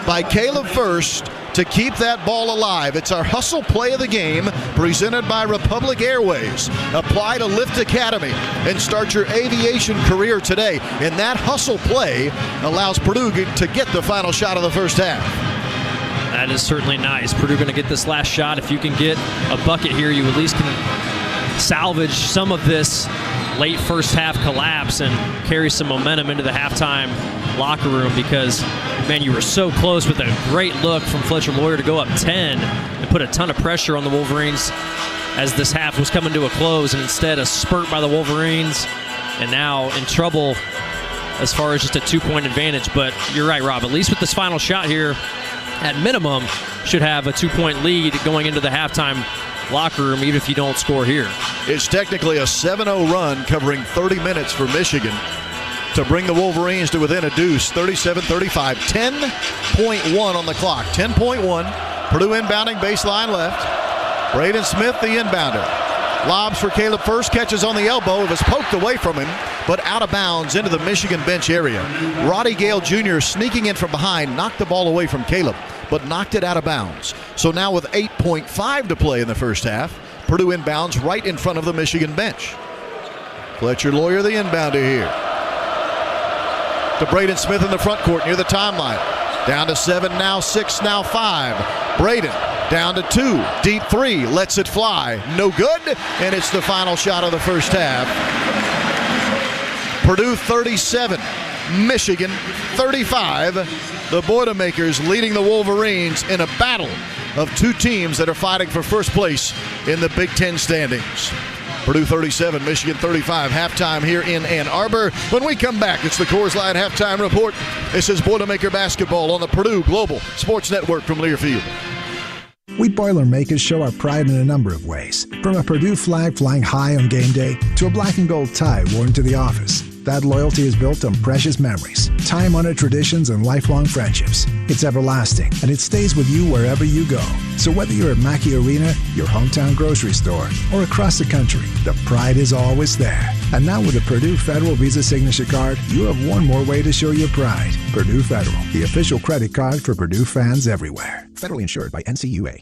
by Caleb First to keep that ball alive. It's our hustle play of the game, presented by Republic Airways. Apply to Lift Academy and start your aviation career today. And that hustle play allows Purdue to get the final shot of the first half.
That is certainly nice. Purdue going to get this last shot. If you can get a bucket here, you at least can salvage some of this late first half collapse and carry some momentum into the halftime locker room, because, man, you were so close with a great look from Fletcher Loyer to go up 10 and put a ton of pressure on the Wolverines as this half was coming to a close, and instead a spurt by the Wolverines, and now in trouble as far as just a 2-point advantage. But you're right, Rob, at least with this final shot here, at minimum, should have a 2-point lead going into the halftime locker room, even if you don't score here.
It's technically a 7-0 run covering 30 minutes for Michigan to bring the Wolverines to within a deuce, 37-35, 10.1 on the clock, 10.1. Purdue inbounding baseline left. Braden Smith, the inbounder. Lobs for Caleb First, catches on the elbow. It was poked away from him, but out of bounds into the Michigan bench area. Roddy Gale Jr. sneaking in from behind, knocked the ball away from Caleb, but knocked it out of bounds. So now with 8.5 to play in the first half, Purdue inbounds right in front of the Michigan bench. Fletcher Loyer, the inbounder here. To Braden Smith in the front court near the timeline. Down to 7, now 6, now 5. Braden down to 2. Deep 3. Lets it fly. No good. And it's the final shot of the first half. Purdue 37. Michigan 35. The Boilermakers leading the Wolverines in a battle of two teams that are fighting for first place in the Big Ten standings. Purdue 37, Michigan 35. Halftime here in Ann Arbor. When we come back, it's the Coors Light Halftime Report. This is Boilermaker Basketball on the Purdue Global Sports Network from Learfield.
We Boilermakers show our pride in a number of ways. From a Purdue flag flying high on game day to a black and gold tie worn to the office. That loyalty is built on precious memories, time-honored traditions, and lifelong friendships. It's everlasting, and it stays with you wherever you go. So whether you're at Mackey Arena, your hometown grocery store, or across the country, the pride is always there. And now with the Purdue Federal Visa Signature Card, you have one more way to show your pride. Purdue Federal, the official credit card for Purdue fans everywhere. Federally insured by NCUA.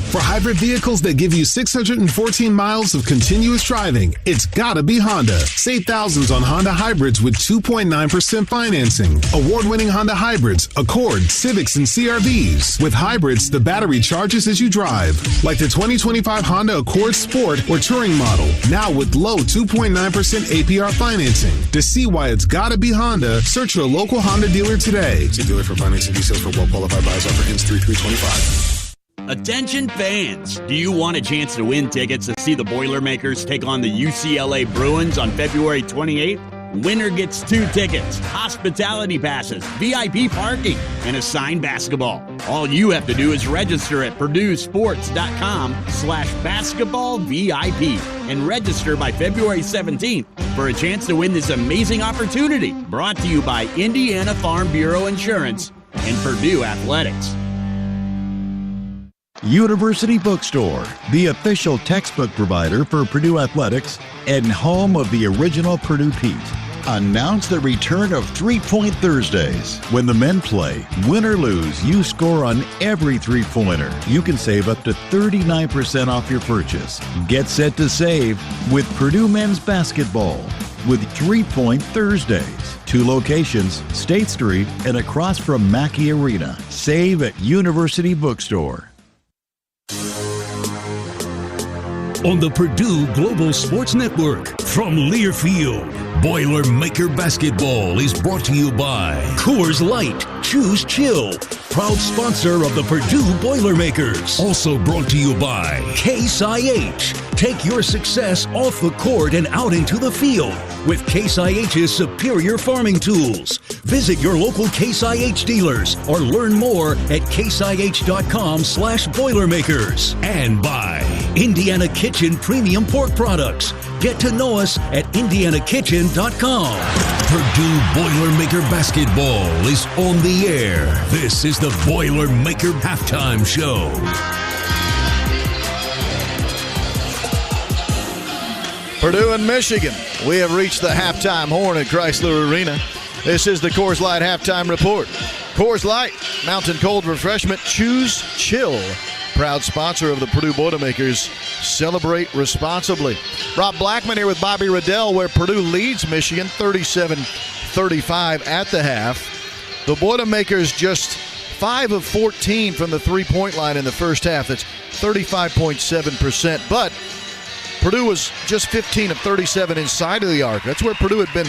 For hybrid vehicles that give you 614 miles of continuous driving, it's gotta be Honda. Save thousands on Honda hybrids with 2.9% financing. Award-winning Honda hybrids, Accord, Civics, and CR-Vs. With hybrids, the battery charges as you drive. Like the 2025 Honda Accord Sport or Touring model. Now with low 2.9% APR financing. To see why it's gotta be Honda, search your local Honda dealer today. See dealer for financing details for well-qualified buyers. Offer ends 3/3/25.
Attention fans, do you want a chance to win tickets to see the Boilermakers take on the UCLA Bruins on February 28th? Winner gets 2 tickets, hospitality passes, VIP parking, and a signed basketball. All you have to do is register at purduesports.com/basketballvip and register by February 17th for a chance to win this amazing opportunity. Brought to you by Indiana Farm Bureau Insurance and Purdue Athletics.
University Bookstore, the official textbook provider for Purdue Athletics and home of the original Purdue Pete. Announce the return of 3-Point Thursdays. When the men play, win or lose, you score on every three-pointer. You can save up to 39% off your purchase. Get set to save with Purdue Men's Basketball with 3-Point Thursdays. 2 locations, State Street and across from Mackey Arena. Save at University Bookstore.
On the Purdue Global Sports Network from Learfield, Boilermaker Basketball is brought to you by Coors Light. Choose chill. Proud sponsor of the Purdue Boilermakers. Also brought to you by Case IH. Take your success off the court and out into the field with Case IH's superior farming tools. Visit your local Case IH dealers or learn more at caseih.com/Boilermakers. And by Indiana Kitchen Premium Pork Products. Get to know us at indianakitchen.com. Purdue Boilermaker Basketball is on the air. This is the Boilermaker Halftime Show.
Purdue and Michigan. We have reached the halftime horn at Chrysler Arena. This is the Coors Light Halftime Report. Coors Light, mountain cold refreshment. Choose chill. Proud sponsor of the Purdue Boilermakers. Celebrate responsibly. Rob Blackman here with Bobby Riddell, where Purdue leads Michigan 37-35 at the half. The Boilermakers just 5 of 14 from the three-point line in the first half. That's 35.7%. But Purdue was just 15 of 37 inside of the arc. That's where Purdue had been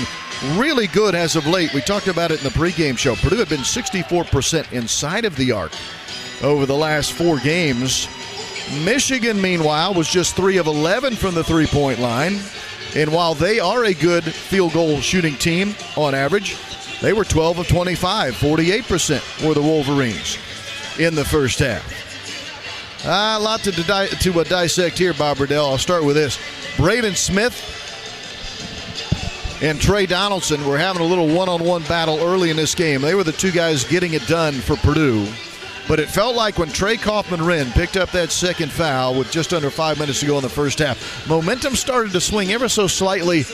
really good as of late. We talked about it in the pregame show. Purdue had been 64% inside of the arc over the last 4 games. Michigan, meanwhile, was just 3 of 11 from the three-point line. And while they are a good field goal shooting team on average, they were 12 of 25, 48% were the Wolverines in the first half. A lot to dissect here, Bob Riddell. I'll start with this. Braden Smith and Trey Donaldson were having a little one-on-one battle early in this game. They were the 2 guys getting it done for Purdue. But it felt like when Trey Kaufman-Wren picked up that second foul with just under 5 minutes to go in the first half, momentum started to swing ever so slightly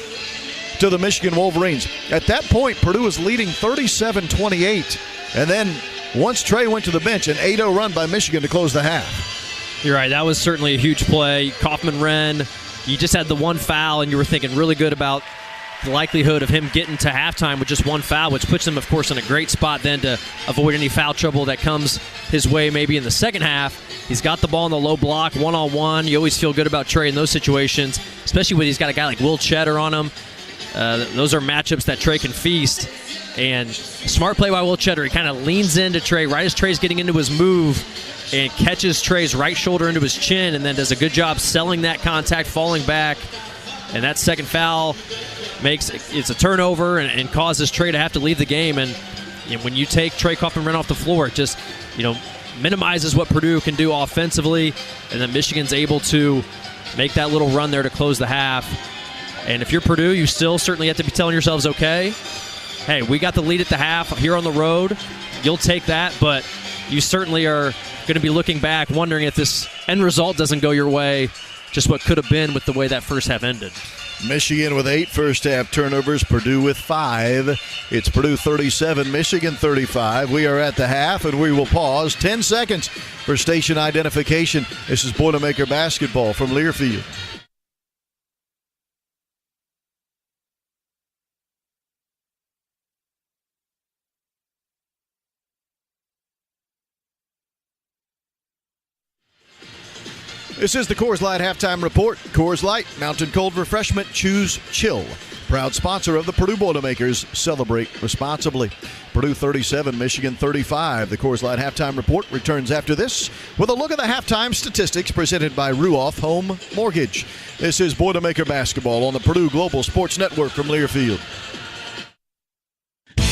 to the Michigan Wolverines. At that point, Purdue was leading 37-28. And then once Trey went to the bench, an 8-0 run by Michigan to close the half.
You're right. That was certainly a huge play. Kaufman-Wren, you just had the one foul, and you were thinking really good about the likelihood of him getting to halftime with just one foul, which puts him, of course, in a great spot then to avoid any foul trouble that comes his way maybe in the second half. He's got the ball in the low block, one-on-one. You always feel good about Trey in those situations, especially when he's got a guy like Will Cheddar on him. Those are matchups that Trey can feast. And smart play by Will Cheddar. He kind of leans into Trey right as Trey's getting into his move and catches Trey's right shoulder into his chin and then does a good job selling that contact, falling back. And that second foul it's a turnover and causes Trey to have to leave the game. And when you take Trey Kaufman-Wren off the floor, it just minimizes what Purdue can do offensively. And then Michigan's able to make that little run there to close the half. And if you're Purdue, you still certainly have to be telling yourselves, okay, hey, we got the lead at the half here on the road. You'll take that, but you certainly are going to be looking back, wondering if this end result doesn't go your way, just what could have been with the way that first half ended.
Michigan with 8 first-half turnovers, Purdue with 5. It's Purdue 37, Michigan 35. We are at the half, and we will pause 10 seconds for station identification. This is Boilermaker Basketball from Learfield. This is the Coors Light Halftime Report. Coors Light, mountain cold refreshment. Choose chill. Proud sponsor of the Purdue Boilermakers. Celebrate responsibly. Purdue 37, Michigan 35. The Coors Light Halftime Report returns after this with a look at the halftime statistics presented by Ruoff Home Mortgage. This is Boilermaker Basketball on the Purdue Global Sports Network from Learfield.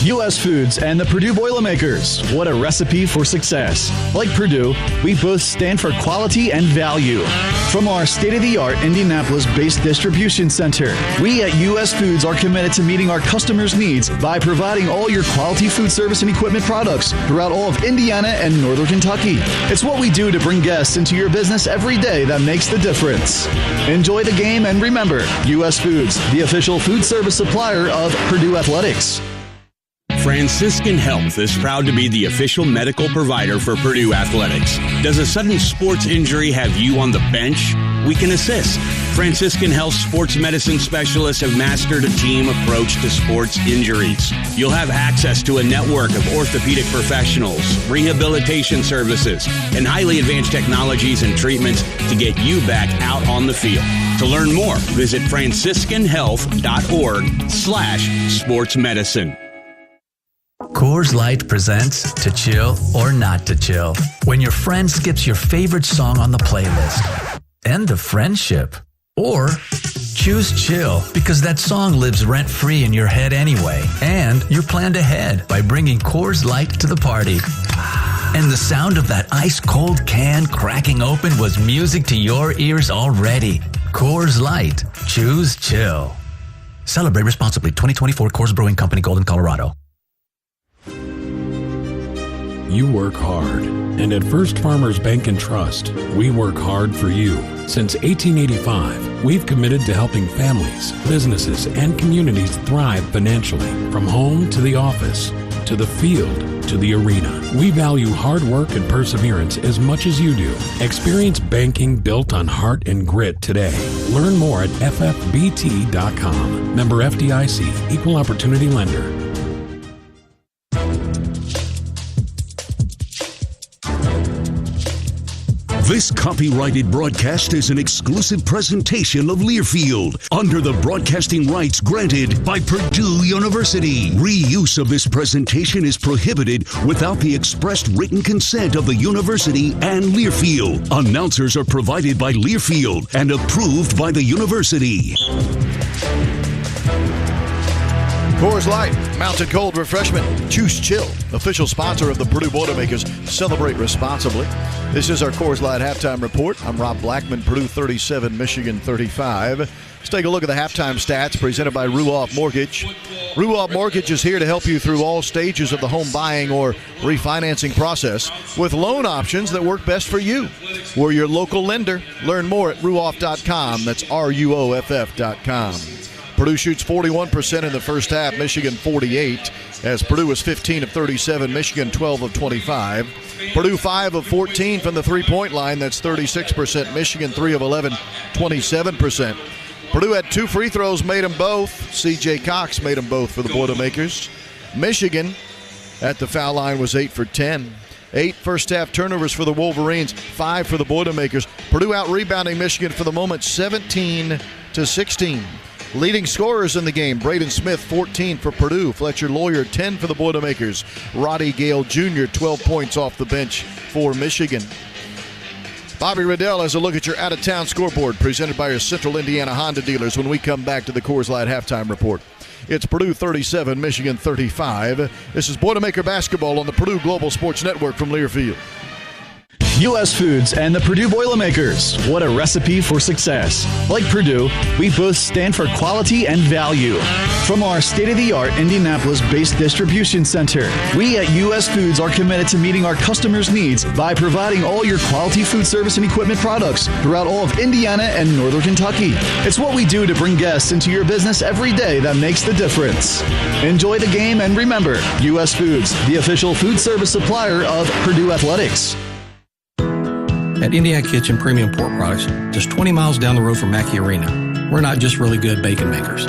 U.S. Foods and the Purdue Boilermakers. What a recipe for success. Like Purdue, we both stand for quality and value. From our state-of-the-art Indianapolis-based distribution center, we at U.S. Foods are committed to meeting our customers' needs by providing all your quality food service and equipment products throughout all of Indiana and Northern Kentucky. It's what we do to bring guests into your business every day that makes the difference. Enjoy the game and remember, U.S. Foods, the official food service supplier of Purdue Athletics.
Franciscan Health is proud to be the official medical provider for Purdue Athletics. Does a sudden sports injury have you on the bench? We can assist. Franciscan Health sports medicine specialists have mastered a team approach to sports injuries. You'll have access to a network of orthopedic professionals, rehabilitation services, and highly advanced technologies and treatments to get you back out on the field. To learn more, visit franciscanhealth.org/sportsmedicine.
Coors Light presents To Chill or Not to Chill. When your friend skips your favorite song on the playlist. End the friendship. Or choose chill because that song lives rent-free in your head anyway. And you're planned ahead by bringing Coors Light to the party. And the sound of that ice-cold can cracking open was music to your ears already. Coors Light. Choose chill. Celebrate responsibly. 2024 Coors Brewing Company, Golden, Colorado.
You work hard, and at First Farmers Bank and Trust, we work hard for you. Since 1885, we've committed to helping families, businesses, and communities thrive financially. From home to the office, to the field, to the arena. We value hard work and perseverance as much as you do. Experience banking built on heart and grit today. Learn more at ffbt.com. Member FDIC, Equal Opportunity Lender.
This copyrighted broadcast is an exclusive presentation of Learfield under the broadcasting rights granted by Purdue University. Reuse of this presentation is prohibited without the expressed written consent of the university and Learfield. Announcers are provided by Learfield and approved by the university.
Coors Light, Mountain Cold Refreshment, Choose Chill, official sponsor of the Purdue Boilermakers. Celebrate responsibly. This is our Coors Light halftime report. I'm Rob Blackman, Purdue 37, Michigan 35. Let's take a look at the halftime stats presented by Ruoff Mortgage. Ruoff Mortgage is here to help you through all stages of the home buying or refinancing process with loan options that work best for you. We're your local lender. Learn more at ruoff.com. That's RUOFF.com. Purdue shoots 41% in the first half, Michigan 48%, as Purdue was 15 of 37, Michigan 12 of 25. Purdue 5 of 14 from the three-point line, that's 36%, Michigan 3 of 11, 27%. Purdue had 2 free throws, made them both. C.J. Cox made them both for the Boilermakers. Michigan at the foul line was 8 for 10. 8 first-half turnovers for the Wolverines, 5 for the Boilermakers. Purdue out-rebounding Michigan for the moment, 17-16. Leading scorers in the game, Braden Smith, 14 for Purdue. Fletcher Lawyer, 10 for the Boilermakers. Roddy Gale Jr., 12 points off the bench for Michigan. Bobby Riddell has a look at your out-of-town scoreboard presented by your Central Indiana Honda dealers when we come back to the Coors Light halftime report. It's Purdue 37, Michigan 35. This is Boilermaker Basketball on the Purdue Global Sports Network from Learfield.
U.S. Foods and the Purdue Boilermakers. What a recipe for success. Like Purdue, we both stand for quality and value. From our state-of-the-art Indianapolis-based distribution center, we at U.S. Foods are committed to meeting our customers' needs by providing all your quality food service and equipment products throughout all of Indiana and Northern Kentucky. It's what we do to bring guests into your business every day that makes the difference. Enjoy the game and remember, U.S. Foods, the official food service supplier of Purdue Athletics.
At Indiana Kitchen Premium Pork Products, just 20 miles down the road from Mackey Arena, we're not just really good bacon makers.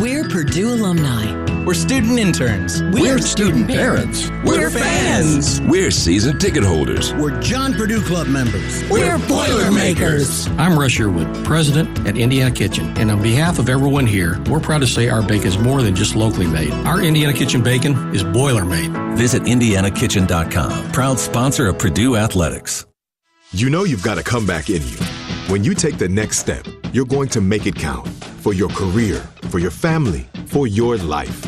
We're Purdue alumni. We're student interns.
We're student parents.
We're fans.
We're season ticket holders.
We're John Purdue Club members.
We're Boilermakers.
I'm Russ Sherwood, president at Indiana Kitchen, and on behalf of everyone here, we're proud to say our bacon is more than just locally made. Our Indiana Kitchen bacon is boiler made.
Visit IndianaKitchen.com, proud sponsor of Purdue Athletics.
You know you've got a comeback in you. When you take the next step, you're going to make it count. For your career, for your family, for your life.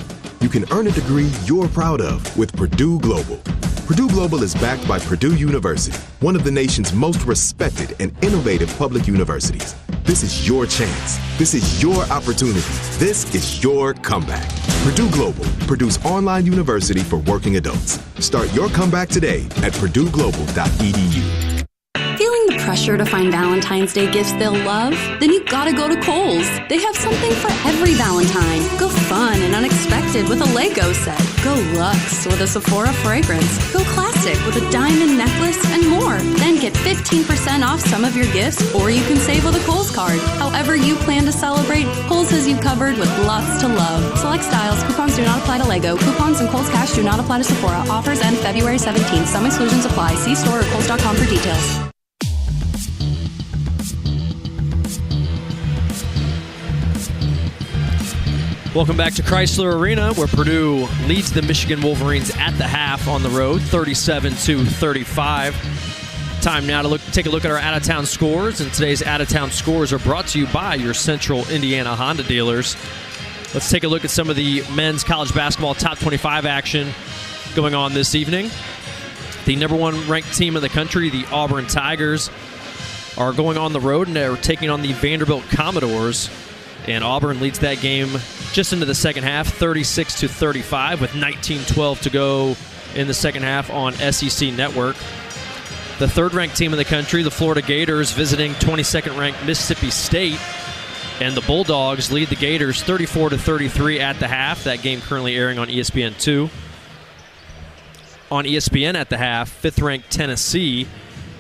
you can earn a degree you're proud of with Purdue Global. Purdue Global is backed by Purdue University, one of the nation's most respected and innovative public universities. This is your chance. This is your opportunity. This is your comeback. Purdue Global, Purdue's online university for working adults. Start your comeback today at purdueglobal.edu.
Feeling the pressure to find Valentine's Day gifts they'll love? Then you gotta go to Kohl's. They have something for every Valentine. Go fun and unexpected with a Lego set. Go luxe with a Sephora fragrance. Go classic with a diamond necklace and more. Then get 15% off some of your gifts, or you can save with a Kohl's card. However you plan to celebrate, Kohl's has you covered with lots to love. Select styles. Coupons do not apply to Lego. Coupons and Kohl's Cash do not apply to Sephora. Offers end February 17th. Some exclusions apply. See store or Kohl's.com for details.
Welcome back to Chrysler Arena, where Purdue leads the Michigan Wolverines at the half on the road, 37-35. Time now to take a look at our out-of-town scores, and today's out-of-town scores are brought to you by your Central Indiana Honda dealers. Let's take a look at some of the men's college basketball top 25 action going on this evening. The number one ranked team in the country, the Auburn Tigers, are going on the road, and they're taking on the Vanderbilt Commodores. And Auburn leads that game just into the second half, 36-35, with 19:12 to go in the second half on SEC Network. The third-ranked team in the country, the Florida Gators, visiting 22nd-ranked Mississippi State. And the Bulldogs lead the Gators 34-33 at the half. That game currently airing on ESPN2. On ESPN at the half, 5th-ranked Tennessee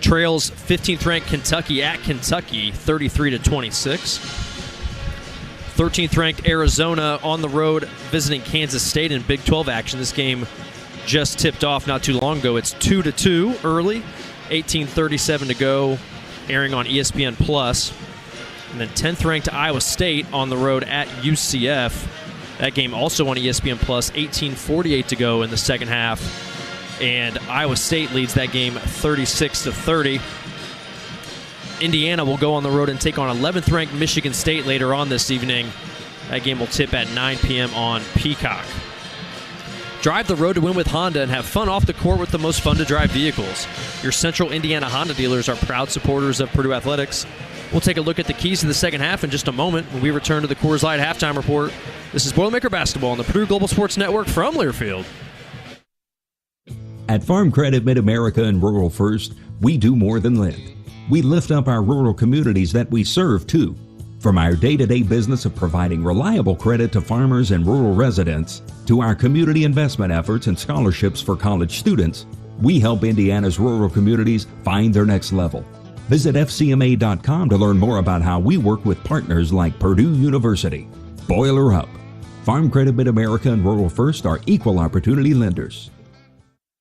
trails 15th-ranked Kentucky at Kentucky, 33-26. 13th-ranked Arizona on the road visiting Kansas State in Big 12 action. This game just tipped off not too long ago. It's 2-2 early, 18:37 to go, airing on ESPN+. And then 10th-ranked Iowa State on the road at UCF. That game also on ESPN+, 18:48 to go in the second half. And Iowa State leads that game 36-30. Indiana will go on the road and take on 11th-ranked Michigan State later on this evening. That game will tip at 9 p.m. on Peacock. Drive the road to win with Honda and have fun off the court with the most fun-to-drive vehicles. Your Central Indiana Honda dealers are proud supporters of Purdue Athletics. We'll take a look at the keys to the second half in just a moment when we return to the Coors Light Halftime Report. This is Boilermaker Basketball on the Purdue Global Sports Network from Learfield.
At Farm Credit Mid-America and Rural First, we do more than lend. We lift up our rural communities that we serve, too. From our day-to-day business of providing reliable credit to farmers and rural residents, to our community investment efforts and scholarships for college students, we help Indiana's rural communities find their next level. Visit FCMA.com to learn more about how we work with partners like Purdue University. Boiler up. Farm Credit Mid-America and Rural First are equal opportunity lenders.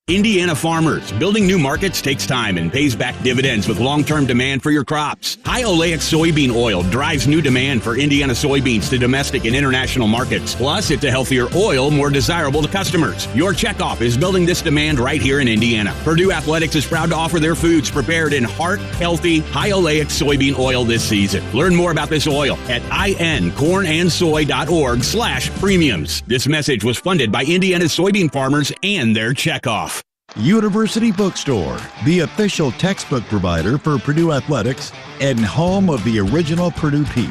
Indiana farmers, building new markets takes time and pays back dividends with long-term demand for your crops. High oleic soybean oil drives new demand for Indiana soybeans to domestic and international markets. Plus, it's a healthier oil, more desirable to customers. Your checkoff is building this demand right here in Indiana. Purdue Athletics is proud to offer their foods prepared in heart-healthy, high oleic soybean oil this season. Learn more about this oil at incornandsoy.org/premiums. This message was funded by Indiana soybean farmers and their checkoff.
University Bookstore, the official textbook provider for Purdue Athletics and home of the original Purdue Pete,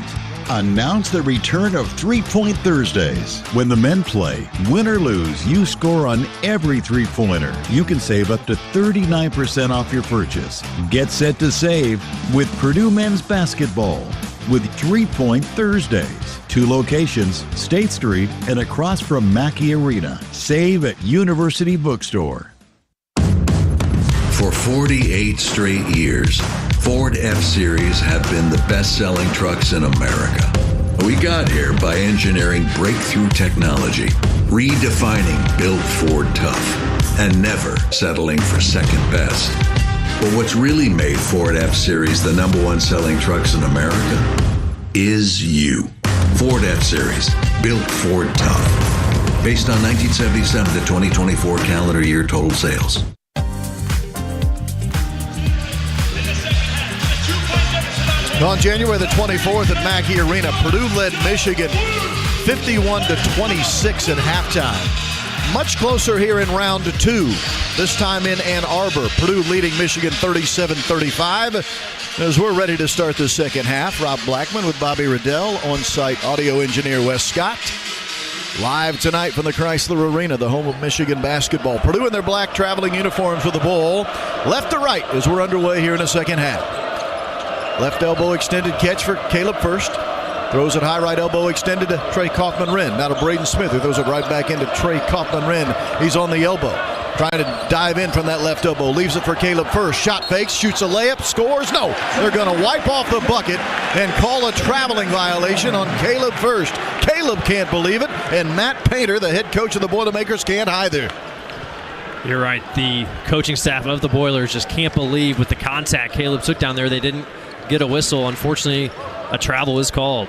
announce the return of 3-Point Thursdays. When the men play, win or lose, you score on every three-pointer. You can save up to 39% off your purchase. Get set to save with Purdue men's basketball with 3-Point Thursdays. 2 locations, State Street and across from Mackey Arena. Save at University Bookstore.
For 48 straight years, Ford F-Series have been the best-selling trucks in America. We got here by engineering breakthrough technology, redefining Built Ford Tough, and never settling for second best. But what's really made Ford F-Series the #1 selling trucks in America is you. Ford F-Series, Built Ford Tough. Based on 1977 to 2024 calendar year total sales.
On January the 24th at Mackey Arena, Purdue led Michigan 51-26 at halftime. Much closer here in round 2, this time in Ann Arbor. Purdue leading Michigan 37-35. As we're ready to start the second half, Rob Blackman with Bobby Riddell, on-site audio engineer Wes Scott. Live tonight from the Chrysler Arena, the home of Michigan basketball. Purdue in their black traveling uniforms with the ball. Left to right as we're underway here in the second half. Left elbow extended catch for Caleb First. Throws it high, right elbow extended to Trey Kaufman-Renn. Now to Braden Smith, who throws it right back into Trey Kaufman-Renn. He's on the elbow, trying to dive in from that left elbow. Leaves it for Caleb First. Shot fakes, shoots a layup, scores. No, they're going to wipe off the bucket and call a traveling violation on Caleb First. Caleb can't believe it, and Matt Painter, the head coach of the Boilermakers, can't either.
You're right. The coaching staff of the Boilers just can't believe with the contact Caleb took down there. They didn't get a whistle. Unfortunately, a travel is called.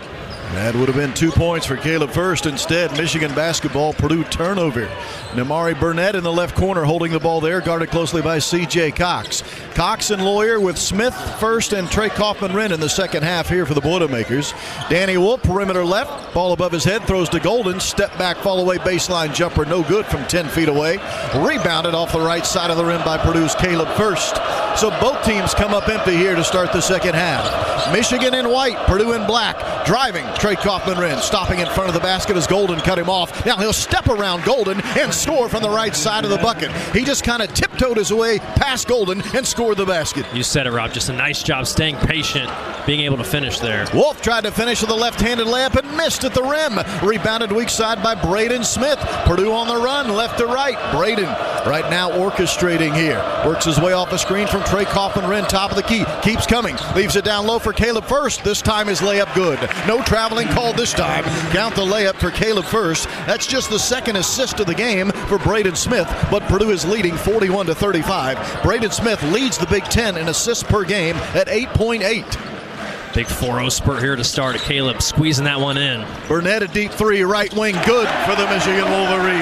That would have been 2 points for Caleb First. Instead, Michigan basketball, Purdue turnover. Namari Burnett in the left corner holding the ball there, guarded closely by C.J. Cox. Cox and Lawyer with Smith, First, and Trey Kaufman-Renn in the second half here for the Boilermakers. Danny Wolf, perimeter left, ball above his head, throws to Golden. Step back, fall away, baseline jumper, no good from 10 feet away. Rebounded off the right side of the rim by Purdue's Caleb First. So both teams come up empty here to start the second half. Michigan in white, Purdue in black. Driving, Trey Kaufman-Renn, stopping in front of the basket as Golden cut him off. Now he'll step around Golden and score from the right side of the bucket. He just kind of tiptoed his way past Golden and scored the basket.
You said it, Rob. Just a nice job staying patient, being able to finish there.
Wolf tried to finish with a left-handed layup and missed at the rim. Rebounded weak side by Braden Smith. Purdue on the run, left to right. Braden right now orchestrating here. Works his way off the screen from Trey Kaufman-Renn, top of the key. Keeps coming. Leaves it down low for Caleb First. This time his layup good. No traveling called this time. Count the layup for Caleb First. That's just the second assist of the game for Braden Smith, but Purdue is leading 41-35. Braden Smith leads the Big Ten in assists per game at 8.8.
Big 4-0 spurt here to start. Caleb squeezing that one in.
Burnett a deep three, right wing, good for the Michigan Wolverines.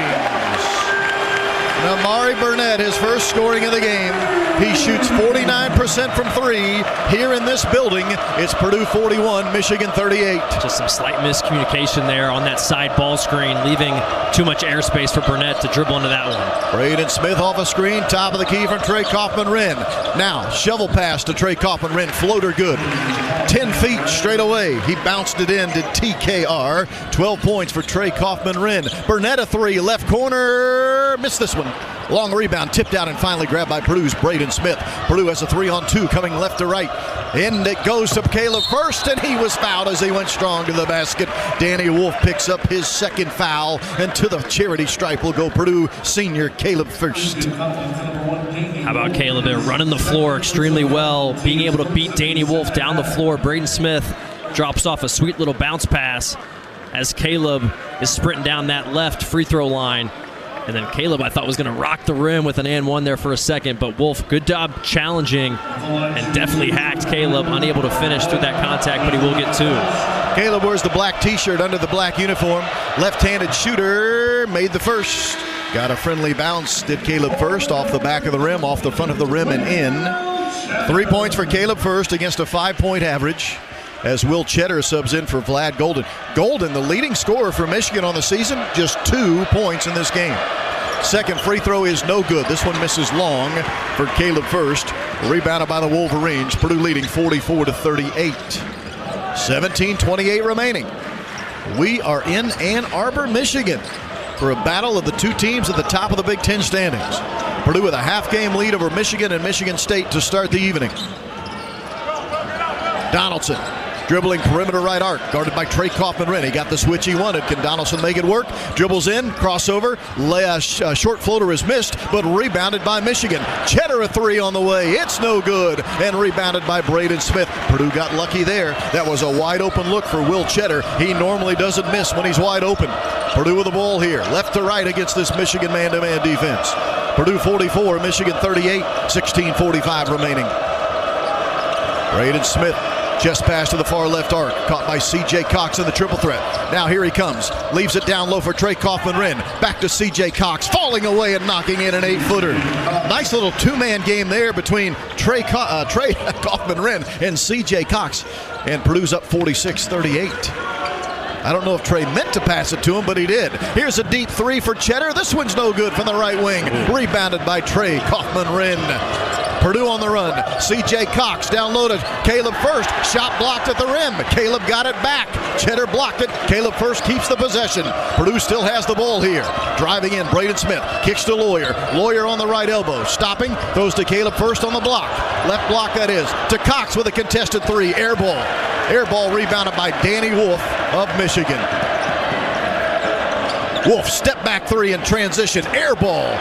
Namari Burnett, his first scoring of the game. He shoots 49% from three here in this building. It's Purdue 41, Michigan 38.
Just some slight miscommunication there on that side ball screen, leaving too much airspace for Burnett to dribble into that one.
Braden Smith off a screen, top of the key from Trey Kaufman-Renn. Now, shovel pass to Trey Kaufman-Renn, floater good. 10 feet straight away. He bounced it in to TKR. 12 points for Trey Kaufman-Renn. Burnett a three, left corner, missed this one. Long rebound, tipped out and finally grabbed by Purdue's Braden Smith. Purdue has a 3-on-2 coming left to right. And it goes to Caleb First, and he was fouled as he went strong to the basket. Danny Wolf picks up his second foul, and to the charity stripe will go Purdue senior Caleb First.
How about Caleb there running the floor extremely well, being able to beat Danny Wolf down the floor. Braden Smith drops off a sweet little bounce pass as Caleb is sprinting down that left free throw line. And then Caleb, I thought, was going to rock the rim with an and one there for a second. But Wolf, good job challenging and definitely hacked Caleb. Unable to finish through that contact, but he will get two.
Caleb wears the black T-shirt under the black uniform. Left-handed shooter, made the first. Got a friendly bounce, did Caleb First, off the back of the rim, off the front of the rim and in. 3 points for Caleb First against a 5-point average, as Will Cheddar subs in for Vlad Golden. Golden, the leading scorer for Michigan on the season, just 2 points in this game. Second free throw is no good. This one misses long for Caleb First. Rebounded by the Wolverines. Purdue leading 44-38. 17:28 remaining. We are in Ann Arbor, Michigan, for a battle of the two teams at the top of the Big Ten standings. Purdue with a half-game lead over Michigan and Michigan State to start the evening. Donaldson dribbling perimeter right arc, guarded by Trey Kaufman-Renn. He got the switch he wanted. Can Donaldson make it work? Dribbles in, crossover, short floater is missed, but rebounded by Michigan. Cheddar a three on the way. It's no good, and rebounded by Braden Smith. Purdue got lucky there. That was a wide open look for Will Cheddar. He normally doesn't miss when he's wide open. Purdue with the ball here, left to right against this Michigan man-to-man defense. Purdue 44, Michigan 38, 16:45 remaining. Braden Smith, chest pass to the far left arc, caught by C.J. Cox in the triple threat. Now here he comes, leaves it down low for Trey Kaufman-Renn. Back to C.J. Cox, falling away and knocking in an 8-footer. Nice little two-man game there between Trey Kaufman-Renn and C.J. Cox. And Purdue's up 46-38. I don't know if Trey meant to pass it to him, but he did. Here's a deep three for Cheddar. This one's no good from the right wing. Rebounded by Trey Kaufman-Renn. Purdue on the run. C.J. Cox downloaded. Caleb First. Shot blocked at the rim. Caleb got it back. Cheddar blocked it. Caleb First keeps the possession. Purdue still has the ball here. Driving in, Braden Smith. Kicks to Lawyer. Lawyer on the right elbow. Stopping. Throws to Caleb First on the block. Left block, that is. To Cox with a contested three. Air ball. Air ball rebounded by Danny Wolf of Michigan. Wolf, step back three in transition. Air ball.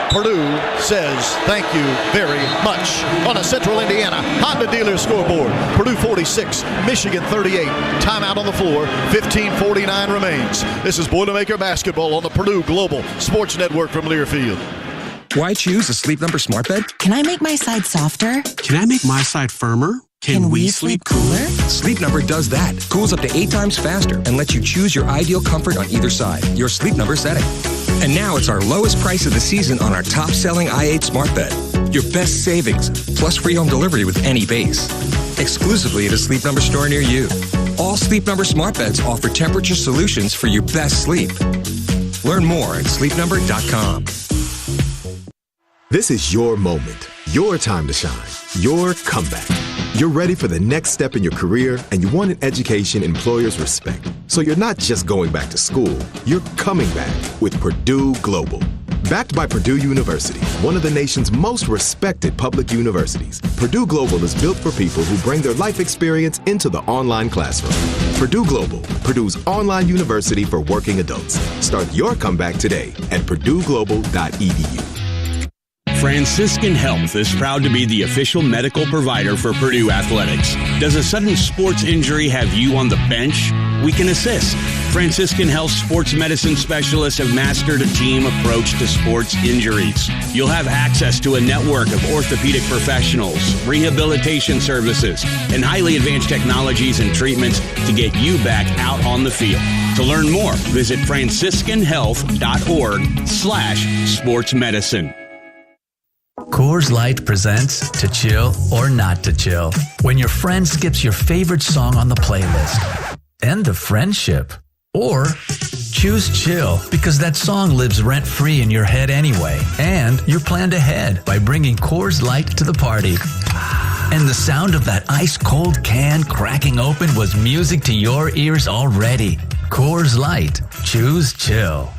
Purdue says thank you very much. On a Central Indiana Honda dealer scoreboard, Purdue 46, Michigan 38. Timeout on the floor, 15:49 remains. This is Boilermaker Basketball on the Purdue Global Sports Network from Learfield.
Why choose a Sleep Number smart bed?
Can I make my side softer?
Can I make my side firmer?
Can we sleep cooler?
Sleep Number does that. Cools up to 8 times faster and lets you choose your ideal comfort on either side. Your Sleep Number setting. And now it's our lowest price of the season on our top-selling i8 smart bed. Your best savings, plus free home delivery with any base. Exclusively at a Sleep Number store near you. All Sleep Number smart beds offer temperature solutions for your best sleep. Learn more at sleepnumber.com.
This is your moment, your time to shine, your comeback. You're ready for the next step in your career, and you want an education employers respect. So you're not just going back to school, you're coming back with Purdue Global. Backed by Purdue University, one of the nation's most respected public universities, Purdue Global is built for people who bring their life experience into the online classroom. Purdue Global, Purdue's online university for working adults. Start your comeback today at purdueglobal.edu.
Franciscan Health is proud to be the official medical provider for Purdue Athletics. Does a sudden sports injury have you on the bench? We can assist. Franciscan Health sports medicine specialists have mastered a team approach to sports injuries. You'll have access to a network of orthopedic professionals, rehabilitation services, and highly advanced technologies and treatments to get you back out on the field. To learn more, visit franciscanhealth.org/sportsmedicine.
Coors Light presents To Chill or Not to Chill. When your friend skips your favorite song on the playlist. End the friendship. Or choose chill because that song lives rent-free in your head anyway. And you're planned ahead by bringing Coors Light to the party. And the sound of that ice-cold can cracking open was music to your ears already. Coors Light. Choose chill.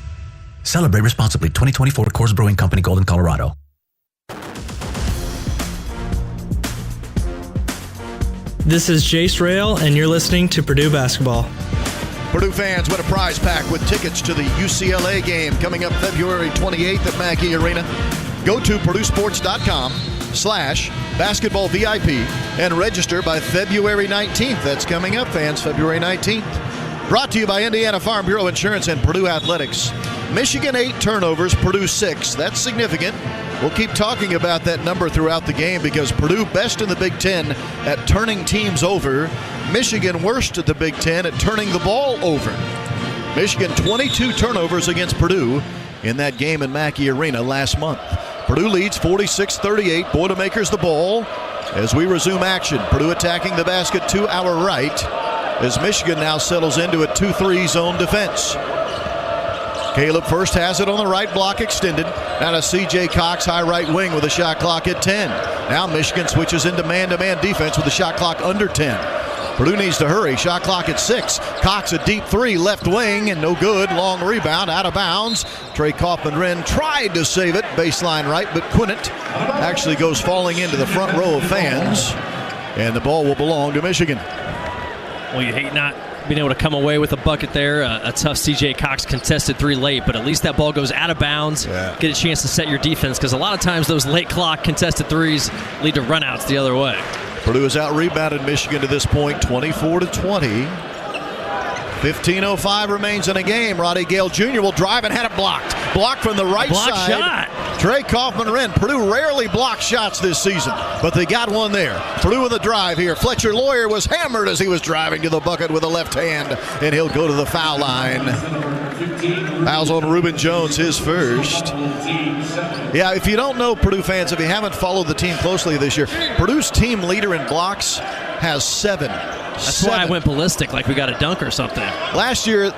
Celebrate responsibly. 2024 Coors Brewing Company, Golden, Colorado.
This is Jace Rail, and you're listening to Purdue Basketball.
Purdue fans win a prize pack with tickets to the UCLA game coming up February 28th at Mackey Arena. Go to PurdueSports.com/basketballVIP and register by February 19th. That's coming up, fans, February 19th. Brought to you by Indiana Farm Bureau Insurance and Purdue Athletics. Michigan 8 turnovers, Purdue 6. That's significant. We'll keep talking about that number throughout the game because Purdue best in the Big Ten at turning teams over. Michigan worst at the Big Ten at turning the ball over. Michigan 22 turnovers against Purdue in that game in Mackey Arena last month. Purdue leads 46-38. Boilermakers the ball as we resume action. Purdue attacking the basket to our right as Michigan now settles into a 2-3 zone defense. Caleb First has it on the right block extended. Now to C.J. Cox, high right wing with a shot clock at 10. Now Michigan switches into man-to-man defense with the shot clock under 10. Purdue needs to hurry. Shot clock at 6. Cox a deep three, left wing, and no good. Long rebound, out of bounds. Trey Kaufman-Renn tried to save it, baseline right, but couldn't. Actually goes falling into the front row of fans, and the ball will belong to Michigan.
Well, you hate not being able to come away with a bucket there. A tough C.J. Cox contested three late, but at least that ball goes out of bounds. Yeah. Get a chance to set your defense because a lot of times those late clock contested threes lead to runouts the other way.
Purdue has out-rebounded Michigan to this point, 24-20. 15:05 remains in a game. Roddy Gale Jr. will drive and had it blocked. Blocked from the right side.
Shot.
Trey Kaufman-Renn. Purdue rarely blocks shots this season, but they got one there. Purdue with the drive here. Fletcher Lawyer was hammered as he was driving to the bucket with a left hand, and he'll go to the foul line. Fouls on Reuben Jones, his first. Yeah, if you don't know, Purdue fans, if you haven't followed the team closely this year, Purdue's team leader in blocks has 7.
That's why I went ballistic, like we got a dunk or something.
Last year,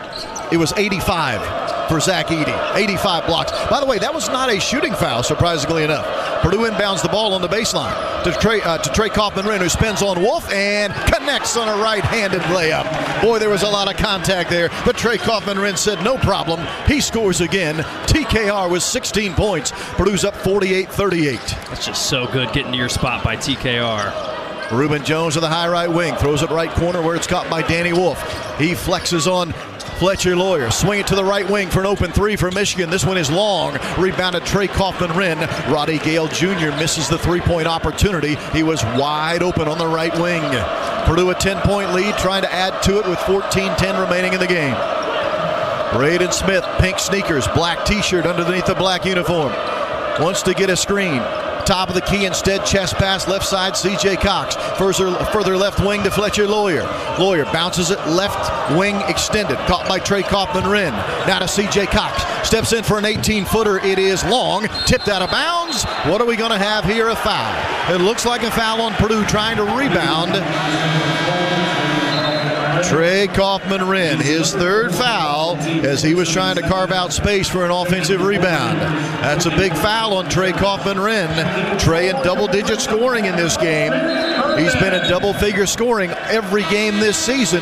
it was 85 for Zach Edey. 85 blocks. By the way, that was not a shooting foul, surprisingly enough. Purdue inbounds the ball on the baseline to Trey Kaufman-Renn, who spins on Wolf and connects on a right-handed layup. Boy, there was a lot of contact there, but Trey Kaufman-Renn said no problem. He scores again. TKR with 16 points. Purdue's up 48-38.
That's just so good getting to your spot by TKR.
Reuben Jones to the high right wing. Throws it right corner where it's caught by Danny Wolf. He flexes on Fletcher Lawyer. Swing it to the right wing for an open three for Michigan. This one is long. Rebounded Trey Kaufman-Renn. Roddy Gale Jr. misses the three-point opportunity. He was wide open on the right wing. Purdue a 10-point lead, trying to add to it with 14-10 remaining in the game. Braden Smith, pink sneakers, black t-shirt underneath the black uniform. Wants to get a screen. Top of the key instead, chest pass, left side, C.J. Cox. Further left wing to Fletcher Lawyer. Lawyer bounces it left wing extended. Caught by Trey Kaufman-Renn. Now to C.J. Cox. Steps in for an 18-footer. It is long. Tipped out of bounds. What are we going to have here? A foul. It looks like a foul on Purdue trying to rebound. Trey Kaufman-Renn, his third foul as he was trying to carve out space for an offensive rebound. That's a big foul on Trey Kaufman-Renn. Trey in double-digit scoring in this game. He's been in double-figure scoring every game this season.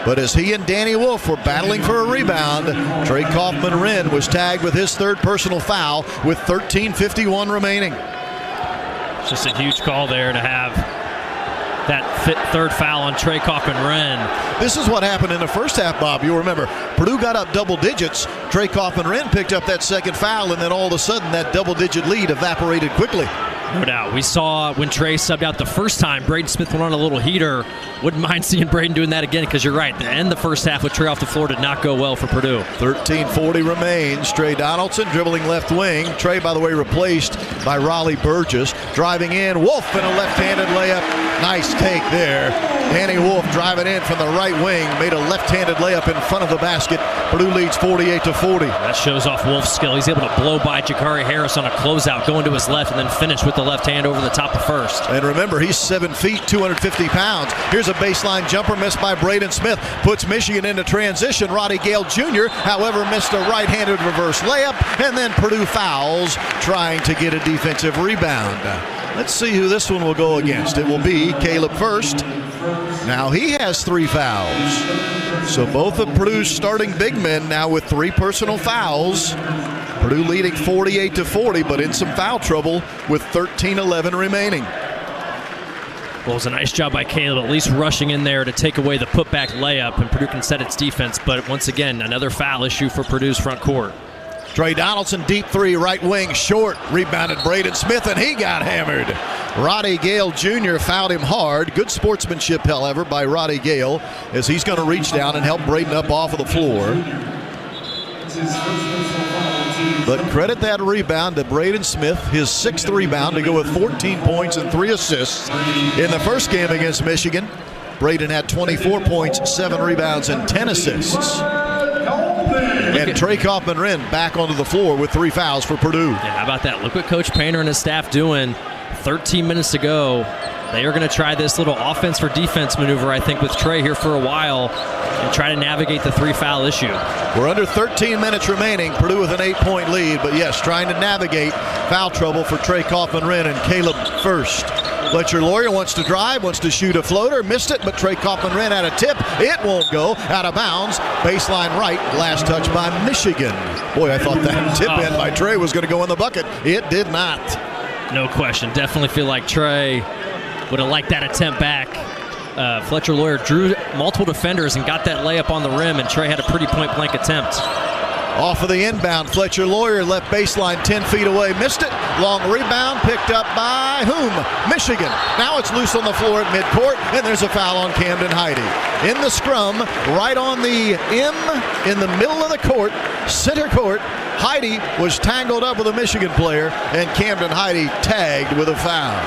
But as he and Danny Wolf were battling for a rebound, Trey Kaufman-Renn was tagged with his third personal foul with 13:51 remaining.
Just a huge call there to have that third foul on Trey Kaufman-Renn.
This is what happened in the first half, Bob. You'll remember, Purdue got up double digits. Trey Kaufman-Renn picked up that second foul, and then all of a sudden that double-digit lead evaporated quickly.
No doubt. We saw when Trey subbed out the first time, Braden Smith went on a little heater. Wouldn't mind seeing Braden doing that again because you're right. The end of the first half with Trey off the floor did not go well for Purdue.
13:40 remains. Trey Donaldson dribbling left wing. Trey, by the way, replaced by Raleigh Burgess. Driving in. Wolf in a left-handed layup. Nice take there. Danny Wolf driving in from the right wing. Made a left-handed layup in front of the basket. Purdue leads 48-40.
That shows off Wolf's skill. He's able to blow by Jakari Harris on a closeout, going to his left, and then finish with the left hand over the top of first.
And remember, he's 7 feet, 250 pounds. Here's a baseline jumper missed by Braden Smith. Puts Michigan into transition. Roddy Gale Jr., however, missed a right-handed reverse layup. And then Purdue fouls, trying to get a defensive rebound. Let's see who this one will go against. It will be Caleb First. Now he has 3 fouls. So both of Purdue's starting big men now with 3 personal fouls. Purdue leading 48-40, but in some foul trouble with 13:11 remaining.
Well, it was a nice job by Caleb, at least rushing in there to take away the putback layup, and Purdue can set its defense. But once again, another foul issue for Purdue's front court.
Trey Donaldson, deep three, right wing, short. Rebounded Braden Smith, and he got hammered. Roddy Gale Jr. fouled him hard. Good sportsmanship, however, by Roddy Gale, as he's going to reach down and help Braden up off of the floor. But credit that rebound to Braden Smith, his 6th rebound to go with 14 points and 3 assists. In the first game against Michigan, Braden had 24 points, 7 rebounds, and 10 assists. And Trey Kaufman-Renn back onto the floor with 3 fouls for Purdue.
Yeah, how about that? Look what Coach Painter and his staff doing. 13 minutes to go. They are going to try this little offense for defense maneuver, I think, with Trey here for a while and try to navigate the 3 foul issue.
We're under 13 minutes remaining. Purdue with an 8-point lead, but yes, trying to navigate foul trouble for Trey Kaufman-Renn and Caleb First. Fletcher Lawyer wants to drive, wants to shoot a floater, missed it, but Trey Kaufman-Renn had a tip. It won't go. Out of bounds. Baseline right. Last touch by Michigan. Boy, I thought that tip in by Trey was going to go in the bucket. It did not.
No question. Definitely feel like Trey would have liked that attempt back. Fletcher Lawyer drew multiple defenders and got that layup on the rim, and Trey had a pretty point-blank attempt.
Off of the inbound, Fletcher Lawyer left baseline 10 feet away, missed it. Long rebound, picked up by whom? Michigan. Now it's loose on the floor at midcourt, and there's a foul on Camden Heide. In the scrum, right on the M in the middle of the court, center court, Heide was tangled up with a Michigan player, and Camden Heide tagged with a foul.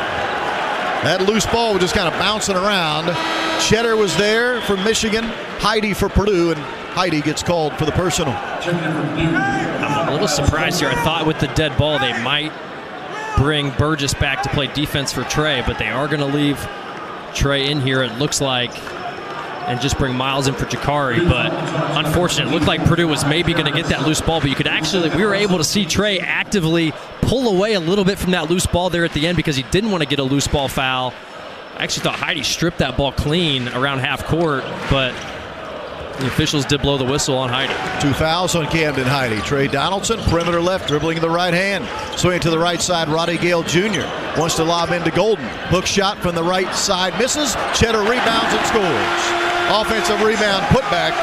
That loose ball was just kind of bouncing around. Cheddar was there for Michigan, Heide for Purdue, and Heide gets called for the personal.
I'm a little surprised here. I thought with the dead ball they might bring Burgess back to play defense for Trey, but they are going to leave Trey in here, it looks like. and just bring Miles in for Jakari. But unfortunately, it looked like Purdue was maybe going to get that loose ball, but we were able to see Trey actively pull away a little bit from that loose ball there at the end because he didn't want to get a loose ball foul. I actually thought Heidi stripped that ball clean around half court, but the officials did blow the whistle on Heidi.
2 fouls on Camden Heidi. Trey Donaldson, perimeter left, dribbling in the right hand. Swinging to the right side, Roddy Gale Jr. wants to lob into Golden. Hook shot from the right side, misses. Cheddar rebounds and scores. Offensive rebound putback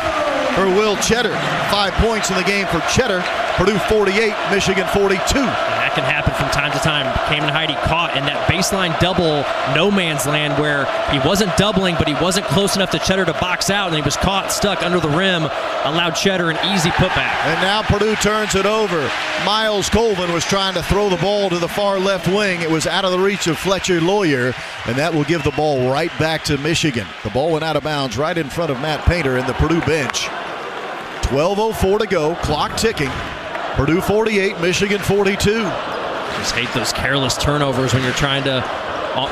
for Will Cheddar. 5 points in the game for Cheddar. Purdue 48, Michigan 42.
And that can happen from time to time. Camden Heidi caught in that baseline double no man's land where he wasn't doubling, but he wasn't close enough to Cheddar to box out, and he was caught stuck under the rim, allowed Cheddar an easy putback.
And now Purdue turns it over. Miles Colvin was trying to throw the ball to the far left wing. It was out of the reach of Fletcher Lawyer, and that will give the ball right back to Michigan. The ball went out of bounds right in front of Matt Painter in the Purdue bench. 12:04 to go, clock ticking. Purdue 48, Michigan 42.
Just hate those careless turnovers when you're trying to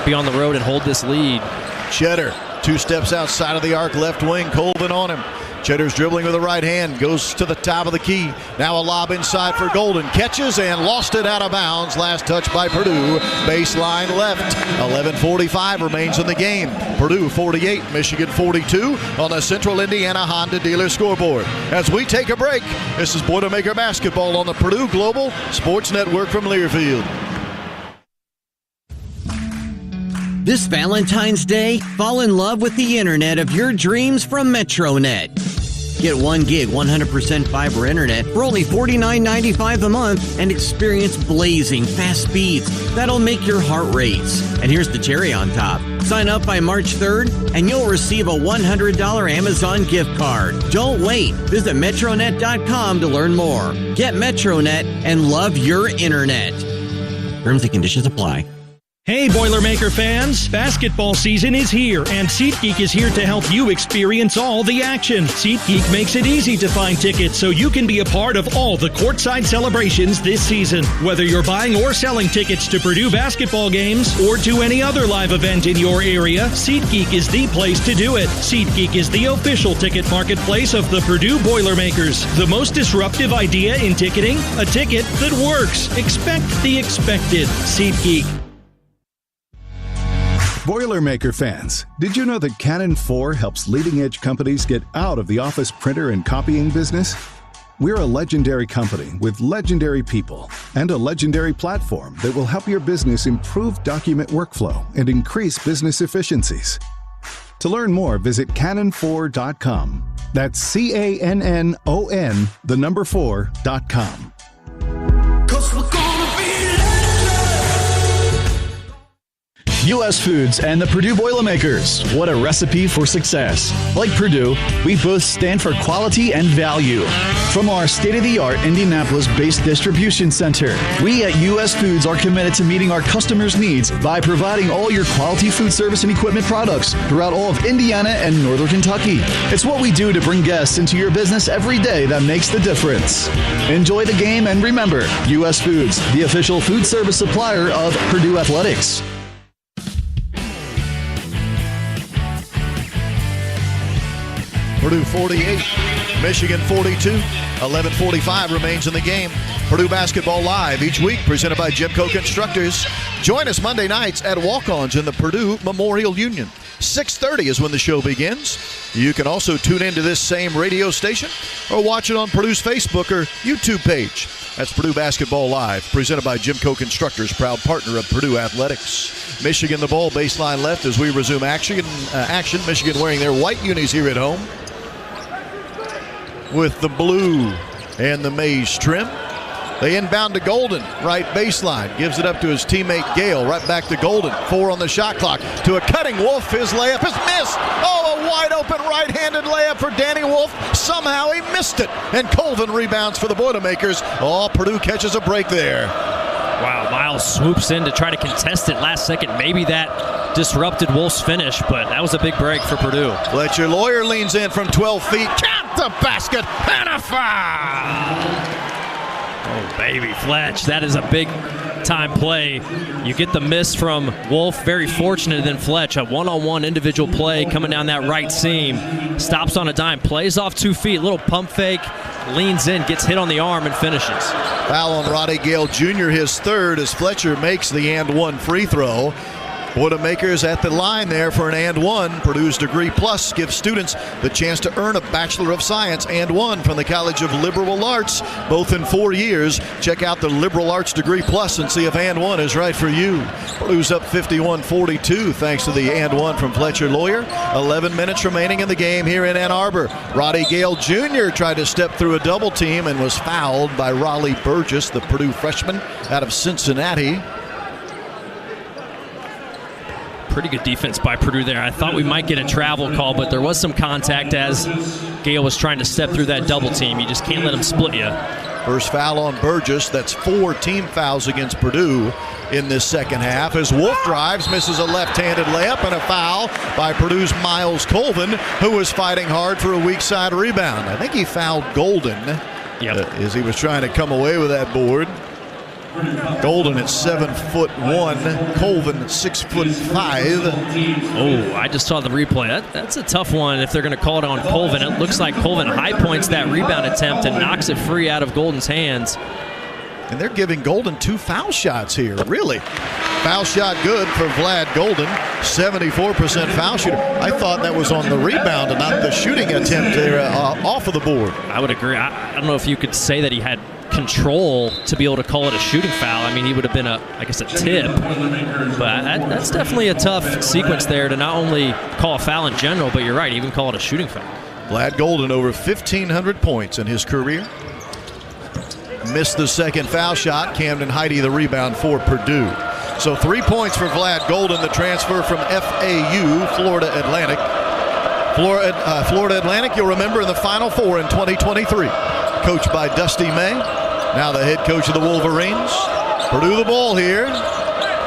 be on the road and hold this lead.
Cheddar, 2 steps outside of the arc, left wing, Colvin on him. Cheddar's dribbling with the right hand, goes to the top of the key. Now a lob inside for Golden. Catches and lost it out of bounds. Last touch by Purdue. Baseline left. 11:45 remains in the game. Purdue 48, Michigan 42 on the Central Indiana Honda dealer scoreboard. As we take a break, this is Boilermaker Basketball on the Purdue Global Sports Network from Learfield.
This Valentine's Day, fall in love with the internet of your dreams from MetroNet. Get 1 gig, 100% fiber internet for only $49.95 a month and experience blazing fast speeds that'll make your heart race. And here's the cherry on top. Sign up by March 3rd and you'll receive a $100 Amazon gift card. Don't wait. Visit Metronet.com to learn more. Get MetroNet and love your internet. Terms and conditions apply.
Hey Boilermaker fans, basketball season is here and SeatGeek is here to help you experience all the action. SeatGeek makes it easy to find tickets so you can be a part of all the courtside celebrations this season. Whether you're buying or selling tickets to Purdue basketball games or to any other live event in your area, SeatGeek is the place to do it. SeatGeek is the official ticket marketplace of the Purdue Boilermakers. The most disruptive idea in ticketing? A ticket that works. Expect the expected. SeatGeek.
Boilermaker fans, did you know that Canon 4 helps leading-edge companies get out of the office printer and copying business? We're a legendary company with legendary people and a legendary platform that will help your business improve document workflow and increase business efficiencies. To learn more, visit canon4.com. That's CANNON, the number 4.com.
U.S. Foods and the Purdue Boilermakers. What a recipe for success. Like Purdue, we both stand for quality and value. From our state-of-the-art Indianapolis-based distribution center, we at U.S. Foods are committed to meeting our customers' needs by providing all your quality food service and equipment products throughout all of Indiana and Northern Kentucky. It's what we do to bring guests into your business every day that makes the difference. Enjoy the game and remember, U.S. Foods, the official food service supplier of Purdue Athletics.
Purdue 48, Michigan 42. 11:45 remains in the game. Purdue Basketball Live each week, presented by Jimco Constructors. Join us Monday nights at Walk-Ons in the Purdue Memorial Union. 6:30 is when the show begins. You can also tune into this same radio station or watch it on Purdue's Facebook or YouTube page. That's Purdue Basketball Live, presented by Jimco Constructors, proud partner of Purdue Athletics. Michigan the ball, baseline left as we resume action. Michigan wearing their white unis here at home, with the blue and the maize trim. They inbound to Golden, right baseline. Gives it up to his teammate Gale, right back to Golden. 4 on the shot clock. To a cutting Wolf. His layup is missed. Oh, a wide open right-handed layup for Danny Wolf. Somehow he missed it. And Colvin rebounds for the Boilermakers. Oh, Purdue catches a break there.
Wow, Miles swoops in to try to contest it last second. Maybe that disrupted Wolf's finish, but that was a big break for Purdue.
Fletcher Lawyer leans in from 12 feet. Count the basket and a foul.
Oh, baby, Fletch. That is a big time play. You get the miss from Wolf, very fortunate, and then Fletch, a one-on-one individual play coming down that right seam, stops on a dime, plays off 2 feet, little pump fake, leans in, gets hit on the arm, and finishes.
Foul on Roddy Gale Jr., his third, as Fletcher makes the and one free throw. Boilermakers at the line there for an and one. Purdue's Degree Plus gives students the chance to earn a Bachelor of Science and one from the College of Liberal Arts, both in 4 years. Check out the Liberal Arts Degree Plus and see if and one is right for you. Purdue's up 51-42 thanks to the and one from Fletcher Lawyer. 11 minutes remaining in the game here in Ann Arbor. Roddy Gale Jr. tried to step through a double team and was fouled by Raleigh Burgess, the Purdue freshman out of Cincinnati.
Pretty good defense by Purdue there. I thought we might get a travel call, but there was some contact as Gale was trying to step through that double team. You just can't let him split you.
First foul on Burgess. That's 4 team fouls against Purdue in this second half. As Wolf drives, misses a left-handed layup, and a foul by Purdue's Miles Colvin, who was fighting hard for a weak side rebound. I think he fouled Golden as he was trying to come away with that board. Golden at 7'1", Colvin at 6'5".
Oh, I just saw the replay. That's a tough one if they're going to call it on Colvin. It looks like Colvin high points that rebound attempt and knocks it free out of Golden's hands.
And they're giving Golden 2 foul shots here, really. Foul shot good for Vlad Golden, 74% foul shooter. I thought that was on the rebound and not the shooting attempt there off of the board.
I would agree. I don't know if you could say that he had control to be able to call it a shooting foul. I mean, he would have been a tip, but that's definitely a tough sequence there to not only call a foul in general, but you're right, even call it a shooting foul.
Vlad Golden over 1,500 points in his career. Missed the second foul shot. Camden Heide the rebound for Purdue. So 3 points for Vlad Golden, the transfer from FAU, Florida Atlantic. Florida Atlantic, you'll remember, in the Final Four in 2023. Coached by Dusty May, now the head coach of the Wolverines. Purdue the ball here.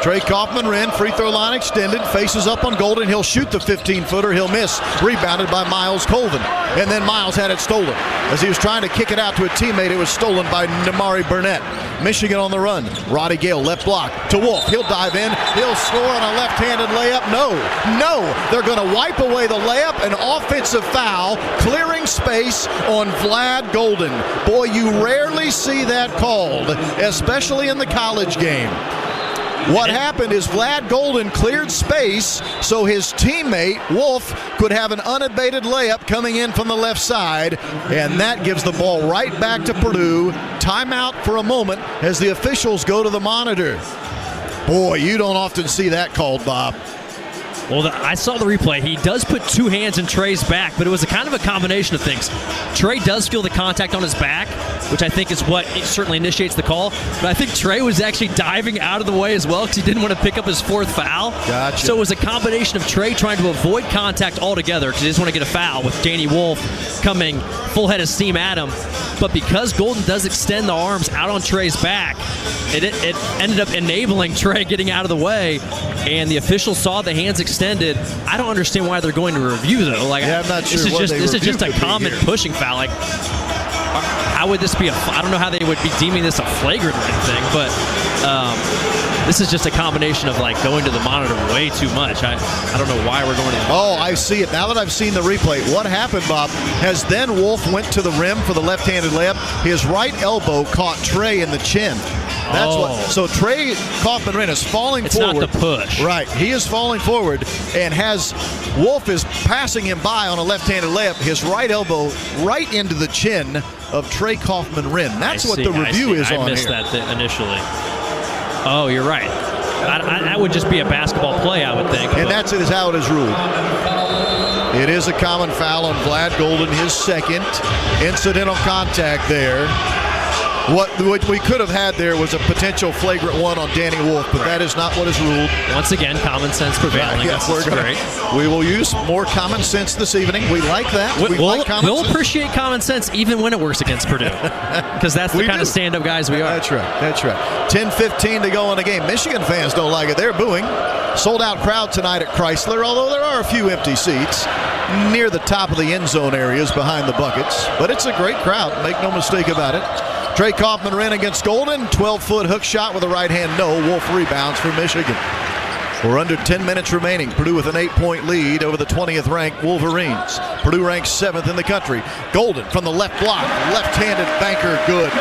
Trey Kaufman-Wren, free throw line extended, faces up on Golden. He'll shoot the 15-footer. He'll miss. Rebounded by Miles Colvin. And then Miles had it stolen. As he was trying to kick it out to a teammate, it was stolen by Namari Burnett. Michigan on the run. Roddy Gale, left block to Wolf. He'll dive in. He'll score on a left-handed layup. No. They're going to wipe away the layup. An offensive foul, clearing space on Vlad Golden. Boy, you rarely see that called, especially in the college game. What happened is Vlad Golden cleared space so his teammate, Wolf, could have an unabated layup coming in from the left side, and that gives the ball right back to Purdue. Timeout for a moment as the officials go to the monitor. Boy, you don't often see that called, Bob.
Well, I saw the replay. He does put 2 hands in Trey's back, but it was a kind of a combination of things. Trey does feel the contact on his back, which I think is what certainly initiates the call. But I think Trey was actually diving out of the way as well because he didn't want to pick up his 4th foul.
Gotcha.
So it was a combination of Trey trying to avoid contact altogether because he just want to get a foul with Danny Wolf coming full head of steam at him. But because Golden does extend the arms out on Trey's back, it ended up enabling Trey getting out of the way, and the officials saw the hands extended. I don't understand why they're going to review, though.
I'm not sure
this is just a common pushing foul. Like, how would this be I don't know how they would be deeming this a flagrant or anything, but this is just a combination of going to the monitor way too much. I don't know why we're going to the monitor.
Oh, I see it. Now that I've seen the replay, what happened, Bob, has then Wolf went to the rim for the left-handed layup. His right elbow caught Trey in the chin. So Trey Kaufman-Wren is falling forward.
It's not the push.
Right. He is falling forward, and Wolf is passing him by on a left-handed layup. His right elbow right into the chin of Trey Kaufman-Wren. That's what the review is on here.
I missed that initially. Oh, you're right. That would just be a basketball play, I would think.
And that's how it is ruled. It is a common foul on Vlad Golden, his second. Incidental contact there. What we could have had there was a potential flagrant one on Danny Wolf, but that is not what is ruled.
Once again, common sense prevailing.
Yes, we will use more common sense this evening. We like that.
We'll appreciate common sense even when it works against Purdue, because that's the kind of stand-up guys we are.
That's right. 10:15 to go in the game. Michigan fans don't like it. They're booing. Sold-out crowd tonight at Chrysler, although there are a few empty seats near the top of the end zone areas behind the buckets. But it's a great crowd. Make no mistake about it. Trey Kaufman-Wren against Golden. 12-foot hook shot with a right hand. No. Wolf rebounds for Michigan. We're under 10 minutes remaining. Purdue with an 8-point lead over the 20th-ranked Wolverines. Purdue ranks 7th in the country. Golden from the left block. Left-handed banker, good.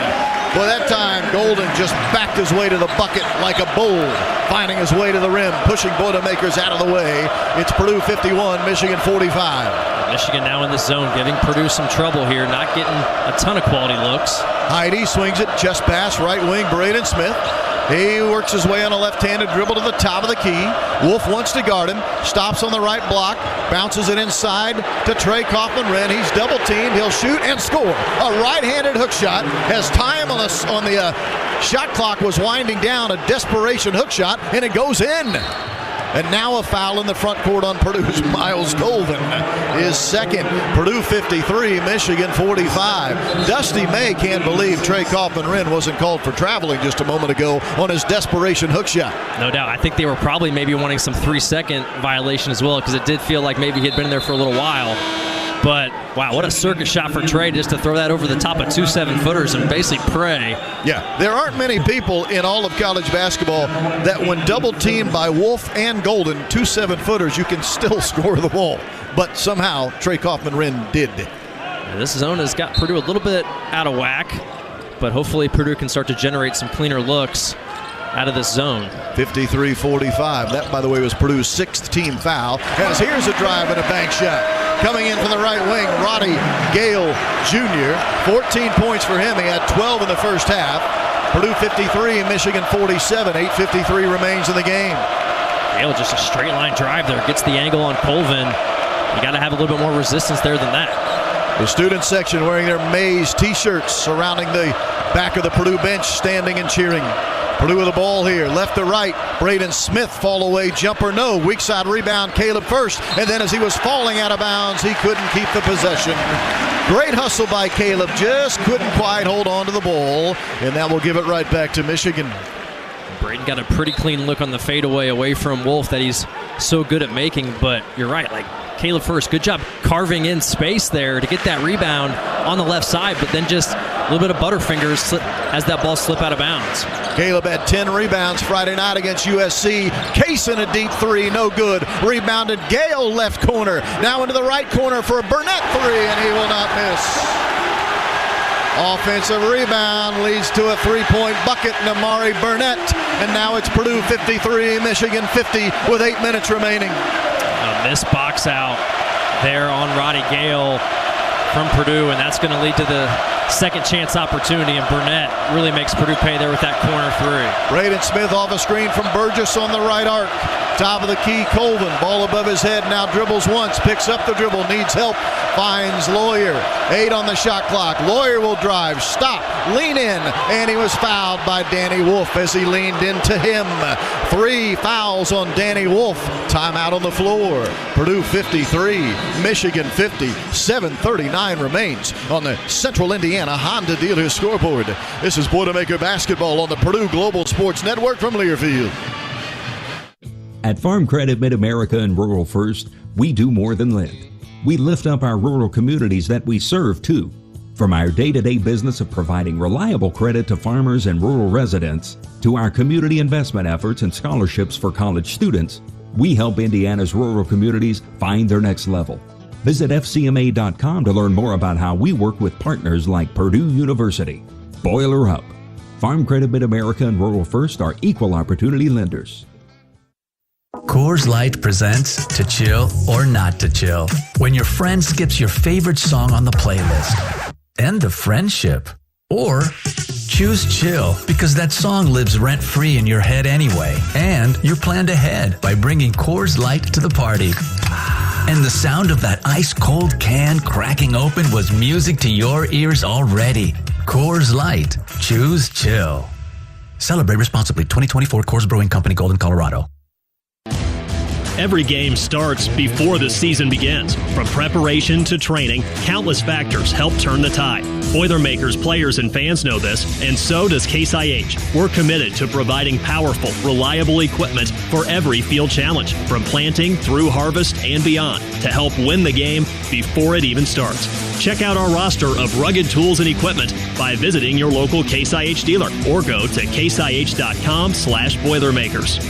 Boy, that time, Golden just backed his way to the bucket like a bull, finding his way to the rim, pushing Boilermakers out of the way. It's Purdue 51, Michigan 45.
Michigan now in the zone, giving Purdue some trouble here, not getting a ton of quality looks.
Heide swings it, chest pass, right wing, Braden Smith. He works his way on a left-handed dribble to the top of the key. Wolf wants to guard him, stops on the right block, bounces it inside to Trey Kaufman-Wren. He's double-teamed. He'll shoot and score. A right-handed hook shot. As time on the shot clock was winding down, a desperation hook shot, and it goes in. And now a foul in the front court on Purdue's Miles Colvin. His second. Purdue 53, Michigan 45. Dusty May can't believe Trey Kaufman-Wren wasn't called for traveling just a moment ago on his desperation hook shot.
No doubt. I think they were probably maybe wanting some 3-second violation as well, because it did feel like maybe he had been there for a little while. But, wow, what a circus shot for Trey just to throw that over the top of 2 7-footers and basically pray.
Yeah, there aren't many people in all of college basketball that when double-teamed by Wolf and Golden, 2 7-footers, you can still score the ball. But somehow, Trey Kaufman-Wren did.
This zone has got Purdue a little bit out of whack, but hopefully Purdue can start to generate some cleaner looks out of this zone.
53-45. That, by the way, was Purdue's 6th team foul. As here's a drive and a bank shot. Coming in from the right wing, Roddy Gale Jr. 14 points for him. He had 12 in the first half. Purdue 53, Michigan 47. 8:53 remains in the game.
Gale just a straight line drive there. Gets the angle on Colvin. You got to have a little bit more resistance there than that.
The student section wearing their maize t-shirts surrounding the back of the Purdue bench, standing and cheering. Purdue with the ball here, left to right. Braden Smith, fall away jumper, no. Weak side rebound, Caleb first. And then as he was falling out of bounds, he couldn't keep the possession. Great hustle by Caleb, just couldn't quite hold on to the ball. And that will give it right back to Michigan.
Braden got a pretty clean look on the fadeaway away from Wolf that he's so good at making. But you're right, like Caleb first, good job carving in space there to get that rebound on the left side, but then just a little bit of butterfingers as that ball slip out of bounds.
Caleb had 10 rebounds Friday night against USC. Case in a deep three, no good. Rebounded Gale left corner. Now into the right corner for a Burnett three, and he will not miss. Offensive rebound leads to a three-point bucket, Namari Burnett. And now it's Purdue 53, Michigan 50 with 8 minutes remaining.
A missed box out there on Roddy Gale from Purdue, and that's going to lead to the second chance opportunity, and Burnett really makes Purdue pay there with that corner three.
Braden Smith off a screen from Burgess on the right arc. Top of the key, Colvin, ball above his head, now dribbles once, picks up the dribble, needs help, finds Lawyer. 8 on the shot clock. Lawyer will drive, stop, lean in, and he was fouled by Danny Wolf as he leaned into him. 3 fouls on Danny Wolf. Timeout on the floor. Purdue 53, Michigan 50. 7:39 remains on the Central Indiana Honda Dealers scoreboard. This is Boilermaker Basketball on the Purdue Global Sports Network from Learfield.
At Farm Credit Mid-America and Rural First, we do more than lend. We lift up our rural communities that we serve, too. From our day-to-day business of providing reliable credit to farmers and rural residents, to our community investment efforts and scholarships for college students, we help Indiana's rural communities find their next level. Visit FCMA.com to learn more about how we work with partners like Purdue University. Boiler up. Farm Credit Mid-America and Rural First are equal opportunity lenders.
Coors Light presents To Chill or Not to Chill. When your friend skips your favorite song on the playlist. End the friendship. Or choose chill because that song lives rent-free in your head anyway. And you're planned ahead by bringing Coors Light to the party. And the sound of that ice-cold can cracking open was music to your ears already. Coors Light. Choose chill. Celebrate responsibly. 2024 Coors Brewing Company, Golden, Colorado.
Every game starts before the season begins. From preparation to training, countless factors help turn the tide. Boilermakers players and fans know this, and so does Case IH. We're committed to providing powerful, reliable equipment for every field challenge, from planting through harvest and beyond, to help win the game before it even starts. Check out our roster of rugged tools and equipment by visiting your local Case IH dealer or go to caseih.com/Boilermakers.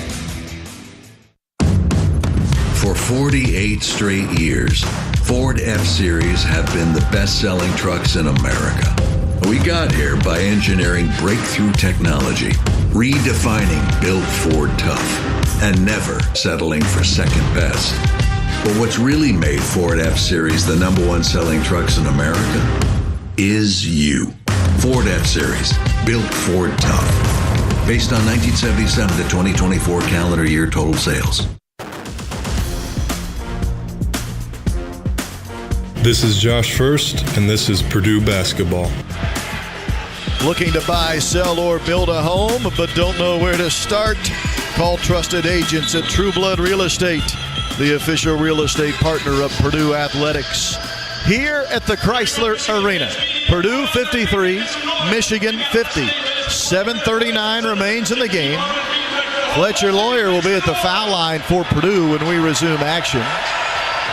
For 48 straight years, Ford F-Series have been the best-selling trucks in America. We got here by engineering breakthrough technology, redefining Built Ford Tough, and never settling for second best. But what's really made Ford F-Series the #1 selling trucks in America is you. Ford F-Series, Built Ford Tough. Based on 1977 to 2024 calendar year total sales.
This is Josh First, and this is Purdue Basketball.
Looking to buy, sell, or build a home, but don't know where to start? Call trusted agents at True Blood Real Estate, the official real estate partner of Purdue Athletics. Here at the Chrysler Arena, Purdue 53, Michigan 50. 7:39 remains in the game. Fletcher Lawyer will be at the foul line for Purdue when we resume action.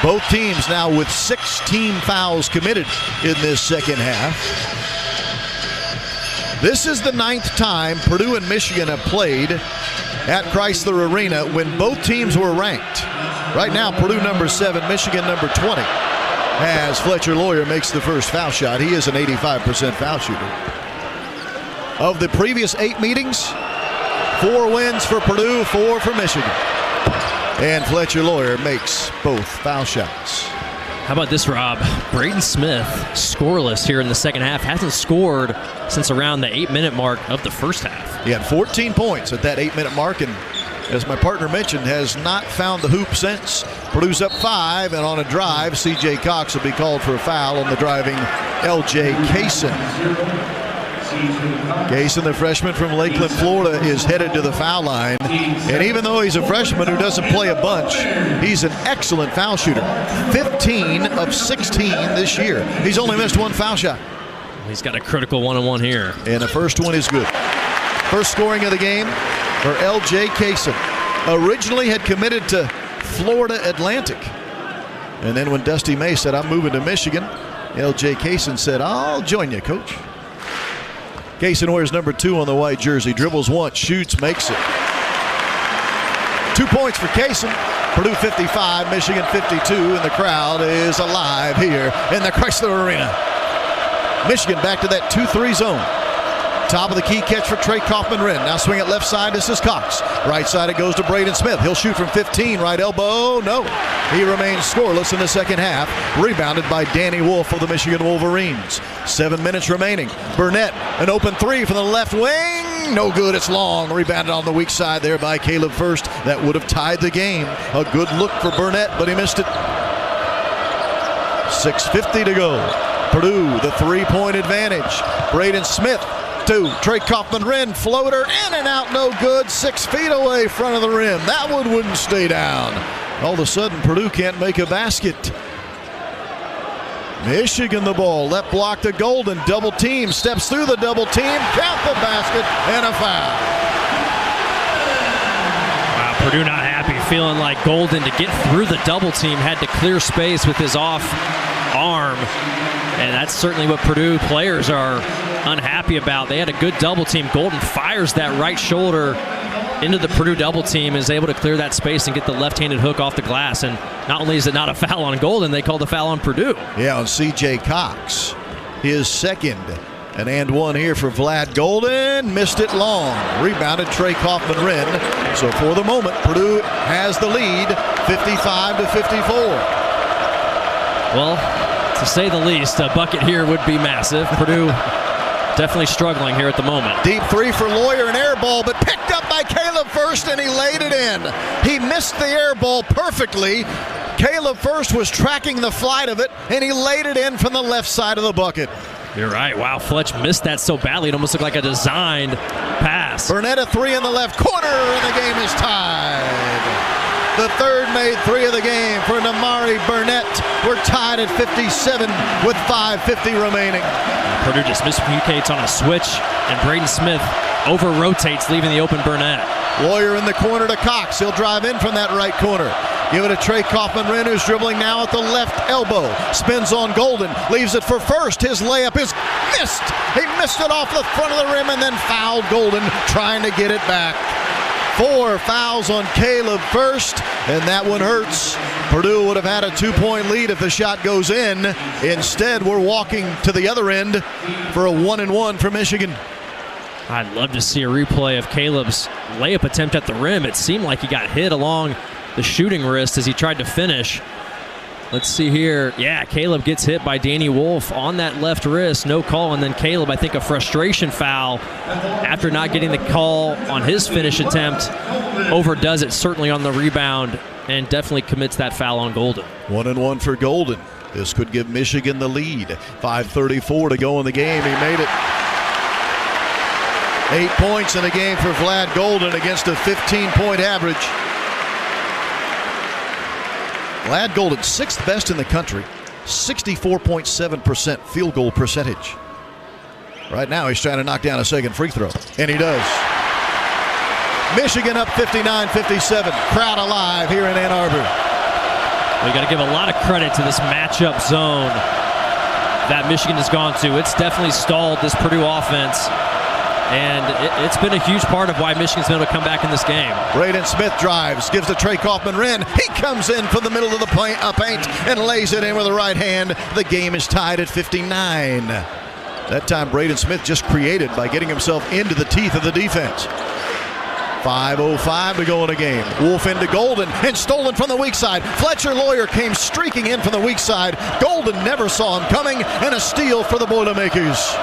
Both teams now with 6 team fouls committed in this second half. This is the 9th time Purdue and Michigan have played at Chrysler Arena when both teams were ranked. Right now, Purdue number 7, Michigan number 20. As Fletcher Lawyer makes the first foul shot. He is an 85% foul shooter. Of the previous 8 meetings, 4 wins for Purdue, 4 for Michigan. And Fletcher Lawyer makes both foul shots.
How about this, Rob? Braden Smith, scoreless here in the second half. Hasn't scored since around the 8-minute mark of the first half.
He had 14 points at that 8-minute mark, and as my partner mentioned, has not found the hoop since. Purdue's up 5, and on a drive, C.J. Cox will be called for a foul on the driving L.J. Kaysen. Kaysen, the freshman from Lakeland, Florida, is headed to the foul line. And even though he's a freshman who doesn't play a bunch, he's an excellent foul shooter. 15 of 16 this year. He's only missed 1 foul shot.
He's got a critical one-on-one here.
And the first one is good. First scoring of the game for L.J. Kaysen. Originally had committed to Florida Atlantic. And then when Dusty May said, I'm moving to Michigan, L.J. Kaysen said, I'll join you, coach. Kaysen wears number 2 on the white jersey. Dribbles once, shoots, makes it. 2 points for Kaysen. Purdue 55, Michigan 52, and the crowd is alive here in the Chrysler Arena. Michigan back to that 2-3 zone. Top of the key catch for Trey Kaufman-Renn. Now swing it left side. This is Cox. Right side it goes to Braden Smith. He'll shoot from 15. Right elbow. No. He remains scoreless in the second half. Rebounded by Danny Wolf of the Michigan Wolverines. 7 minutes remaining. Burnett, an open 3 from the left wing. No good. It's long. Rebounded on the weak side there by Caleb First. That would have tied the game. A good look for Burnett, but he missed it. 6:50 to go. Purdue, the 3-point advantage. Braden Smith. 2. Trey Kaufman-Renn, floater, in and out, no good. 6 feet away, front of the rim. That one wouldn't stay down. All of a sudden, Purdue can't make a basket. Michigan the ball, left block to Golden, double team, steps through the double team, count the basket, and a foul.
Wow, Purdue not happy, feeling like Golden to get through the double team had to clear space with his off arm. And that's certainly what Purdue players are unhappy about. They had a good double team. Golden fires that right shoulder into the Purdue double team, is able to clear that space and get the left-handed hook off the glass. And not only is it not a foul on Golden, they called the foul on Purdue.
Yeah, on C.J. Cox. His second. An and one here for Vlad Golden. Missed it long. Rebounded Trey Kaufman-Renn. So for the moment, Purdue has the lead, 55-54.
Well, to say the least, a bucket here would be massive. Purdue definitely struggling here at the moment.
Deep 3 for Lawyer, an air ball, but picked up by Caleb First, and he laid it in. He missed the air ball perfectly. Caleb First was tracking the flight of it, and he laid it in from the left side of the bucket.
You're right. Wow, Fletch missed that so badly. It almost looked like a designed pass.
Burnett a 3 in the left corner, and the game is tied. The third made three of the game for Namari Burnett. We're tied at 57 with 5:50 remaining.
Purdue just miscommunicates on a switch, and Braden Smith over-rotates, leaving the open Burnett.
Warrior in the corner to Cox. He'll drive in from that right corner. Give it to Trey Kaufman-Renn, who's dribbling now at the left elbow. Spins on Golden. Leaves it for First. His layup is missed. He missed it off the front of the rim and then fouled Golden, trying to get it back. 4 fouls on Caleb First, and that one hurts. Purdue would have had a 2-point lead if the shot goes in. Instead, we're walking to the other end for a 1-and-1 for Michigan.
I'd love to see a replay of Caleb's layup attempt at the rim. It seemed like he got hit along the shooting wrist as he tried to finish. Let's see here. Yeah, Caleb gets hit by Danny Wolf on that left wrist. No call. And then Caleb, I think a frustration foul after not getting the call on his finish attempt. Overdoes it certainly on the rebound and definitely commits that foul on Golden.
1-and-1 for Golden. This could give Michigan the lead. 5:34 to go in the game. He made it. 8 points in a game for Vlad Golden against a 15-point average. Vlad Golden, 6th best in the country, 64.7% field goal percentage. Right now he's trying to knock down a second free throw, and he does. Michigan up 59-57. Crowd alive here in Ann Arbor.
We got to give a lot of credit to this matchup zone that Michigan has gone to. It's definitely stalled this Purdue offense. And it's been a huge part of why Michigan's been able to come back in this game.
Braden Smith drives, gives to Trey Kaufman-Renn. He comes in from the middle of the paint and lays it in with the right hand. The game is tied at 59. That time Braden Smith just created by getting himself into the teeth of the defense. 5:05 to go in the game. Wolf into Golden and stolen from the weak side. Fletcher Lawyer came streaking in from the weak side. Golden never saw him coming, and a steal for the Boilermakers.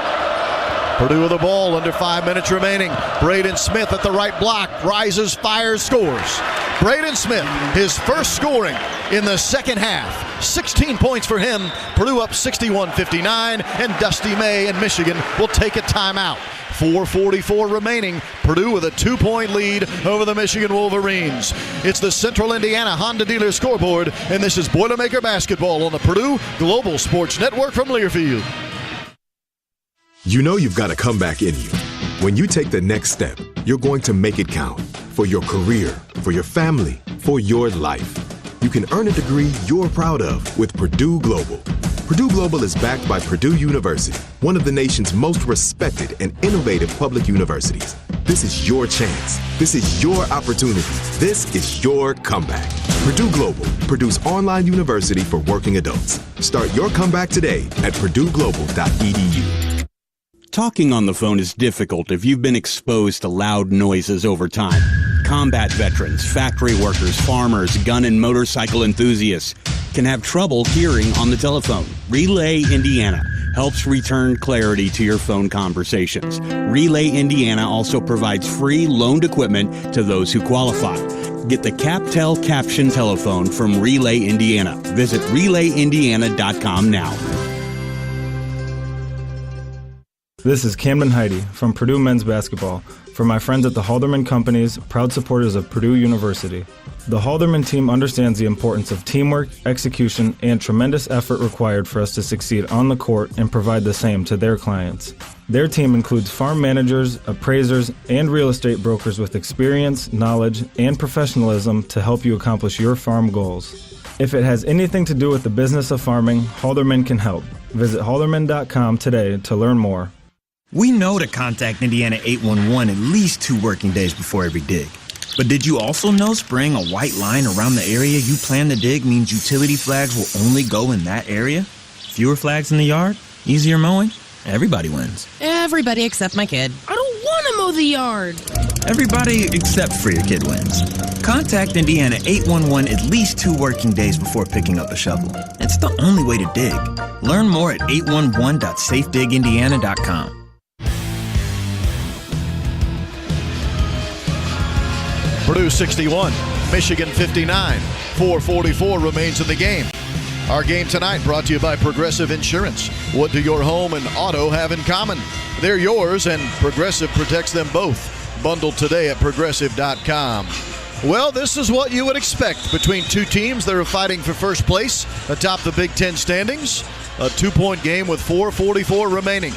Purdue with the ball, under 5 minutes remaining. Braden Smith at the right block, rises, fires, scores. Braden Smith, his first scoring in the second half. 16 points for him. Purdue up 61-59, and Dusty May and Michigan will take a timeout. 4:44 remaining. Purdue with a 2-point lead over the Michigan Wolverines. It's the Central Indiana Honda Dealer scoreboard, and this is Boilermaker Basketball on the Purdue Global Sports Network from Learfield.
You know you've got a comeback in you. When you take the next step, you're going to make it count. For your career, for your family, for your life. You can earn a degree you're proud of with Purdue Global. Purdue Global is backed by Purdue University, one of the nation's most respected and innovative public universities. This is your chance. This is your opportunity. This is your comeback. Purdue Global, Purdue's online university for working adults. Start your comeback today at purdueglobal.edu.
Talking on the phone is difficult if you've been exposed to loud noises over time. Combat veterans, factory workers, farmers, gun and motorcycle enthusiasts can have trouble hearing on the telephone. Relay Indiana helps return clarity to your phone conversations. Relay Indiana also provides free loaned equipment to those who qualify. Get the CapTel Caption telephone from Relay Indiana. Visit RelayIndiana.com now.
This is Camden Heidi from Purdue Men's Basketball for my friends at the Halderman Companies, proud supporters of Purdue University. The Halderman team understands the importance of teamwork, execution, and tremendous effort required for us to succeed on the court and provide the same to their clients. Their team includes farm managers, appraisers, and real estate brokers with experience, knowledge, and professionalism to help you accomplish your farm goals. If it has anything to do with the business of farming, Halderman can help. Visit halderman.com today to learn more.
We know to contact Indiana 811 at least 2 working days before every dig. But did you also know spraying a white line around the area you plan to dig means utility flags will only go in that area? Fewer flags in the yard? Easier mowing? Everybody wins.
Everybody except my kid. I don't want to mow the yard.
Everybody except for your kid wins. Contact Indiana 811 at least 2 working days before picking up a shovel. It's the only way to dig. Learn more at 811.safedigindiana.com.
Purdue 61, Michigan 59. 4:44 remains in the game. Our game tonight brought to you by Progressive Insurance. What do your home and auto have in common? They're yours, and Progressive protects them both. Bundled today at Progressive.com. Well, this is what you would expect between two teams that are fighting for first place atop the Big Ten standings. A 2-point game with 4:44 remaining.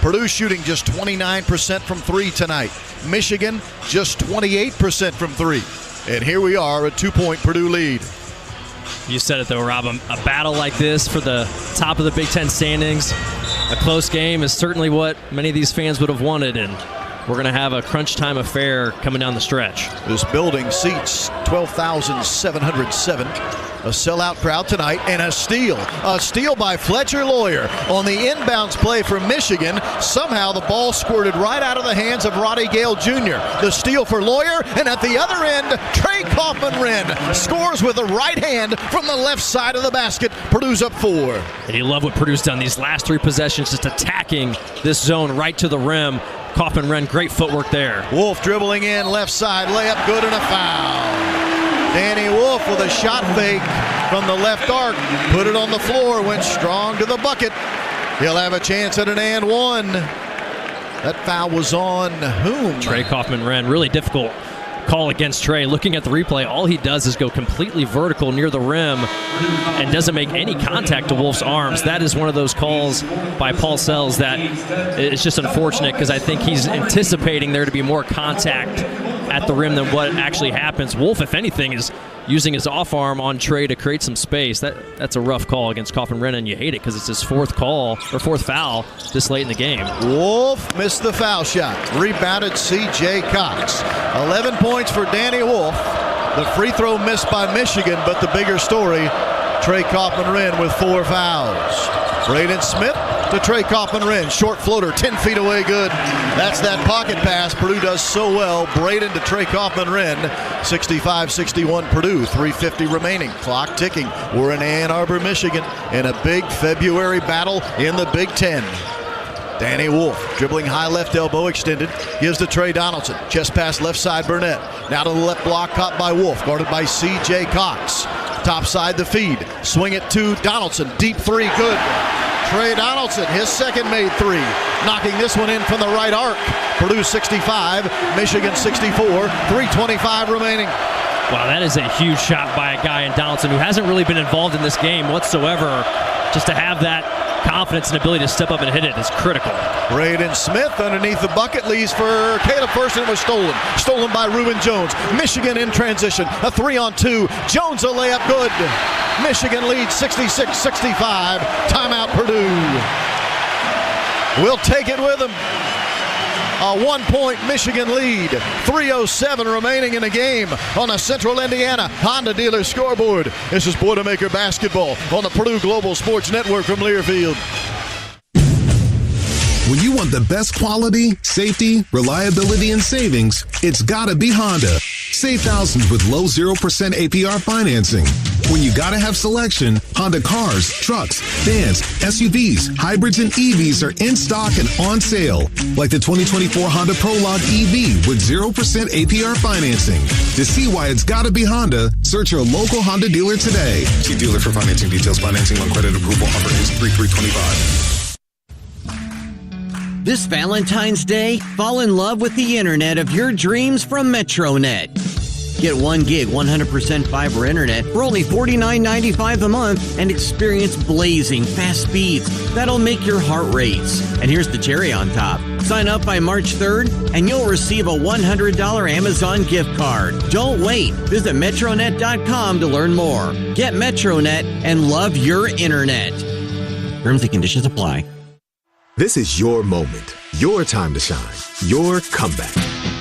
Purdue shooting just 29% from three tonight. Michigan just 28% from three. And here we are, a 2-point Purdue lead.
You said it, though, Rob. A battle like this for the top of the Big Ten standings, a close game, is certainly what many of these fans would have wanted, and we're going to have a crunch time affair coming down the stretch.
This building seats 12,707. A sellout crowd tonight, and a steal. A steal by Fletcher Lawyer on the inbounds play for Michigan. Somehow the ball squirted right out of the hands of Roddy Gale Jr. The steal for Lawyer, and at the other end, Trey Kaufman-Renn scores with the right hand from the left side of the basket. Purdue's up 4.
And you love what Purdue's done these last 3 possessions, just attacking this zone right to the rim. Kaufman-Renn, great footwork there.
Wolf dribbling in, left side, layup good, and a foul. Danny Wolf with a shot fake from the left arc. Put it on the floor, went strong to the bucket. He'll have a chance at an and one. That foul was on whom?
Trey Kaufman-Renn. Really difficult call against Trey. Looking at the replay, all he does is go completely vertical near the rim and doesn't make any contact to Wolf's arms. That is one of those calls by Paul Sells that is just unfortunate, because I think he's anticipating there to be more contact at the rim than what actually happens. Wolf, if anything, is using his off arm on Trey to create some space. That's a rough call against Kaufman-Renn, and you hate it because it's his fourth foul this late in the game.
Wolf missed the foul shot. Rebounded C.J. Cox. 11 points for Danny Wolf. The free throw missed by Michigan, but the bigger story, Trey Kaufman-Renn with 4 fouls. Braden Smith to Trey Kaufman-Renn. Short floater, 10 feet away, good. That's that pocket pass Purdue does so well. Braden to Trey Kaufman-Renn. 65-61 Purdue. 3:50 remaining. Clock ticking. We're in Ann Arbor, Michigan, in a big February battle in the Big Ten. Danny Wolf dribbling high left elbow extended. Gives to Trey Donaldson. Chest pass left side Burnett. Now to the left block, caught by Wolf. Guarded by C.J. Cox. Top side the feed. Swing it to Donaldson. Deep 3, good. Trey Donaldson, his second made 3. Knocking this one in from the right arc. Purdue 65, Michigan 64, 3:25 remaining.
Wow, that is a huge shot by a guy in Donaldson who hasn't really been involved in this game whatsoever. Just to have that confidence and ability to step up and hit it is critical.
Braden Smith underneath the bucket leaves for Caleb First, and it was stolen. Stolen by Reuben Jones. Michigan in transition. A 3-on-2. Jones a layup good. Michigan leads 66-65. Timeout Purdue. We'll take it with them. A 1-point Michigan lead. 3:07 remaining in the game on a Central Indiana Honda dealer scoreboard. This is Boilermaker Basketball on the Purdue Global Sports Network from Learfield.
When you want the best quality, safety, reliability, and savings, it's gotta be Honda. Save thousands with low 0% APR financing. When you gotta have selection, Honda cars, trucks, vans, SUVs, hybrids, and EVs are in stock and on sale. Like the 2024 Honda Prologue EV with 0% APR financing. To see why it's gotta be Honda, search your local Honda dealer today. See dealer for financing details. Financing on credit approval. Offer is 3/3/25.
This Valentine's Day, fall in love with the internet of your dreams from MetroNet. Get 1 gig 100% fiber internet for only $49.95 a month and experience blazing fast speeds that'll make your heart race. And here's the cherry on top. Sign up by March 3rd and you'll receive a $100 Amazon gift card. Don't wait. Visit Metronet.com to learn more. Get Metronet and love your internet. Terms and conditions apply.
This is your moment, your time to shine, your comeback.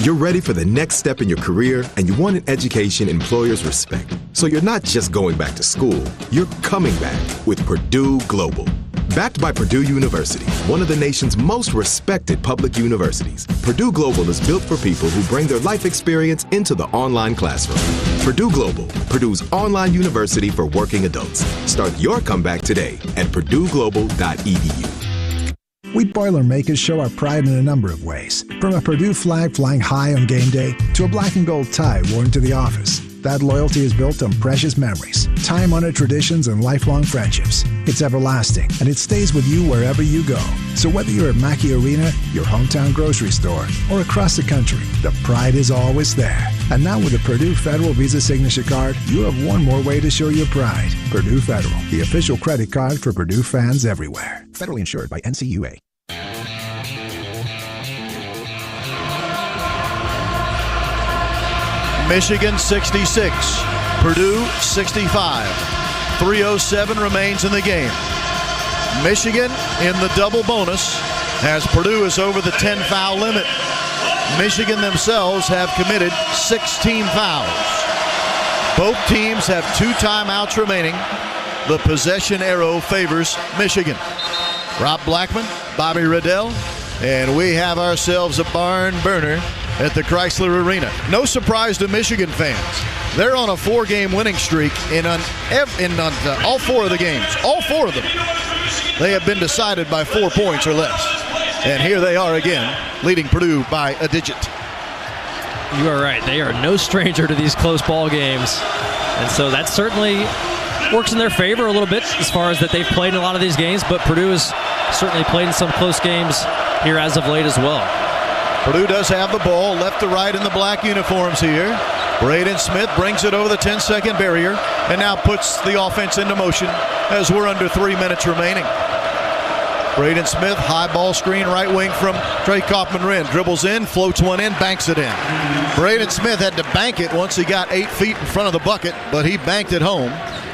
You're ready for the next step in your career, and you want an education employers respect. So you're not just going back to school, you're coming back with Purdue Global. Backed by Purdue University, one of the nation's most respected public universities, Purdue Global is built for people who bring their life experience into the online classroom. Purdue Global, Purdue's online university for working adults. Start your comeback today at purdueglobal.edu.
We Boilermakers show our pride in a number of ways, from a Purdue flag flying high on game day to a black and gold tie worn to the office. That loyalty is built on precious memories, time-honored traditions, and lifelong friendships. It's everlasting, and it stays with you wherever you go. So whether you're at Mackey Arena, your hometown grocery store, or across the country, the pride is always there. And now with the Purdue Federal Visa Signature Card, you have one more way to show your pride. Purdue Federal, the official credit card for Purdue fans everywhere. Federally insured by NCUA.
Michigan 66, Purdue 65. 3:07 remains in the game. Michigan in the double bonus as Purdue is over the 10-foul limit. Michigan themselves have committed 16 fouls. Both teams have 2 timeouts remaining. The possession arrow favors Michigan. Rob Blackman, Bobby Riddell, and we have ourselves a barn burner at the Chrysler Arena. No surprise to Michigan fans. They're on a 4-game winning streak in all 4 of the games. All 4 of them. They have been decided by 4 points or less. And here they are again, leading Purdue by a digit.
You are right. They are no stranger to these close ball games. And so that certainly works in their favor a little bit as far as that they've played in a lot of these games. But Purdue has certainly played in some close games here as of late as well.
Purdue does have the ball left to right in the black uniforms here. Braden Smith brings it over the 10-second barrier and now puts the offense into motion as we're under 3 minutes remaining. Braden Smith, high ball screen, right wing from Trey Kaufman-Renn. Dribbles in, floats one in, banks it in. Braden Smith had to bank it once he got 8 feet in front of the bucket, but he banked it home.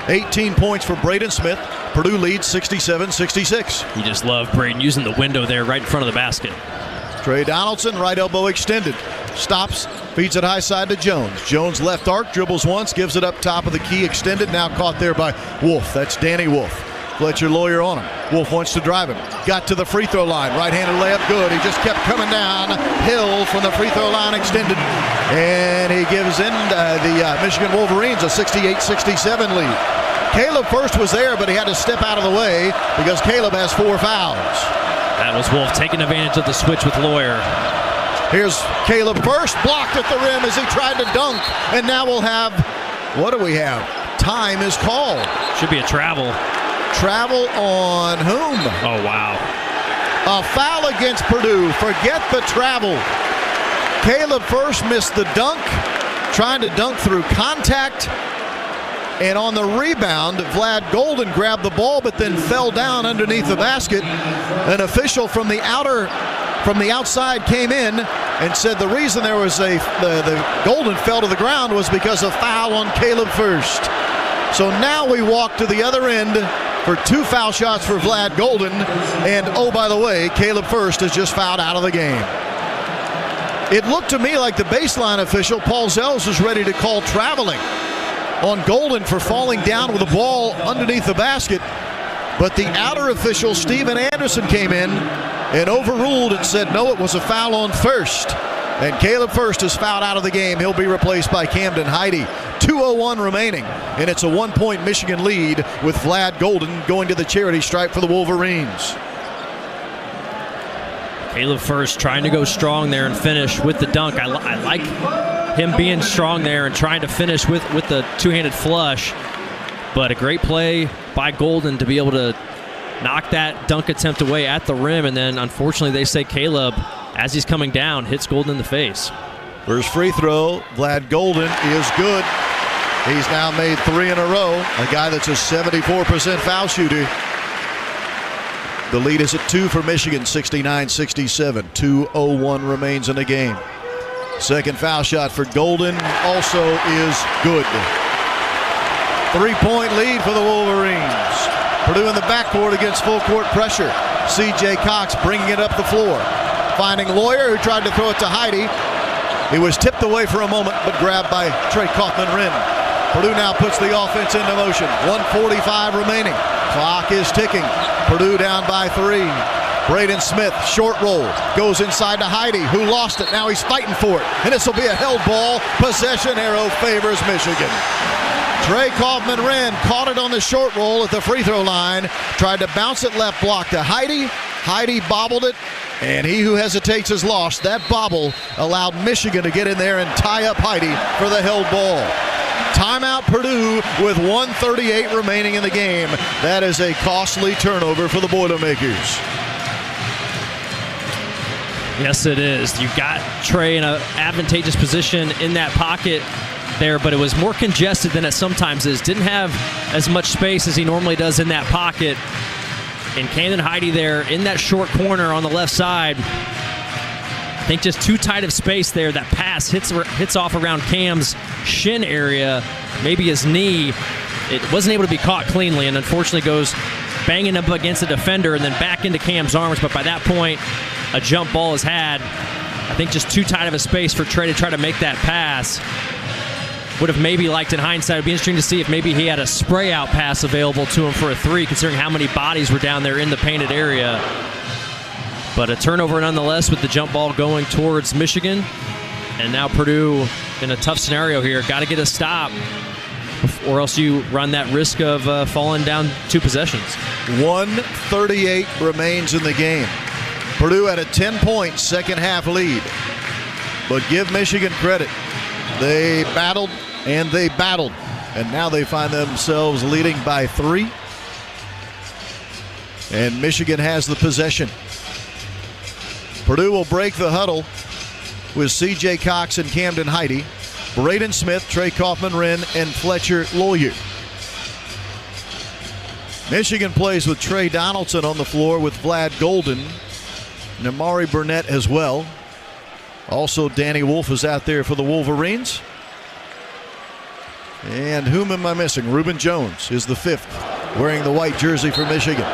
18 points for Braden Smith. Purdue leads 67-66.
You just love Braden using the window there right in front of the basket.
Trey Donaldson, right elbow extended. Stops, feeds it high side to Jones. Jones left arc, dribbles once, gives it up top of the key, extended. Now caught there by Wolf. That's Danny Wolf. Fletcher Lawyer on him. Wolf wants to drive him. Got to the free throw line. Right-handed layup, good. He just kept coming down. Hill from the free throw line extended. And he gives in the Michigan Wolverines a 68-67 lead. Caleb First was there, but he had to step out of the way because Caleb has 4 fouls.
That was Wolf taking advantage of the switch with Lawyer.
Here's Caleb First, blocked at the rim as he tried to dunk. And now we'll have, what do we have? Time is called.
Should be a travel.
Travel on whom?
Oh, wow.
A foul against Purdue. Forget the travel. Caleb First missed the dunk, trying to dunk through contact. And on the rebound, Vlad Golden grabbed the ball but then fell down underneath the basket. An official from the outside came in and said the reason there was the Golden fell to the ground was because of foul on Caleb First. So now we walk to the other end for 2 foul shots for Vlad Golden. And oh, by the way, Caleb First is just fouled out of the game. It looked to me like the baseline official, Paul Zells, was ready to call traveling on Golden for falling down with the ball underneath the basket. But the outer official, Steven Anderson, came in and overruled and said, no, it was a foul on First. And Caleb First is fouled out of the game. He'll be replaced by Camden Heide. 2:01 remaining, and it's a 1-point Michigan lead with Vlad Golden going to the charity stripe for the Wolverines.
Caleb First trying to go strong there and finish with the dunk. I like him being strong there and trying to finish with the two-handed flush. But a great play by Golden to be able to knock that dunk attempt away at the rim. And then, unfortunately, they say Caleb, as he's coming down, hits Golden in the face.
First free throw, Vlad Golden is good. He's now made 3 in a row. A guy that's a 74% foul shooter. The lead is at 2 for Michigan, 69-67. 2:01 remains in the game. Second foul shot for Golden also is good. 3-point lead for the Wolverines. Purdue in the backcourt against full court pressure. C.J. Cox bringing it up the floor. Finding Lawyer, who tried to throw it to Heide. He was tipped away for a moment, but grabbed by Trey Kaufman-Renn. Purdue now puts the offense into motion. 1:45 remaining. Clock is ticking. Purdue down by 3. Braden Smith, short roll, goes inside to Heide, who lost it. Now he's fighting for it. And this will be a held ball. Possession arrow favors Michigan. Trey Kaufman-Renn caught it on the short roll at the free throw line. Tried to bounce it left block to Heide. Heide bobbled it. And he who hesitates is lost. That bobble allowed Michigan to get in there and tie up Heide for the held ball. Timeout Purdue with 1:38 remaining in the game. That is a costly turnover for the Boilermakers.
Yes, it is. You got Trey in an advantageous position in that pocket there, but it was more congested than it sometimes is. Didn't have as much space as he normally does in that pocket. And Camden Heide there in that short corner on the left side. I think just too tight of space there. That pass hits off around Cam's shin area, maybe his knee. It wasn't able to be caught cleanly, and unfortunately goes banging up against the defender and then back into Cam's arms. But by that point, a jump ball is had. I think just too tight of a space for Trey to try to make that pass. Would have maybe liked in hindsight. It would be interesting to see if maybe he had a spray out pass available to him for a three, considering how many bodies were down there in the painted area. But a turnover nonetheless with the jump ball going towards Michigan. And now Purdue in a tough scenario here. Got to get a stop, or else you run that risk of falling down 2 possessions.
1:38 remains in the game. Purdue had a 10-point second-half lead. But give Michigan credit. They battled, and they battled. And now they find themselves leading by 3. And Michigan has the possession. Purdue will break the huddle with C.J. Cox and Camden Heide, Braden Smith, Trey Kaufman-Wren, and Fletcher Loyer. Michigan plays with Trey Donaldson on the floor with Vlad Golden and Amari Burnett as well. Also, Danny Wolf is out there for the Wolverines. And whom am I missing? Reuben Jones is the 5th, wearing the white jersey for Michigan.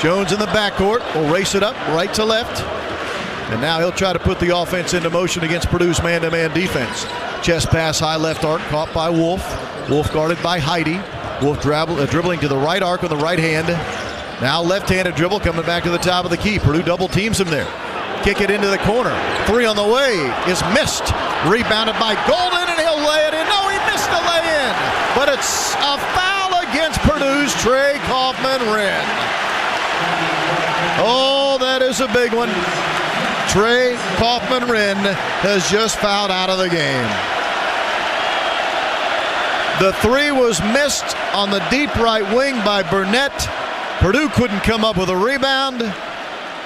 Jones in the backcourt will race it up right to left. And now he'll try to put the offense into motion against Purdue's man-to-man defense. Chest pass, high left arc, caught by Wolf. Wolf guarded by Heide. Wolf dribbling to the right arc with the right hand. Now left-handed dribble coming back to the top of the key. Purdue double teams him there. Kick it into the corner. 3 on the way is missed. Rebounded by Golden, and he'll lay it in. No, he missed the lay-in. But it's a foul against Purdue's Trey Kaufman-Wren. Oh, that is a big one. Trey Kaufman-Wren has just fouled out of the game. The 3 was missed on the deep right wing by Burnett. Purdue couldn't come up with a rebound.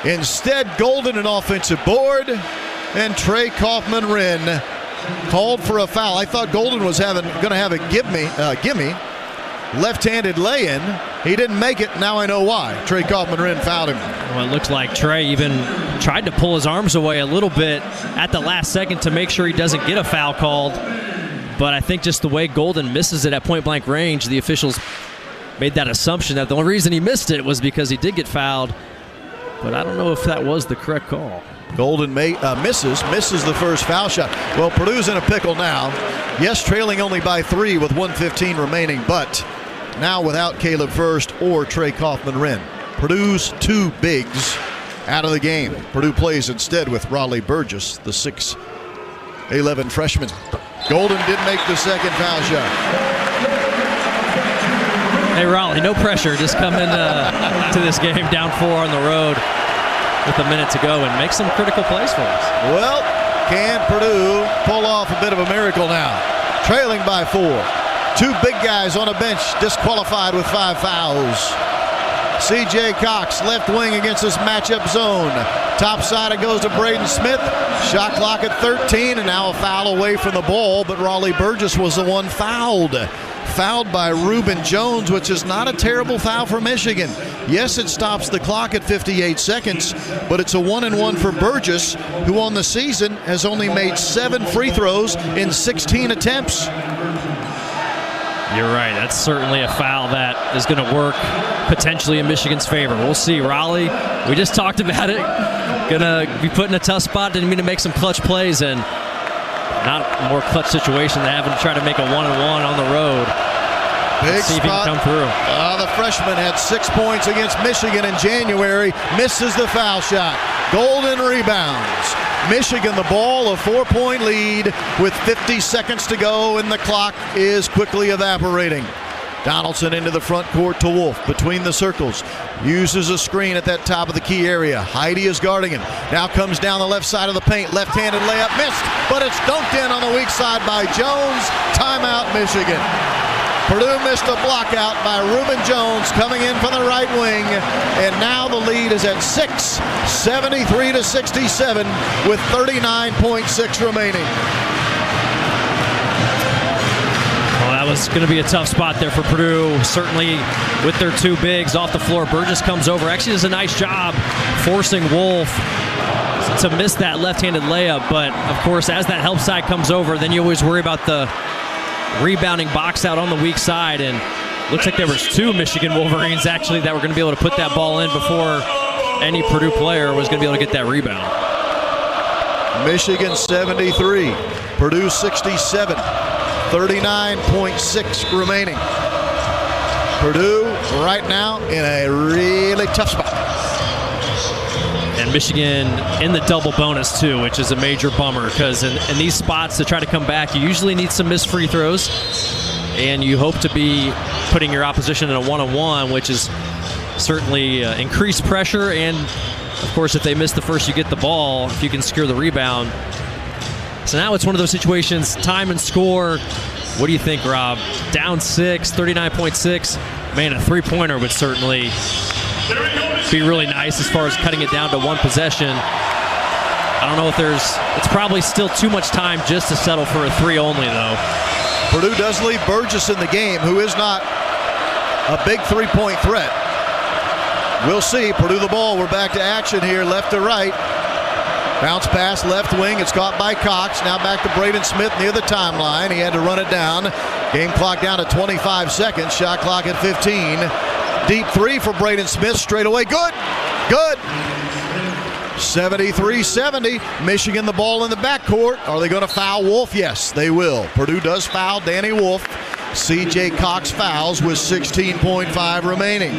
Instead, Golden an offensive board, and Trey Kaufman-Wren called for a foul. I thought Golden was going to have a gimme. Left-handed lay-in. He didn't make it. Now I know why. Trey Kaufman-Wren fouled him.
Well, it looks like Trey even tried to pull his arms away a little bit at the last second to make sure he doesn't get a foul called. But I think just the way Golden misses it at point-blank range, the officials made that assumption that the only reason he missed it was because he did get fouled. But I don't know if that was the correct call.
Golden misses the first foul shot. Well, Purdue's in a pickle now. Yes, trailing only by 3 with 1:15 remaining, but now without Caleb First or Trey Kaufman-Wren. Purdue's 2 bigs out of the game. Purdue plays instead with Raleigh Burgess, the 6'11" freshman. Golden did make the second foul shot.
Hey, Raleigh, no pressure. Just come in to this game down 4 on the road with a minute to go and make some critical plays for us.
Well, can Purdue pull off a bit of a miracle now? Trailing by 4. 2 big guys on a bench disqualified with 5 fouls. C.J. Cox, left wing against this matchup zone. Top side it goes to Braden Smith. Shot clock at 13, and now a foul away from the ball, but Raleigh Burgess was the one fouled. Fouled by Reuben Jones, which is not a terrible foul for Michigan. Yes, it stops the clock at 58 seconds, but it's a 1-and-1 for Burgess, who on the season has only made 7 free throws in 16 attempts.
You're right. That's certainly a foul that is going to work potentially in Michigan's favor. We'll see. Raleigh, we just talked about it. Going to be put in a tough spot. Didn't mean to make some clutch plays, and not a more clutch situation than having to try to make a 1-and-1 on the road.
Big
see if he can come through.
The freshman had 6 points against Michigan in January. Misses the foul shot. Golden rebounds. Michigan the ball, a 4-point lead with 50 seconds to go, and the clock is quickly evaporating. Donaldson into the front court to Wolf. Between the circles. Uses a screen at that top of the key area. Heidi is guarding him. Now comes down the left side of the paint. Left-handed layup missed, but it's dunked in on the weak side by Jones. Timeout, Michigan. Purdue missed a block out by Reuben Jones coming in from the right wing, and now the lead is at 6, 73-67 with 39.6 remaining.
Well, that was going to be a tough spot there for Purdue, certainly with their two bigs off the floor. Burgess comes over, actually does a nice job forcing Wolf to miss that left-handed layup, but of course as that help side comes over, then you always worry about the rebounding box out on the weak side, and looks like there was two Michigan Wolverines actually that were going to be able to put that ball in before any Purdue player was going to be able to get that rebound.
Michigan 73, Purdue 67, 39.6 remaining. Purdue right now in a really tough spot.
And Michigan in the double bonus, too, which is a major bummer because in these spots to try to come back, you usually need some missed free throws, and you hope to be putting your opposition in a one-on-one, which is certainly increased pressure. And, of course, if they miss the first, you get the ball, if you can secure the rebound. So now it's one of those situations, time and score. What do you think, Rob? Down 6, 39.6. Man, a three-pointer would certainly be really nice as far as cutting it down to one possession. I don't know if it's probably still too much time just to settle for a three only, though.
Purdue does leave Burgess in the game, who is not a big three-point threat. We'll see. Purdue the ball. We're back to action here, left to right. Bounce pass, left wing. It's caught by Cox. Now back to Braden Smith near the timeline. He had to run it down. Game clock down to 25 seconds. Shot clock at 15. Deep three for Braden Smith. Straight away. Good. Good. 73-70. Michigan the ball in the backcourt. Are they going to foul Wolf? Yes, they will. Purdue does foul Danny Wolf. C.J. Cox fouls with 16.5 remaining.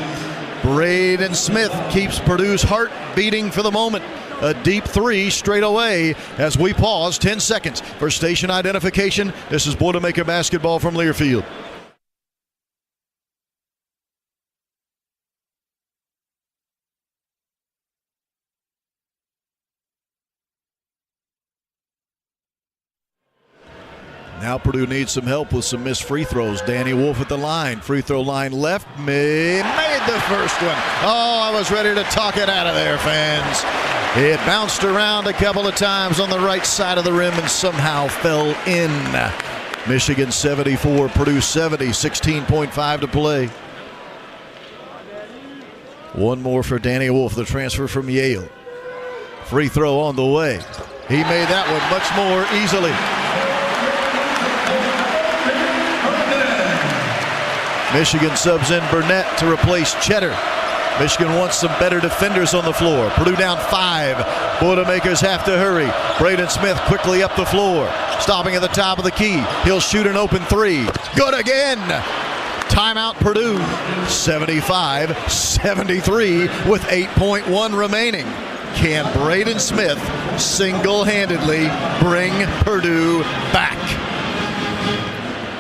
Braden Smith keeps Purdue's heart beating for the moment. A deep three straight away as we pause 10 seconds for station identification. This is Boilermaker basketball from Learfield. Now Purdue needs some help with some missed free throws. Danny Wolf at the line. Free throw line left. Made the first one. Oh, I was ready to talk it out of there, fans. It bounced around a couple of times on the right side of the rim and somehow fell in. Michigan 74, Purdue 70, 16.5 to play. One more for Danny Wolf, the transfer from Yale. Free throw on the way. He made that one much more easily. Michigan subs in Burnett to replace Cheddar. Michigan wants some better defenders on the floor. Purdue down 5. Boilermakers have to hurry. Braden Smith quickly up the floor. Stopping at the top of the key. He'll shoot an open three. Good again. Timeout Purdue. 75-73 with 8.1 remaining. Can Braden Smith single-handedly bring Purdue back?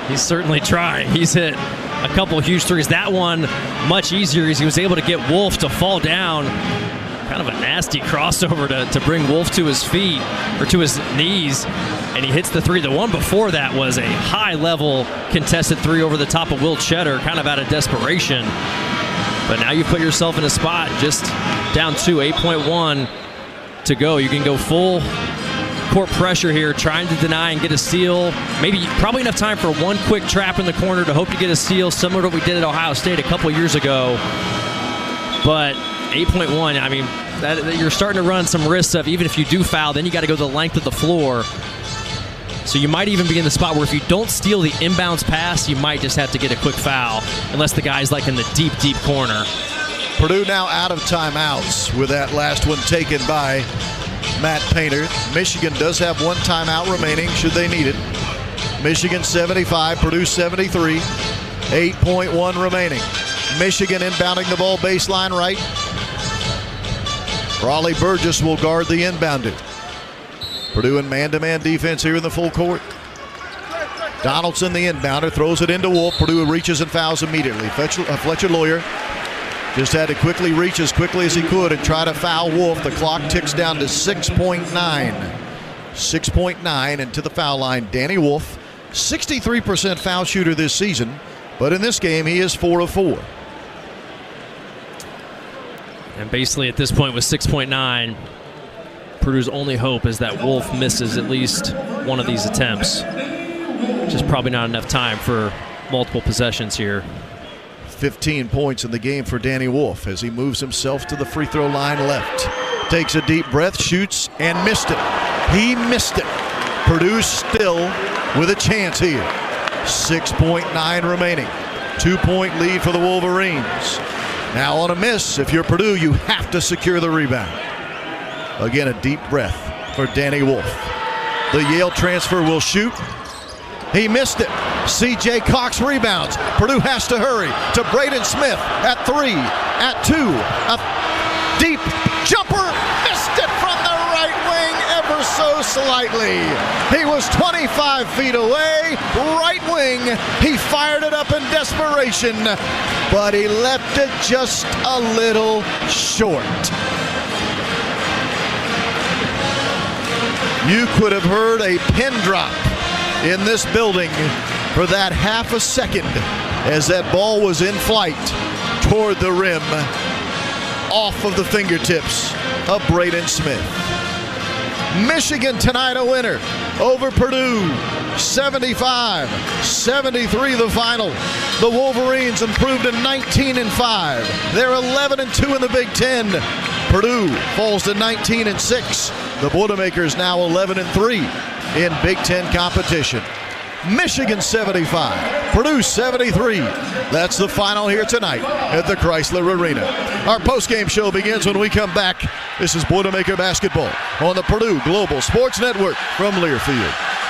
He's certainly trying. He's hit a couple of huge threes. That one much easier as he was able to get Wolf to fall down. Kind of a nasty crossover to bring Wolf to his feet or to his knees, and he hits the three. The one before that was a high-level contested three over the top of Will Cheddar, kind of out of desperation. But now you put yourself in a spot just down 2, 8.1 to go. You can go full court pressure here, trying to deny and get a steal. Probably enough time for one quick trap in the corner to hope to get a steal, similar to what we did at Ohio State a couple years ago. But 8.1, I mean, you're starting to run some risks of, even if you do foul, then you got to go the length of the floor. So you might even be in the spot where if you don't steal the inbounds pass, you might just have to get a quick foul, unless the guy's like in the deep, deep corner.
Purdue now out of timeouts with that last one taken by Matt Painter. Michigan does have one timeout remaining should they need it. Michigan 75, Purdue 73, 8.1 remaining. Michigan inbounding the ball baseline right. Raleigh Burgess will guard the inbounder. Purdue in man-to-man defense here in the full court. Donaldson, the inbounder, throws it into Wolf. Purdue reaches and fouls immediately. Fletcher Lawyer just had to quickly reach as quickly as he could and try to foul Wolf. The clock ticks down to 6.9. 6.9, and to the foul line, Danny Wolf, 63% foul shooter this season, but in this game he is 4 of 4.
And basically at this point with 6.9, Purdue's only hope is that Wolf misses at least one of these attempts. Just probably not enough time for multiple possessions here.
15 points in the game for Danny Wolf as he moves himself to the free throw line left. Takes a deep breath, shoots, and missed it. He missed it. Purdue still with a chance here. 6.9 remaining. 2-point lead for the Wolverines. Now on a miss, if you're Purdue, you have to secure the rebound. Again, a deep breath for Danny Wolf. The Yale transfer will shoot. He missed it. C.J. Cox rebounds. Purdue has to hurry to Braden Smith at 3, at 2. A deep jumper. Missed it from the right wing ever so slightly. He was 25 feet away. Right wing. He fired it up in desperation, but he left it just a little short. You could have heard a pin drop in this building for that half a second as that ball was in flight toward the rim, off of the fingertips of Braden Smith. Michigan tonight a winner over Purdue, 75-73 the final. The Wolverines improved to 19-5. They're 11-2 in the Big Ten. Purdue falls to 19-6. The Boilermakers now 11-3 in Big Ten competition. Michigan 75, Purdue 73. That's the final here tonight at the Chrysler Arena. Our postgame show begins when we come back. This is Boilermaker Basketball on the Purdue Global Sports Network from Learfield.